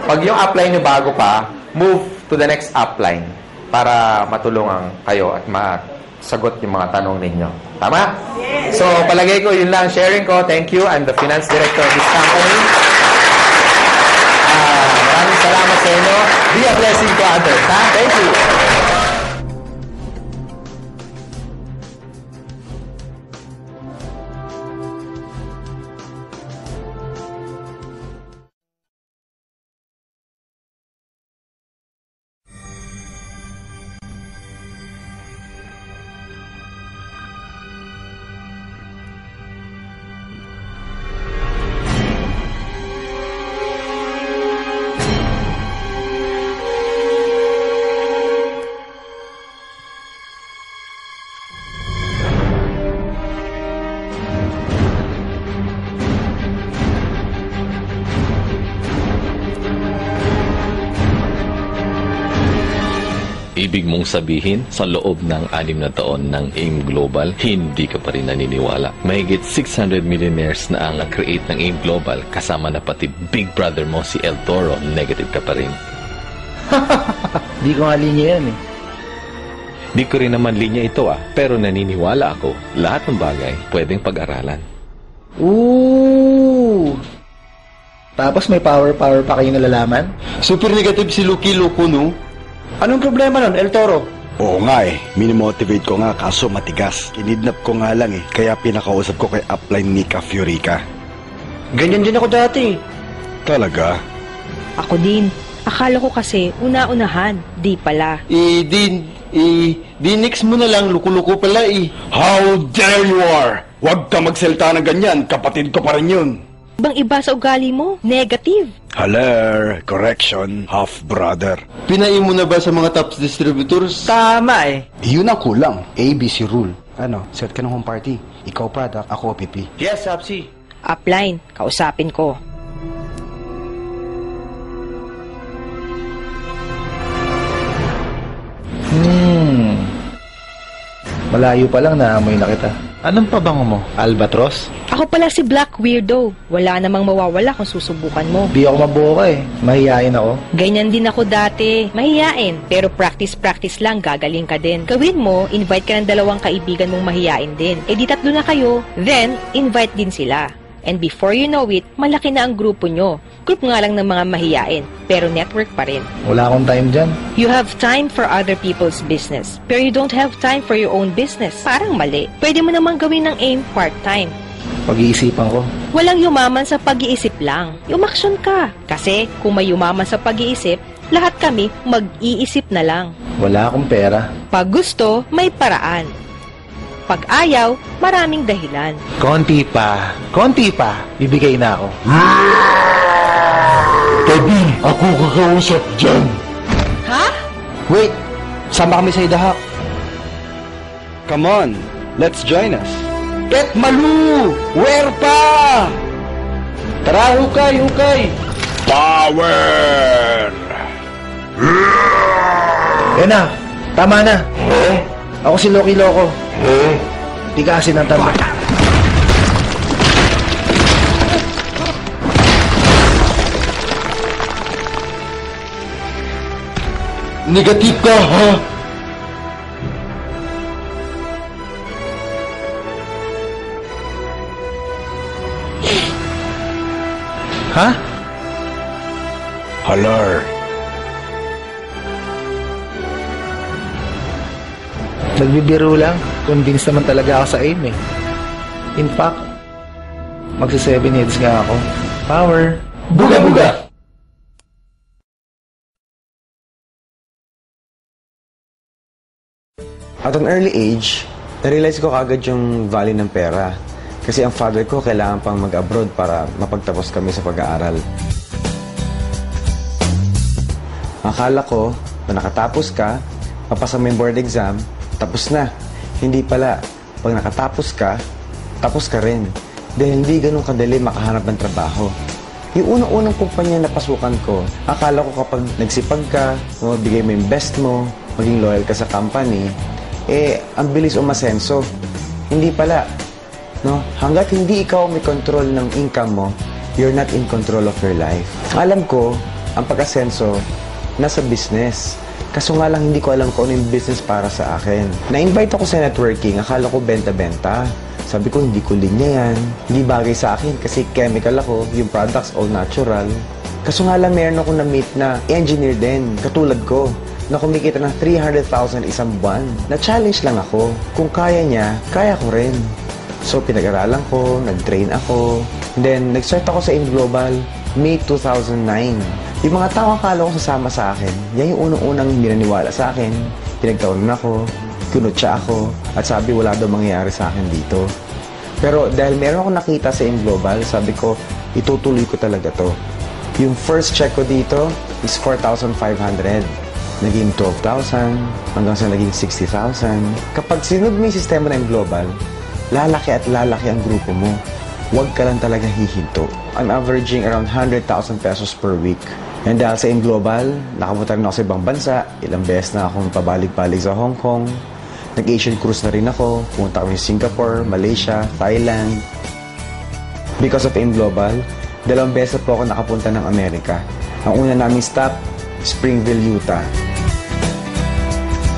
pag yung upline nyo bago pa, move to the next upline para matulungan kayo at sagot yung mga tanong ninyo. Tama? Yes. So, palagay ko, yun lang sharing ko. Thank you. I'm the finance director of this company. Maraming salamat sa inyo. Be a blessing to others. Ha? Thank you. Ibig mong sabihin, sa loob ng 6 na taon ng AIM Global, hindi ka pa rin naniniwala. Mahigit 600 millionaires na ang nag-create ng AIM Global, kasama na pati big brother mo si El Toro, negative ka pa rin. Di ko nga linya yan eh. Di ko rin naman linya ito pero naniniwala ako, lahat ng bagay pwedeng pag-aralan. Ooh! Tapos may power pa kayo nalalaman? Super negative si Lucky Luco, no? Anong problema nun, El Toro? Oo nga eh. Minimotivate ko nga kaso matigas. Kinidnap ko nga lang eh. Kaya pinakausap ko kay upline Nika Fiorica. Ganyan din ako dati. Talaga? Ako din. Akala ko kasi una-unahan. Di pala. Dinix mo na lang. Luko-luko pala eh. How dare you are! Huwag ka magsalita ng ganyan. Kapatid ko pa rin yun. Ibang iba sa ugali mo. Negative. Haler, correction, half-brother. Pinain mo na ba sa mga top distributors? Tama eh. Yun ang kulang. ABC rule. Ano, set ka ng home party. Ikaw product, ako OPP. Yes, Sapsi. Upline. Kausapin ko. Malayo pa lang naamoy na kita. Anong pabango mo? Albatros? Ako pala si Black Weirdo. Wala namang mawawala kung susubukan mo. Di ako mabuka eh. Mahihain ako. Ganyan din ako dati. Mahiyain. Pero practice lang, gagaling ka din. Gawin mo, invite ka ng 2 kaibigan mong mahiyain din. E di 3 na kayo, then invite din sila. And before you know it, malaki na ang grupo nyo. Group nga lang ng mga mahiyain, pero network pa rin. Wala akong time dyan. You have time for other people's business, pero you don't have time for your own business. Parang mali. Pwede mo namang gawin ng AIM part-time. Pag-iisipan ko. Walang yumaman sa pag-iisip lang. Umaksyon ka. Kasi kung may yumaman sa pag-iisip, lahat kami mag-iisip na lang. Wala akong pera. Pag gusto, may paraan. Pag ayaw, maraming dahilan. Konti pa. Konti pa. Bibigay na ako. Tabi, ako kakausap dyan. Ha? Wait! Sama kami sa idahak. Come on, let's join us. Ket Malu! Where pa? Tara, hukay, hukay! Power! Yan na, tama na. Ako si Loki Loco. Tigasin ang tama. Negative ka, ha? Ha? Halar. Nagbibiro lang. Convinced naman talaga ako sa aim eh. In fact, magsa 7 heads nga ako. Power. Buga-buga! At an early age, na-realize ko kagad yung value ng pera. Kasi ang father ko kailangan pang mag-abroad para mapagtapos kami sa pag-aaral. Akala ko, na nakatapos ka, papasa mo yung board exam, tapos na. Hindi pala. Pag nakatapos ka, tapos ka rin. Dahil hindi ganun kadali makahanap ng trabaho. Yung unang-unang kumpanya na pasukan ko, akala ko kapag nagsipag ka, mabigay mo yung best mo, maging loyal ka sa company, ang bilis umasenso. Hindi pala. No? Hanggat hindi ikaw may control ng income mo, you're not in control of your life. Alam ko, ang pag-asenso, nasa business. Kaso nga lang hindi ko alam kung ano yung business para sa akin. Na-invite ako sa networking, akala ko benta-benta. Sabi ko, hindi ko linya yan. Hindi bagay sa akin kasi chemical ako, yung products all natural. Kaso nga lang meron ako na-meet na engineer din, katulad ko, na kumikita ng 300,000 isang buwan. Na-challenge lang ako. Kung kaya niya, kaya ko rin. So, pinag-aralan ko, nag-train ako. Then, nag-start ako sa InGlobal, May 2009. Yung mga tao akala ko sasama sa akin, yan yung unang-unang minaniwala sa akin. Pinagtawanan ako, kinutsa ako, at sabi wala daw mangyayari sa akin dito. Pero dahil meron ako nakita sa InGlobal, sabi ko, itutuloy ko talaga to. Yung first check ko dito is 4,500. Naging 12,000, hanggang sa naging 60,000. Kapag sinunod mo yung sistema ng global, lalaki at lalaki ang grupo mo. Huwag ka lang talaga hihinto. I'm averaging around 100,000 pesos per week. And dahil sa InGlobal, nakapunta rin ako sa ibang bansa. Ilang beses na akong pabalig-balig sa Hong Kong. Nag-Asian cruise na rin ako. Pumunta kami sa Singapore, Malaysia, Thailand. Because of InGlobal, 2 beses po ako nakapunta ng Amerika. Ang una namin stop, Springville, Utah.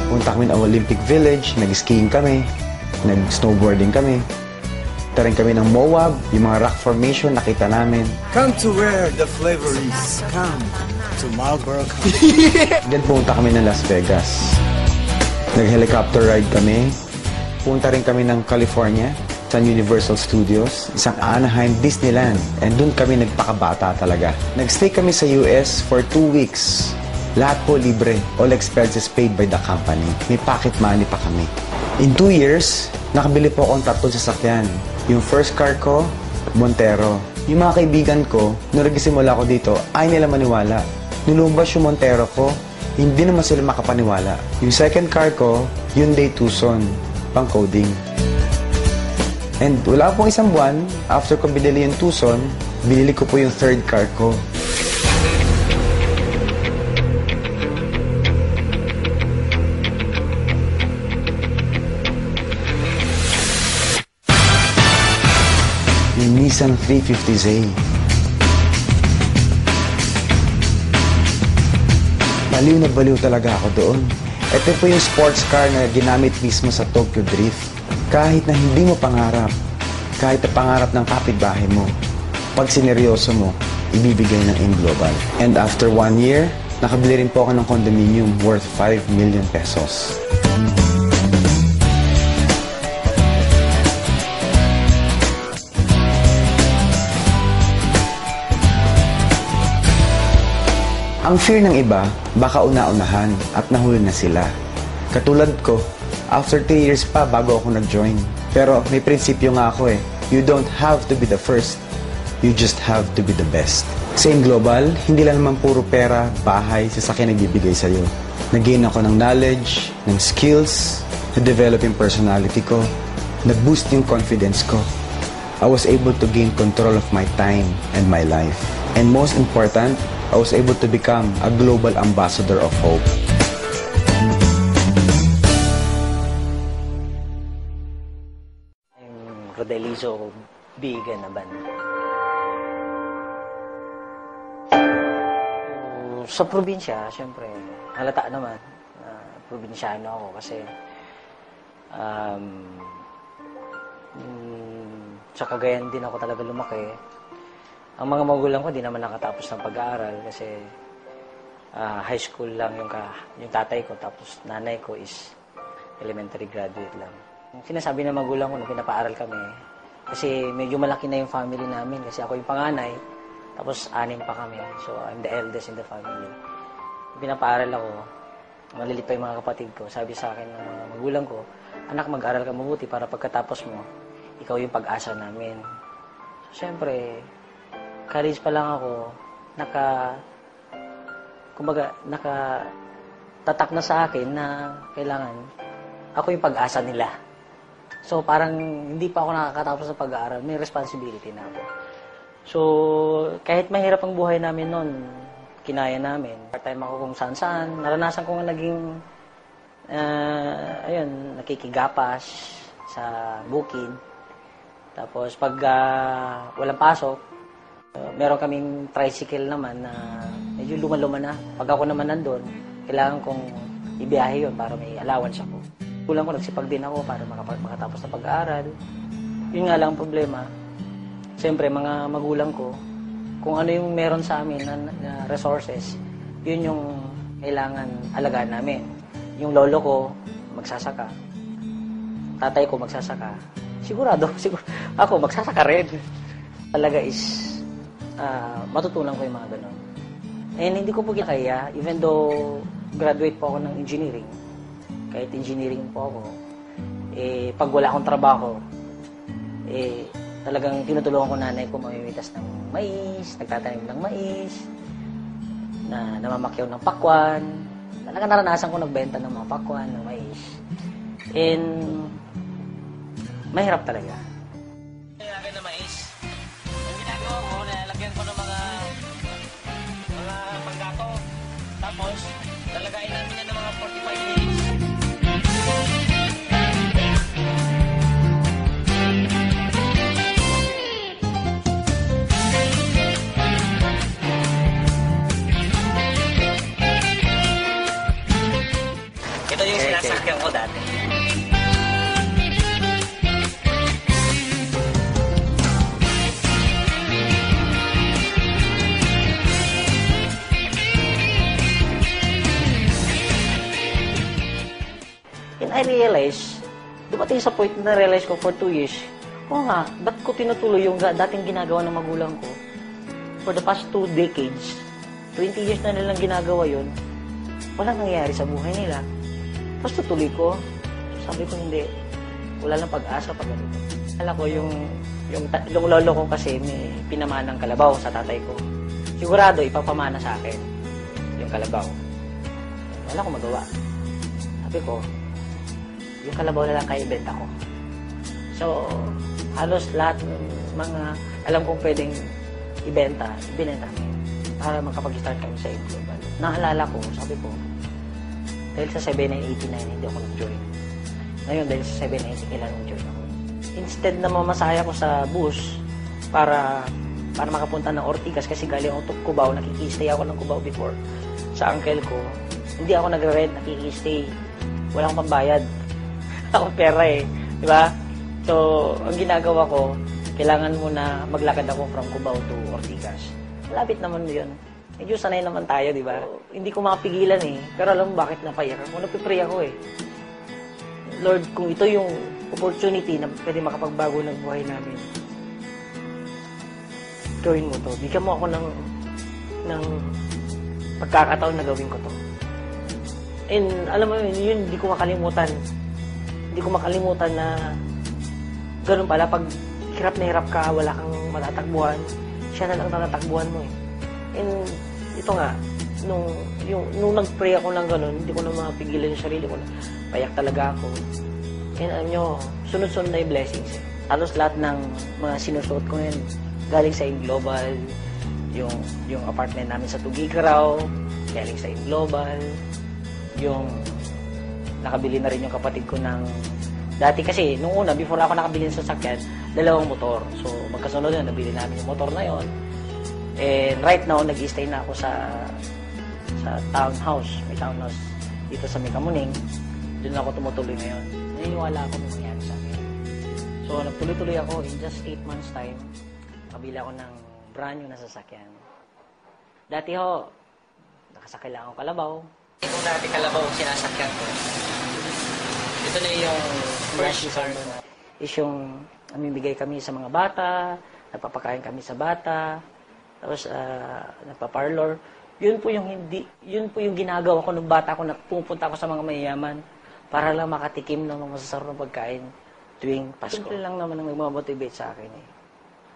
Punta kami ng Olympic Village, nag-skiing kami, nag-snowboarding kami. Punta rin kami ng Moab, yung mga rock formation nakita namin. Come to where the flavor is. Come to Marlboro County. Then pumunta kami ng Las Vegas. Nag-helicopter ride kami. Punta rin kami ng California, sa Universal Studios, isang Anaheim Disneyland. And doon kami nagpakabata talaga. Nag-stay kami sa US for 2 weeks. Lahat po libre. All expenses paid by the company. May pocket money pa kami. In 2 years, nakabili po akong 3 sasakyan. Yung first car ko, Montero. Yung mga kaibigan ko, nung nagsimula ako dito, ay nila maniwala. Nulumbas yung Montero ko, hindi naman sila makapaniwala. Yung second car ko, Hyundai Tucson, pang coding. And wala pong isang buwan, after ko binili yung Tucson, binili ko po yung third car ko. Yung Nissan 350Z. Baliw na baliw talaga ako doon. Ito po yung sports car na ginamit mismo sa Tokyo Drift. Kahit na hindi mo pangarap, Kahit na pangarap ng kapitbahay mo, pag sineryoso mo, ibibigay ng AIM Global. And after 1 year, nakabili rin po ako ng condominium worth 5 million pesos. Ang fear ng iba, baka una-unahan at nahuli na sila. Katulad ko, after 3 years pa bago ako nag-join. Pero may prinsipyo nga ako eh. You don't have to be the first. You just have to be the best. Sa AIM Global, hindi lang naman puro pera, bahay, sasakyan nagbibigay sa'yo. Nag-gain ako ng knowledge, ng skills, na-develop yung personality ko, na-boost yung confidence ko. I was able to gain control of my time and my life. And most important, I was able to become a global ambassador of hope. Rodelizo Bigan na band. Sa probinsya, syempre, halata naman na probinsyano ako kasi sa Cagayan din ako talaga lumaki. Ang mga magulang ko di naman nakatapos ng pag-aaral kasi high school lang yung tatay ko, tapos nanay ko is elementary graduate lang. Sinasabi ng magulang ko na pinapaaral kami kasi medyo malaki na yung family namin kasi ako yung panganay, tapos 6 pa kami. So, I'm the eldest in the family. Pinapaaral ako, malilit pa yung mga kapatid ko. Sabi sa akin ng mga magulang ko, anak, mag-aral ka mabuti para pagkatapos mo, ikaw yung pag-asa namin. So, syempre, college pa lang ako, tatak na sa akin na kailangan ako yung pag-asa nila. So, parang hindi pa ako nakakatapos sa pag-aaral, may responsibility na ako. So, kahit mahirap ang buhay namin noon, kinaya namin. Part-time ako kung saan-saan. Naranasan ko nga naging, nakikigapas sa bukid. Tapos, pag walang pasok, meron kaming tricycle naman na medyo luma-luma na. Pag ako naman nandun, kailangan kong ibiyahe yun para may allowance ako. Kulang ko, nagsipag din ako para makatapos na pag-aaral. Yun nga lang ang problema. Siyempre, mga magulang ko, kung ano yung meron sa amin na resources, yun yung kailangan alagaan namin. Yung lolo ko, magsasaka. Tatay ko, magsasaka. Sigurado, ako, magsasaka rin. Talaga is, matutunan ko yung mga ganun. And hindi ko po kaya, even though graduate po ako ng engineering, kahit engineering po ako, pag wala akong trabaho, talagang tinutulungan ko nanay ko mamimitas ng mais, nagtatanim ng mais, na namamakyaw ng pakwan. Talagang naranasan ko nagbenta ng mga pakwan, ng mais. And mahirap talaga. Nilagyan ng mais. Ang ginagawa ko, nalagyan ko ng mga panggato. Tapos, lalagayin namin yan ng mga 45 minutes. Ito yung sinasakyan ko dati. And I realize, dumating sa point na realize ko for 2 years, nga, ba't ko tinutuloy yung dating ginagawa ng magulang ko? For the past 2 decades, 20 years na nilang ginagawa yun, walang nangyayari sa buhay nila. Tapos tutuloy ko, sabi ko hindi, wala lang pag-asa pag ganito. Alam ko yung lolo ko kasi may pinamanang kalabaw sa tatay ko. Sigurado ipapamana sa akin yung kalabaw. Wala akong magawa. Sabi ko, yung kalabaw na lang kaya ibenta ko. So, halos lahat ng mga alam kong pwedeng ibenta ko para makapag-start kami sa AIM Global. Naalala ko, sabi ko, dahil sa 7989, hindi ako nag-join. Ngayon, dahil sa 790, kailangan mag-join ako. Instead na mamasaya ko sa bus para makapunta ng Ortigas kasi galing ako to Cubao, nakikistay ako ng Cubao before sa uncle ko. Hindi ako nagre-rent, nakikistay. Wala akong pambayad. Akong pera eh. Diba? So, ang ginagawa ko, kailangan mo na maglakad ako from Cubao to Ortigas. Malapit naman yun. Medyo sanay naman tayo, di ba? Hindi ko mapigilan eh. Pero alam mo bakit napayak ako? Napipray ako eh. Lord, kung ito yung opportunity na pwede makapagbago ng buhay namin, gawin mo to. Bigyan mo ako ng pagkakataon na gawin ko to. And alam mo yun, hindi ko makalimutan. Hindi ko makalimutan na ganun pala, pag hirap na hirap ka, wala kang matatakbuhan, siya na lang tatatakbuhan mo eh. And ito nga, nung nag-pray ako ng ganun, hindi ko na mapigilan yung sarili ko na payak talaga ako. And alam nyo, sunod-sunod na yung blessings eh. Halos lahat ng mga sinusuot ko ngayon, galing sa Global, yung apartment namin sa Tugigaraw, galing sa Global, yung nakabili na rin yung kapatid ko ng dati kasi, nung una, before ako nakabili ng sasakyan, 2 motor. So, magkasunod yun, nabili namin yung motor na yon. And right now, nag-stay na ako sa townhouse. May townhouse dito sa Mekamuning. Doon ako tumutuloy ngayon. Naniniwala ako nung nangyari sa akin. So, nagtuloy-tuloy ako in just 8 months time. Nakabili ako ng brand new na sasakyan. Dati ho, nakasakay lang ako kalabaw. Kung dati kalabaw sinasakyan ko, ito na yung first car is yung namimigay kami sa mga bata, nagpapakain kami sa bata, tapos nagpa-parlor. Yun po yung ginagawa ko nung bata ko na pupunta ako sa mga mayayaman para lang makatikim ng mga masasarap na pagkain tuwing Pasko. Simple lang naman ang nagmamotivate sa akin eh.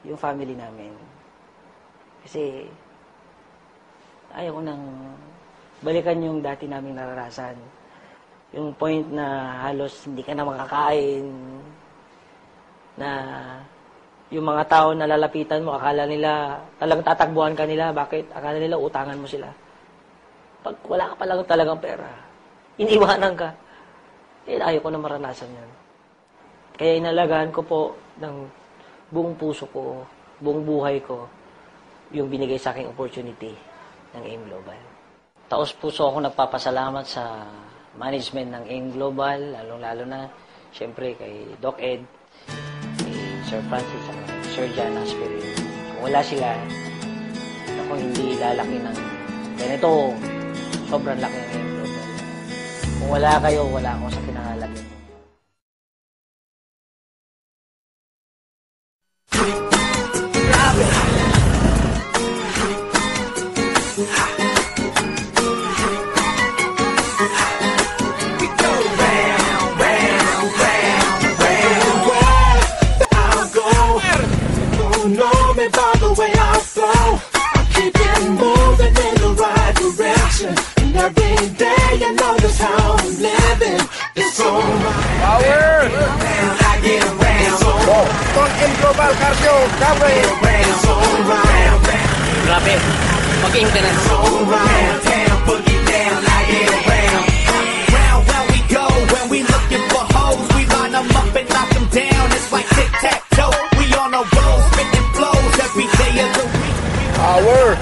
Yung family namin. Kasi ayaw ko nang balikan yung dati naming naranasan. Yung point na halos hindi ka na makakain, na yung mga tao na lalapitan mo, akala nila, talagang tatakbuhan ka nila, bakit? Akala nila utangan mo sila. Pag wala ka palang talagang pera, iniwanan ka. Eh, ayaw ko na maranasan yan. Kaya inalagaan ko po ng buong puso ko, buong buhay ko, yung binigay sa aking opportunity ng AIM Global. Taos puso ako nagpapasalamat sa management ng AIM Global, lalong-lalo na, siyempre, kay Doc Ed, kay Sir Francis, at Sir John Aspirin. Kung wala sila, ako hindi lalaki ng ganito, sobrang laki ng AIM Global. Kung wala kayo, wala ako sa kinangalagyan. Global Cardio Coverage. Grabe, mag-aim ka na. Where we go, when we looking for hoes, we line them up and knock them down. It's like tic-tac-toe. We on a roll, spitting flows every day of the week. Power.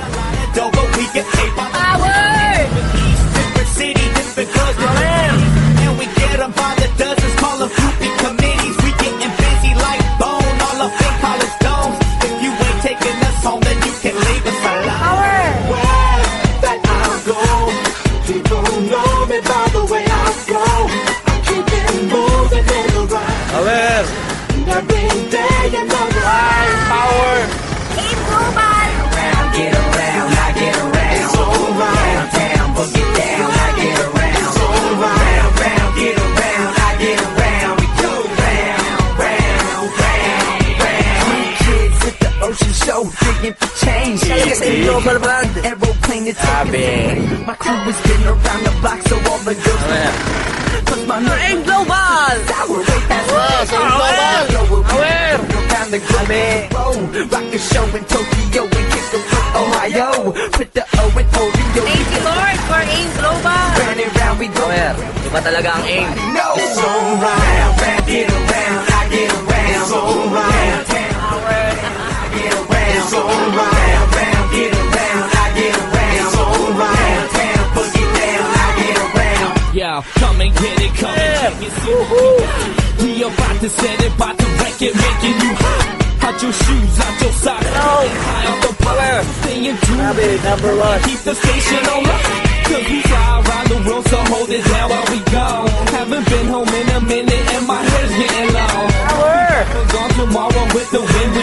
But we get paid by Power. Different city, different cousin. And we get them by the dozens, call them groupie committees. We getting busy like bone, all up in college domes. If you ain't taking us home, then you can leave us alone. Power. Where that I go, people know me by the way I flow. I keep it moving in the right. Power. Every day another Power. AIM Global. Get around, I get around. It's all right. Down, boogie down, I get around. It's all right. Round, get around, I get around. We go round, round, round, round. Kids at the ocean show, digging for change. Global brand. Aeroplane is taking. My crew is getting around the block, so all the girls. Plus my AIM Global. Sour, wait, that's around the globe. Rock a show in Tokyo and kick the Ohio. Put the O in Oreo. Thank you, Lord, for AIM Global. Round and round we go. Iba talaga ang AIM. No, it's all right. Round, get around, I get around. It's all right. I get around. It's all right. Round, get around, I get around. It's all right. Boogie down, I get around. Yeah, come and get it, come and check it. We about to just said it, about to wreck it, making you hot. Out your shoes, out your socks. High off the power. Staying tuned. Number one. Keep the station on lock. Cause we fly around the world, so hold it down while we go. Haven't been home in a minute and my hair's getting long. Power. Gone tomorrow with the wind